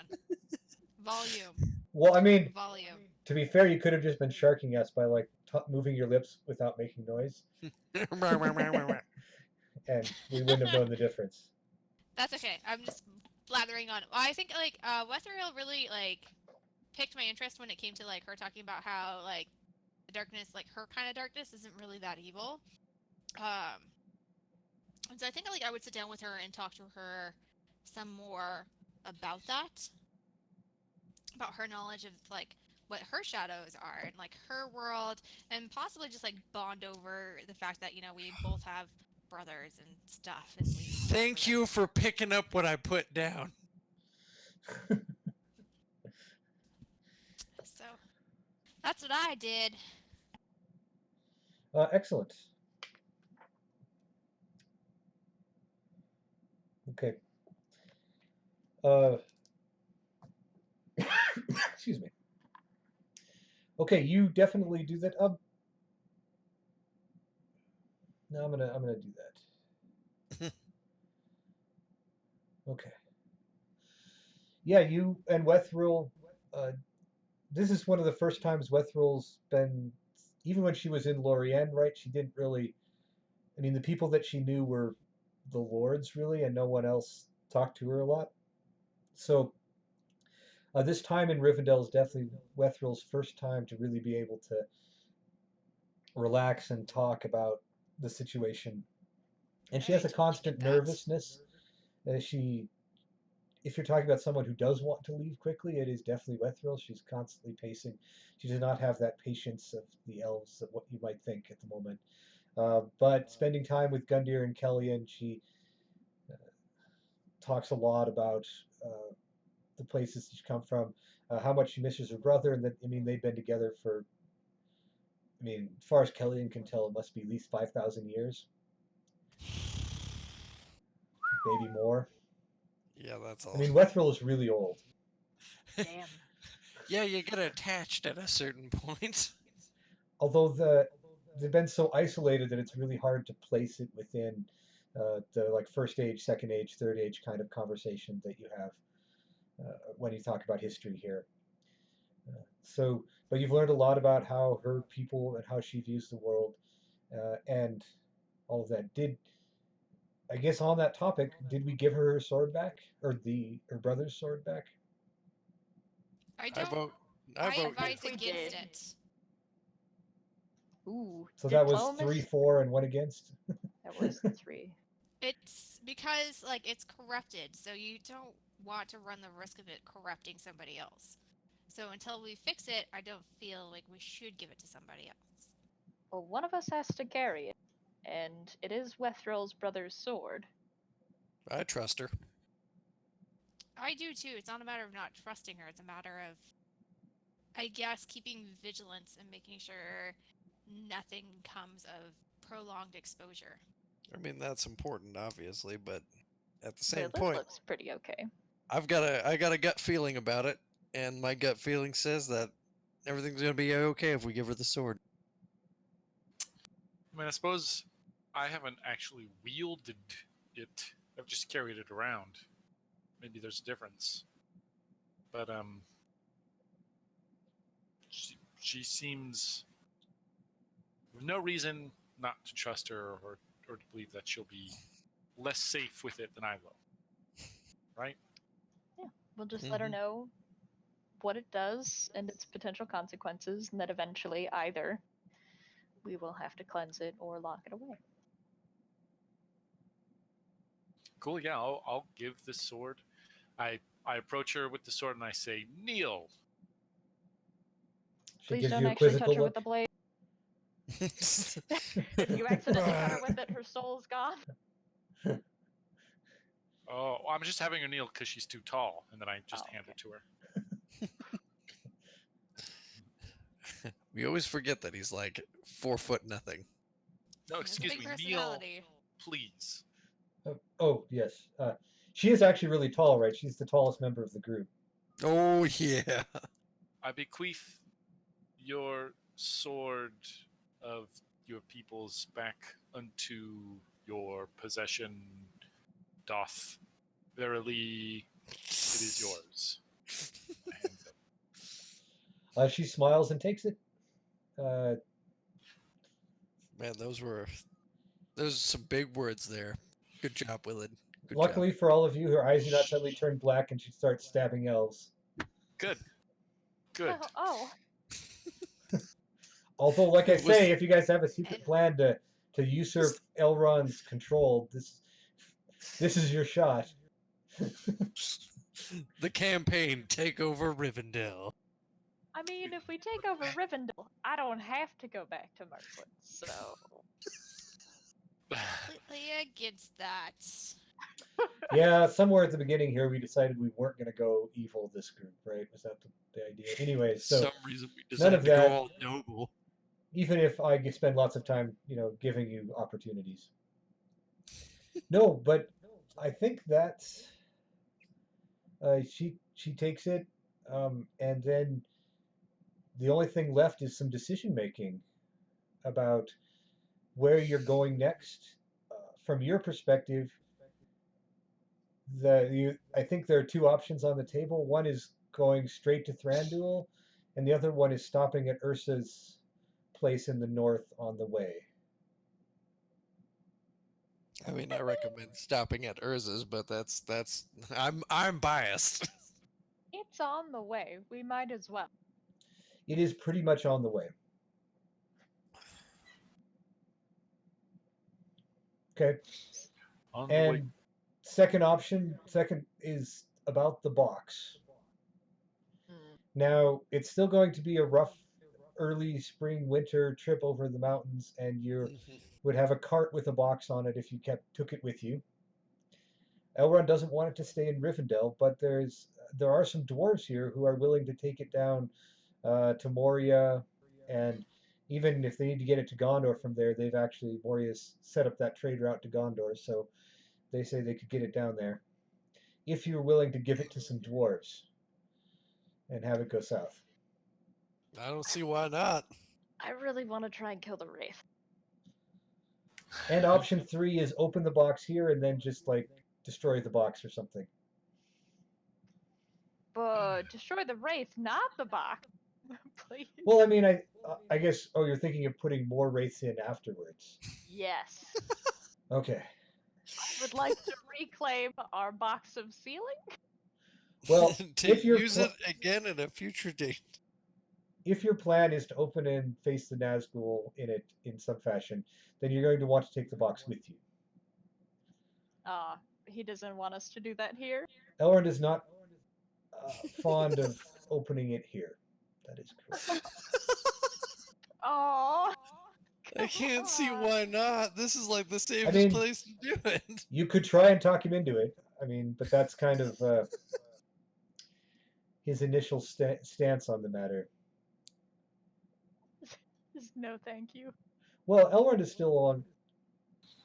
Volume. Well, I mean, Volume. to be fair, you could have just been sharking us by like moving your lips without making noise, and we wouldn't have known the difference. That's okay. I'm just blathering on. I think like Wetherill really like piqued my interest when it came to like her talking about how like the darkness, like her kind of darkness, isn't really that evil. And so I think like I would sit down with her and talk to her some more about that, about her knowledge of like what her shadows are and like her world, and possibly just like bond over the fact that, you know, we both have brothers and stuff. And we Thank you for picking up what I put down. So that's what I did. Excellent. Okay. Excuse me. Okay, you definitely do that. No, I'm gonna do that. Okay. Yeah, you and Wetherill. This is one of the first times Wetherill's been, even when she was in Lorien, right? She didn't really. I mean, the people that she knew were the lords, really, and no one else talked to her a lot. So this time in Rivendell is definitely Wetherill's first time to really be able to relax and talk about the situation. And she I has a totally constant get that. nervousness. If you're talking about someone who does want to leave quickly, it is definitely Wetherill. She's constantly pacing. She does not have that patience of the elves that what you might think at the moment. But spending time with Gundyr and Kellyan, she talks a lot about the places she's come from, how much she misses her brother, and that, I mean, they've been together for, I mean, as far as Kellyan can tell, it must be at least 5,000 years, maybe more. Yeah, that's all. I mean, Wetherill is really old. Damn. Yeah, you get attached at a certain point. Although they've been so isolated that it's really hard to place it within the like first age, second age, third age kind of conversation that you have when you talk about history here. But you've learned a lot about how her people and how she views the world, and all of that. I guess on that topic, did we give her sword back, or her brother's sword back? I I don't. vote. I vote advise We against did. it. Ooh. So that was diplomacy? 3, 4, and 1 against. That was 3. It's because like it's corrupted, so you don't want to run the risk of it corrupting somebody else. So until we fix it, I don't feel like we should give it to somebody else. Well, one of us has to carry it, and it is Wethrill's brother's sword. I trust her. I do too. It's not a matter of not trusting her. It's a matter of, I guess, keeping vigilance and making sure nothing comes of prolonged exposure. I mean, that's important, obviously, but at the same Lilith point, looks pretty okay. I got a gut feeling about it, and my gut feeling says that everything's gonna be okay if we give her the sword. I mean, I suppose I haven't actually wielded it. I've just carried it around. Maybe there's a difference. But she seems with no reason not to trust her or to believe that she'll be less safe with it than I will. Right? Yeah, we'll just let her know what it does and its potential consequences, and that eventually either we will have to cleanse it or lock it away. Cool. Yeah, I'll give the sword. I approach her with the sword and I say, "Kneel." She Please gives don't you a actually quizzical touch her look. with the blade. If you accidentally cut her with it, her soul's gone. Oh, I'm just having her kneel because she's too tall, and then I just hand it to her. We always forget that he's like 4 foot nothing. No, He has a excuse big me, kneel, personality. please. Oh, yes. She is actually really tall, right? She's the tallest member of the group. Oh yeah. I bequeath your sword of your peoples back unto your possession. Doth verily, it is yours. I hand it. She smiles and takes it. Man, those are some big words there. Good job, Willard. Good Luckily job. for all of you, her eyes do not suddenly turn black and she starts stabbing elves. Good. Good. Oh. Although, like I Was- say, if you guys have a secret And- plan to usurp Elrond's control, this is your shot. The campaign take over Rivendell. I mean, if we take over Rivendell, I don't have to go back to Mirkwood, so... Completely against that. Yeah, somewhere at the beginning here, we decided we weren't going to go evil this group, right? Was that the idea? Anyway, so some reason we none decided of to go that. all noble. Even if I spend lots of time, giving you opportunities. No, but I think that's she takes it, and then the only thing left is some decision making about where you're going next. From your perspective, I think there are two options on the table. One is going straight to Thranduil, and the other one is stopping at Ursa's place in the north on the way. I mean, I recommend stopping at Urza's, but that's I'm biased. It's on the way. We might as well. It is pretty much on the way. Okay. On the way. And second is about the box. Now, it's still going to be a rough early spring winter trip over the mountains, and you would have a cart with a box on it if you took it with you. Elrond doesn't want it to stay in Rivendell, but there are some dwarves here who are willing to take it down to Moria, and even if they need to get it to Gondor from there, Moria's set up that trade route to Gondor, so they say they could get it down there. If you're willing to give it to some dwarves and have it go south. I don't see why not. I really want to try and kill the Wraith. And option 3 is open the box here and then just destroy the box or something. But destroy the Wraith, not the box. Please. Well, I mean, I guess. Oh, you're thinking of putting more wraiths in afterwards. Yes. Okay. I would like to reclaim our box of sealing. Well, to if you're use it again at a future date. If your plan is to open and face the Nazgul in some fashion, then you're going to want to take the box with you. He doesn't want us to do that here. Elrond is not fond of opening it here. That is correct. Oh, I can't see why not. This is like the safest mean- place to do it. You could try and talk him into it. I mean, but that's kind of his initial stance on the matter. No, thank you. Well, Elrond is still on.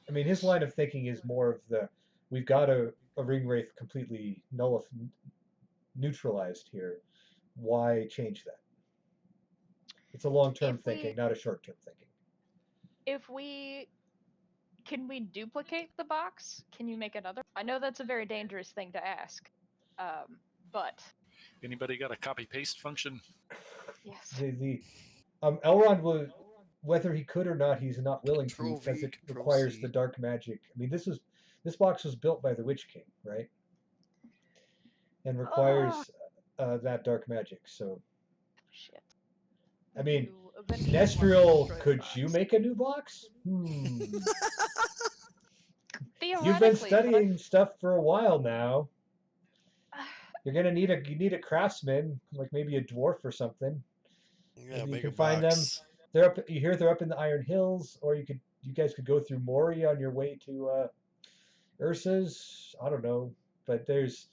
I mean, his line of thinking is more of the we've got a ring wraith completely neutralized here. Why change that? It's a long-term thinking, not a short-term thinking. Can we duplicate the box? Can you make another? I know that's a very dangerous thing to ask, but Anybody got a copy paste function? yes. Elrond will, whether he could or not, he's not willing Control to because V, it Control requires C. the dark magic. I mean, this box was built by the Witch King, right? And requires that dark magic. So, Shit. I mean, You eventually want to Nestriel, destroy the could box. you make a new box? Theoretically, You've been studying stuff for a while now. You're gonna need a craftsman, like maybe a dwarf or something. Yeah, Maybe you make can a find them. box. They're up. You hear they're up in the Iron Hills, or you guys could go through Moria on your way to Ursa's. I don't know, but there's.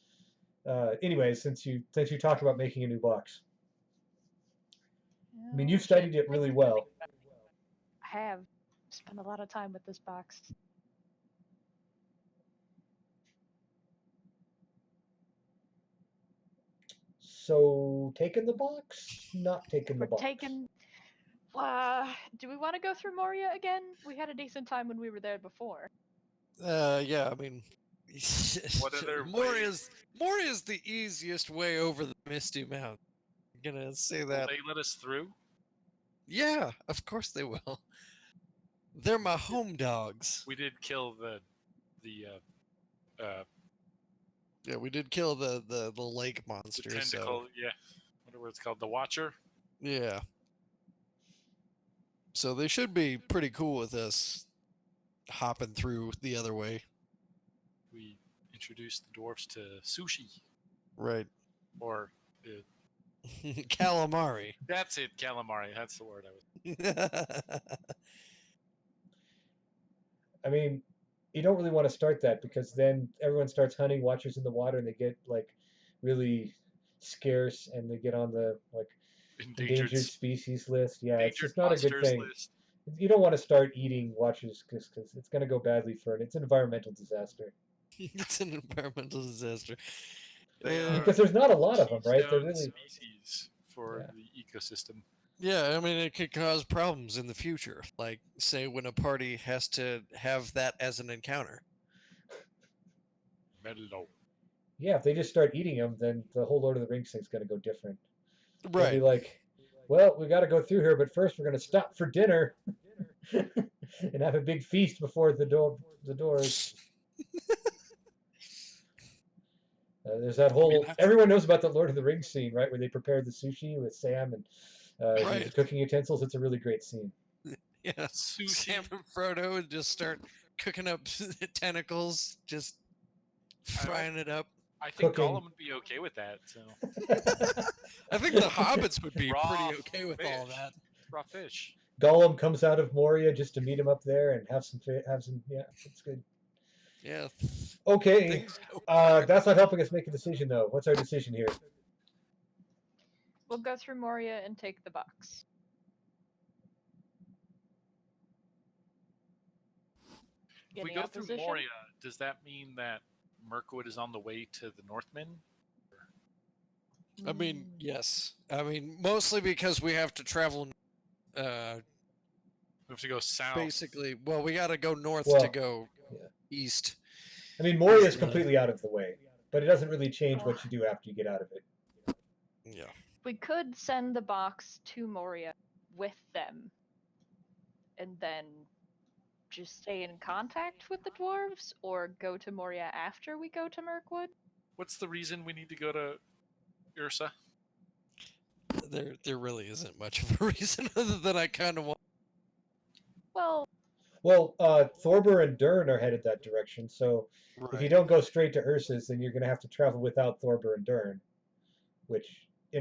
Anyways, since you talked about making a new box, I mean, you've studied it really well. I have spent a lot of time with this box. So, taking the box, not taking the We're box. taking. Do we want to go through Moria again? We had a decent time when we were there before. Yeah, I mean, What other Moria's the easiest way over the Misty Mountain. I'm gonna say Will that. they let us through? Yeah, of course they will. They're my home dogs. We did kill the Yeah, we did kill the lake monster. tentacle. So Yeah, whatever it's called, the Watcher. yeah. So they should be pretty cool with us hopping through the other way. We introduced the dwarfs to sushi, Right. or Calamari. that's it, calamari. That's the word I was. I mean, you don't really want to start that because then everyone starts hunting Watchers in the water and they get like really scarce and they get on the like endangered species list. Yeah, it's just not a good thing. List. You don't want to start eating Watchers because it's going to go badly for it. It's an environmental disaster. It's an environmental disaster. Because there's not a lot of them, right? They're really species for the ecosystem. Yeah, I mean, it could cause problems in the future. Like, say, when a party has to have that as an encounter. Mellow. Yeah, if they just start eating them, then the whole Lord of the Rings thing's going to go different. They'll Right. be like, well, we got to go through here, but first we're going to stop for dinner and have a big feast before the doors. There's that whole. Everyone knows about the Lord of the Rings scene, right, where they prepare the sushi with Sam and the cooking utensils. It's a really great scene. Yeah, Sushi. Sam and Frodo would just start cooking up tentacles, just frying it up. I think Cooking. Gollum would be okay with that. So I think the hobbits would be Raw pretty okay with all fish. that. raw fish. Gollum comes out of Moria just to meet him up there and have some. Yeah, it's good. Yeah. Okay, Things go that's not helping us make a decision though. What's our decision here? We'll go through Moria and take the box. If we Any go through opposition? Moria, does that mean that Mirkwood is on the way to the Northmen? I mean, yes. I mean, mostly because we have to travel. We have to go south. Basically, well, we got to go north to Well, go yeah. east. I mean, Moria is completely out of the way, but it doesn't really change what you do after you get out of it. Yeah. We could send the box to Moria with them, and then just stay in contact with the dwarves, or go to Moria after we go to Mirkwood. What's the reason we need to go to Ursa? There really isn't much of a reason other than I kind of want. Well, Thorber and Dern are headed that direction, so if you don't go straight to Ursa's, then you're going to have to travel without Thorber and Dern, which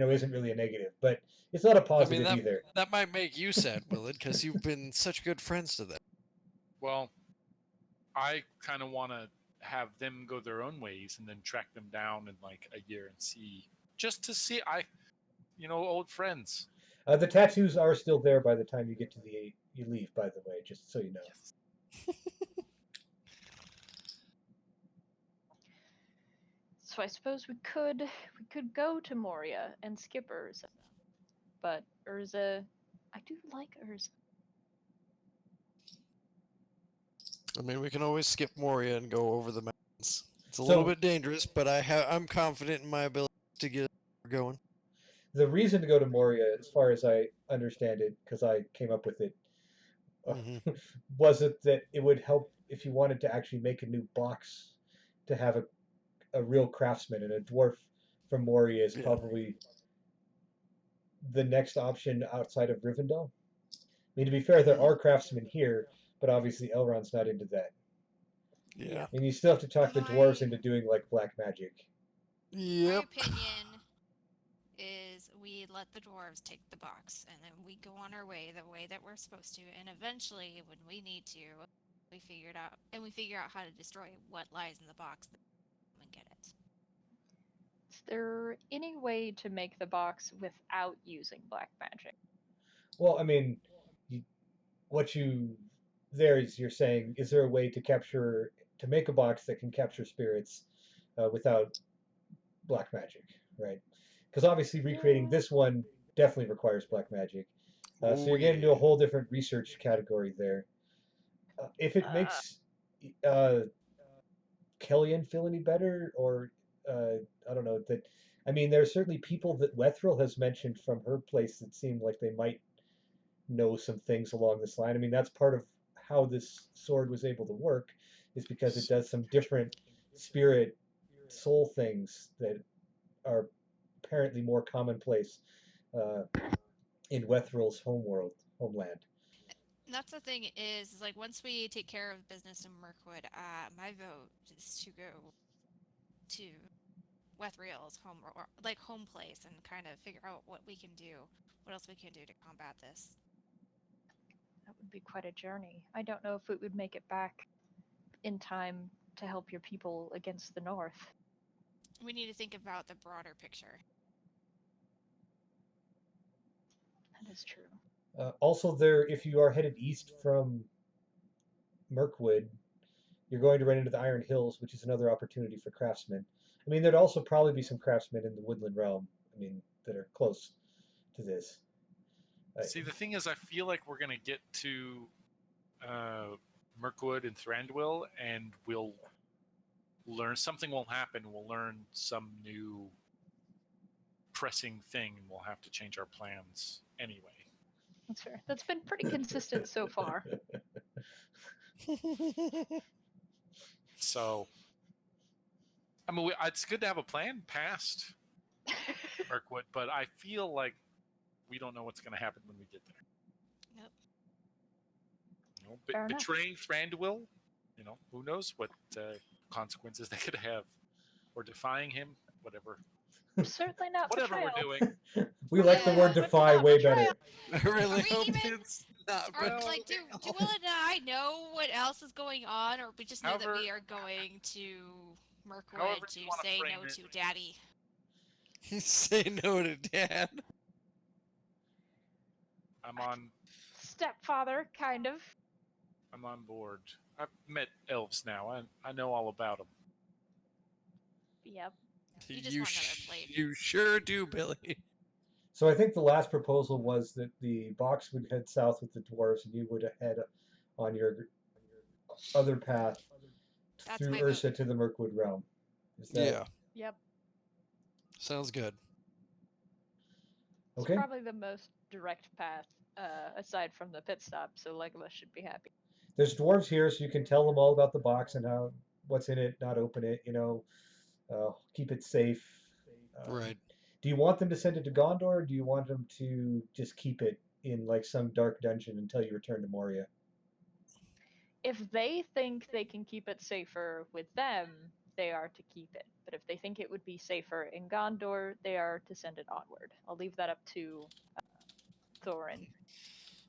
isn't really a negative, but it's not a I mean, positive either. that might make you sad, Willard, because you've been such good friends to them. Well, I kind of want to have them go their own ways and then track them down in like a year and see, just to see. Old friends. The tattoos are still there by the time you get to you leave. By the way, just so you know. Yes. So I suppose we could go to Moria and skip Urza, but Urza, I do like Urza. I mean, we can always skip Moria and go over the mountains. It's a little So- bit dangerous, but I'm confident in my ability to get going. The reason to go to Moria, as far as I understand it, because I came up with it, Mhm. was it that it would help if you wanted to actually make a new box to have a real craftsman, and a dwarf from Moria is Yeah. probably the next option outside of Rivendell. I mean, to be fair, there are craftsmen here, but obviously Elrond's not into that. Yeah. And you still have to talk the dwarves My- into doing like black magic. My Yep. opinion is we let the dwarves take the box, and then we go on our way the way that we're supposed to, and eventually, when we need to, we figure out how to destroy what lies in the box and get it. Is there any way to make the box without using black magic? Well, I mean, you, you're saying, is there a way to make a box that can capture spirits without black magic, right? Because obviously recreating this one definitely requires black magic. So you're getting into a whole different research category there. If it makes Kellyanne feel any better, or I don't know that. I mean, there are certainly people that Wethril has mentioned from her place that seem like they might know some things along this line. I mean, that's part of how this sword was able to work, is because it does some different spirit soul things that are apparently more commonplace uh, in Wethril's homeland. And that's the thing is like once we take care of business in Mirkwood, my vote is to go to Wethriel's home place, and kind of figure out what else we can do to combat this. That would be quite a journey. I don't know if it would make it back in time to help your people against the north. We need to think about the broader picture. That is true. Also, if you are headed east from Mirkwood, you're going to run into the Iron Hills, which is another opportunity for craftsmen. I mean, there'd also probably be some craftsmen in the Woodland Realm. I mean, that are close to this. See, the thing is, I feel like we're gonna get to Mirkwood and Thranduil, and we'll learn something will happen. We'll learn some new pressing thing, and we'll have to change our plans anyway. That's fair. That's been pretty consistent so far. So, I mean, it's good to have a plan past Mirkwood, but I feel like we don't know what's going to happen when we get there. Yep. Fair enough. Betraying Thranduil, who knows what consequences they could have, or defying him, whatever. Certainly not Whatever betrayal. we're doing. We like the word Yeah, defy not way betrayal. better. I really Are we hope even- it's not. Or betrayal. like, do Will and I know what else is going on, or we just know that However- we are going to Mirkwood however to you wanna say frame no it. to Daddy? Say no to Dad. Stepfather, kind of. I'm on board. I've met elves now. I know all about them. Yep. You just want another plate. You sure do, Billy. So I think the last proposal was that the box would head south with the dwarves, and you would head on your other path That's through my vote. Ursa to the Mirkwood realm. Is that Yeah, Yep. sounds good. It's okay? probably the most direct path, aside from the pit stop, so Legolas should be happy. There's dwarves here, so you can tell them all about the box and what's in it, not open it. Keep it safe. Right. Do you want them to send it to Gondor, or do you want them to just keep it in like some dark dungeon until you return to Moria? If they think they can keep it safer with them, they are to keep it. but if they think it would be safer in Gondor, they are to send it onward. I'll leave that up to Thorin.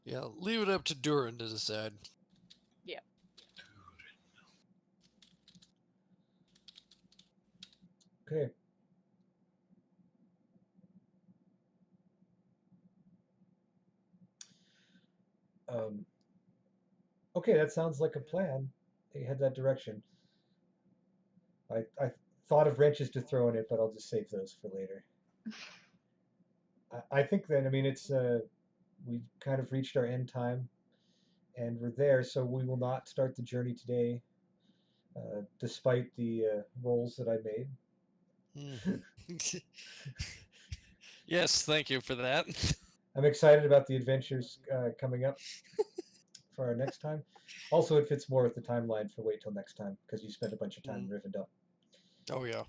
Yeah, leave it up to Durin to decide. Yeah. Okay. Okay, that sounds like a plan. They head that direction. I thought of wrenches to throw in it, but I'll just save those for later. I think then, I mean, it's we've kind of reached our end time, and we're there, so we will not start the journey today, despite the rolls that I made. Yes, thank you for that. I'm excited about the adventures coming up for our next time. Also, it fits more with the timeline for wait till next time because you spent a bunch of time in Rivendell. Oh yeah.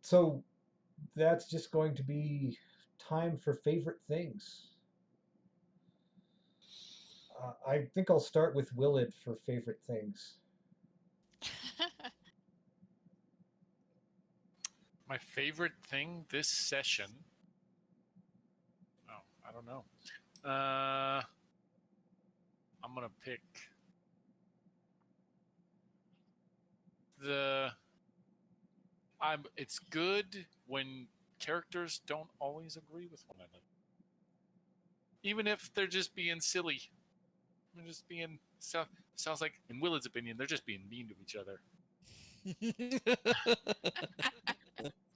So that's just going to be time for favorite things. I think I'll start with Willid for favorite things. My favorite thing this session. Oh, I don't know. I'm gonna pick the. It's good when characters don't always agree with one another, even if they're just being silly. They're just being sounds like, in Willard's opinion, they're just being mean to each other.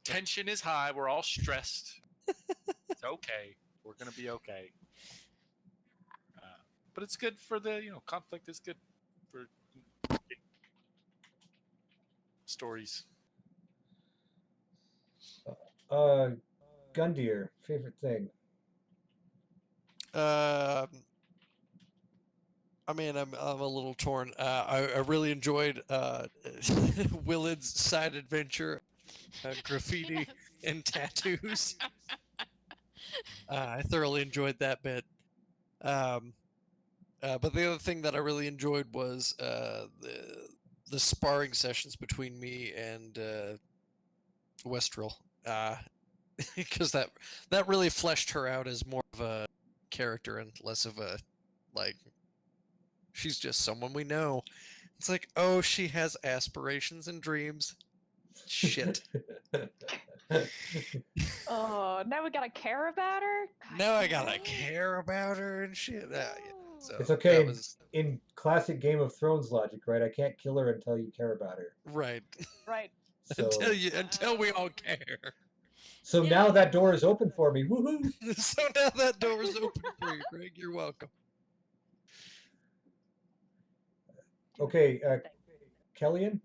Tension is high. We're all stressed. It's okay. We're gonna be okay. But it's good for the conflict is good for stories. Gundyr, favorite thing. I mean, I'm a little torn. I really enjoyed Willard's side adventure, graffiti and tattoos. I thoroughly enjoyed that bit. But the other thing that I really enjoyed was the sparring sessions between me and Westrel, because that really fleshed her out as more of a character and less of a like. She's just someone we know. It's like, oh, she has aspirations and dreams. Shit. Oh, now we gotta care about her? God Now I damn gotta it. care about her and shit. Yeah, so It's okay. that was In classic Game of Thrones logic, right? I can't kill her until you care about her. right. Right. So, until we all care. so now that door is open for me. Woohoo! So now that door is open for you, Greg. You're welcome. Okay, Kellyan?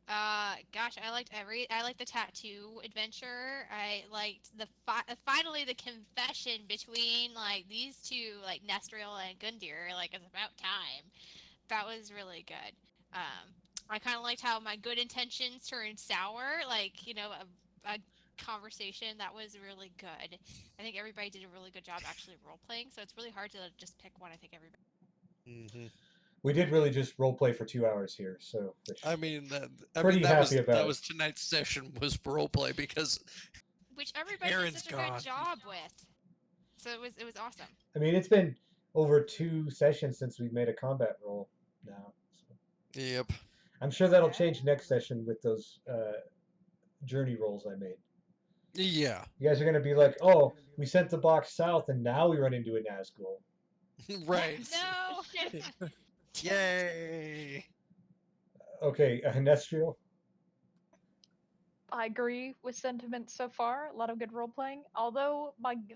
Gosh, I liked the tattoo adventure. I liked the finally the confession between like these two, like Nestriel and Gundyr. Like, it's about time. That was really good. I kind of liked how my good intentions turned sour. Like, a conversation that was really good. I think everybody did a really good job actually role playing. So it's really hard to just pick one. I think everybody. Mm-hmm. We did really just role play for 2 hours here, so I mean, that happy about that it. was tonight's session was role play because Which everybody Aaron's did such a gone. good job with. So it was awesome. I mean, it's been over 2 sessions since we've made a combat roll now. So. Yep. I'm sure that'll change next session with those journey rolls I made. Yeah. You guys are going to be like, oh, we sent the box south and now we run into a Nazgul. Right. No. Yay. Okay, Nestriel? I agree with sentiment so far. A lot of good role playing. Although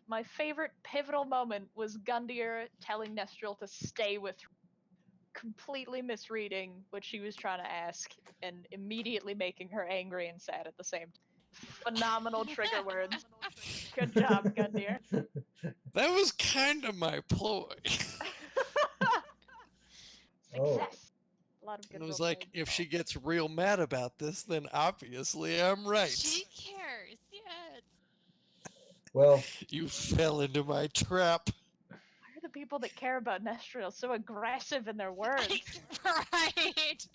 my favorite pivotal moment was Gundyr telling Nestriel to stay with her, completely misreading what she was trying to ask and immediately making her angry and sad at the same time. Phenomenal trigger words. Good job, Gundyr. That was kind of my ploy. Success. A lot of good It was role like, playing. if she gets real mad about this, then obviously I'm right. She cares. Yes. Well, You fell into my trap. Why are the people that care about Nestriel so aggressive in their words? Right.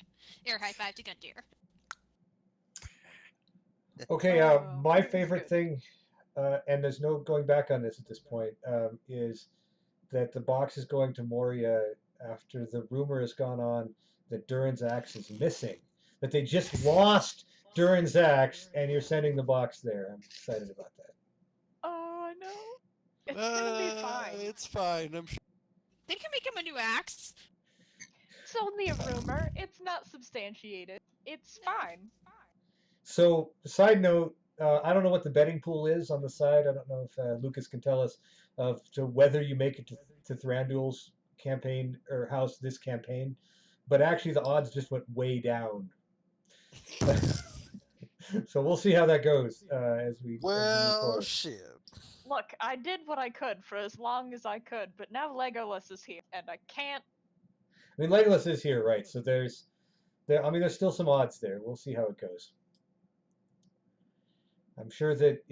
Air high five to Gundyr. Okay, my It was favorite good. thing, and there's no going back on this at this point, is that the box is going to Moria after the rumor has gone on that Durin's axe is missing. That they just lost Durin's axe, and you're sending the box there. I'm excited about that. Oh no. It's gonna be fine. It's fine. I'm sure. They can make him a new axe. It's only a rumor. It's not substantiated. It's fine. So, side note, I don't know what the betting pool is on the side. I don't know if Lucas can tell us of to whether you make it to Thranduil's campaign or house this campaign, but actually the odds just went way down. So we'll see how that goes as we move Well, forward. shit. Look, I did what I could for as long as I could, but now Legolas is here, and I can't. I mean, Legolas is here, right? So there's still some odds there. We'll see how it goes. I'm sure that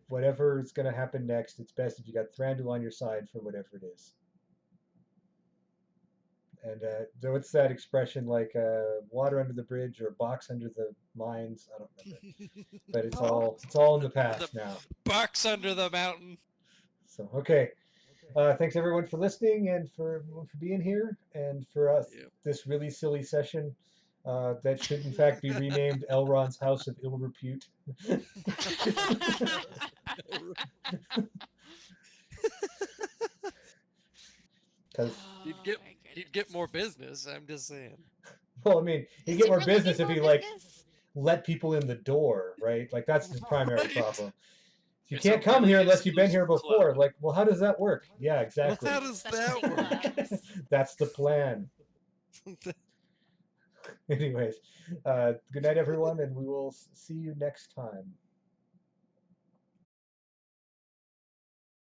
whatever is going to happen next, it's best if you got Thranduil on your side for whatever it is. And what's that expression like? Water under the bridge or box under the mines? I don't remember. But it's all in the past now. Box under the mountain. So okay. Thanks everyone for listening and for being here and for us this really silly session that should in fact be renamed Elrond's House of Ill-Repute. Because he'd get more business. I'm just saying. Well, I mean, he'd get more business if he let people in the door, right? Like that's his primary problem. You can't come here unless you've been here before. Like, well, how does that work? Yeah, exactly. Well, how does that work? That's the plan. Anyways, good night, everyone, and we will see you next time.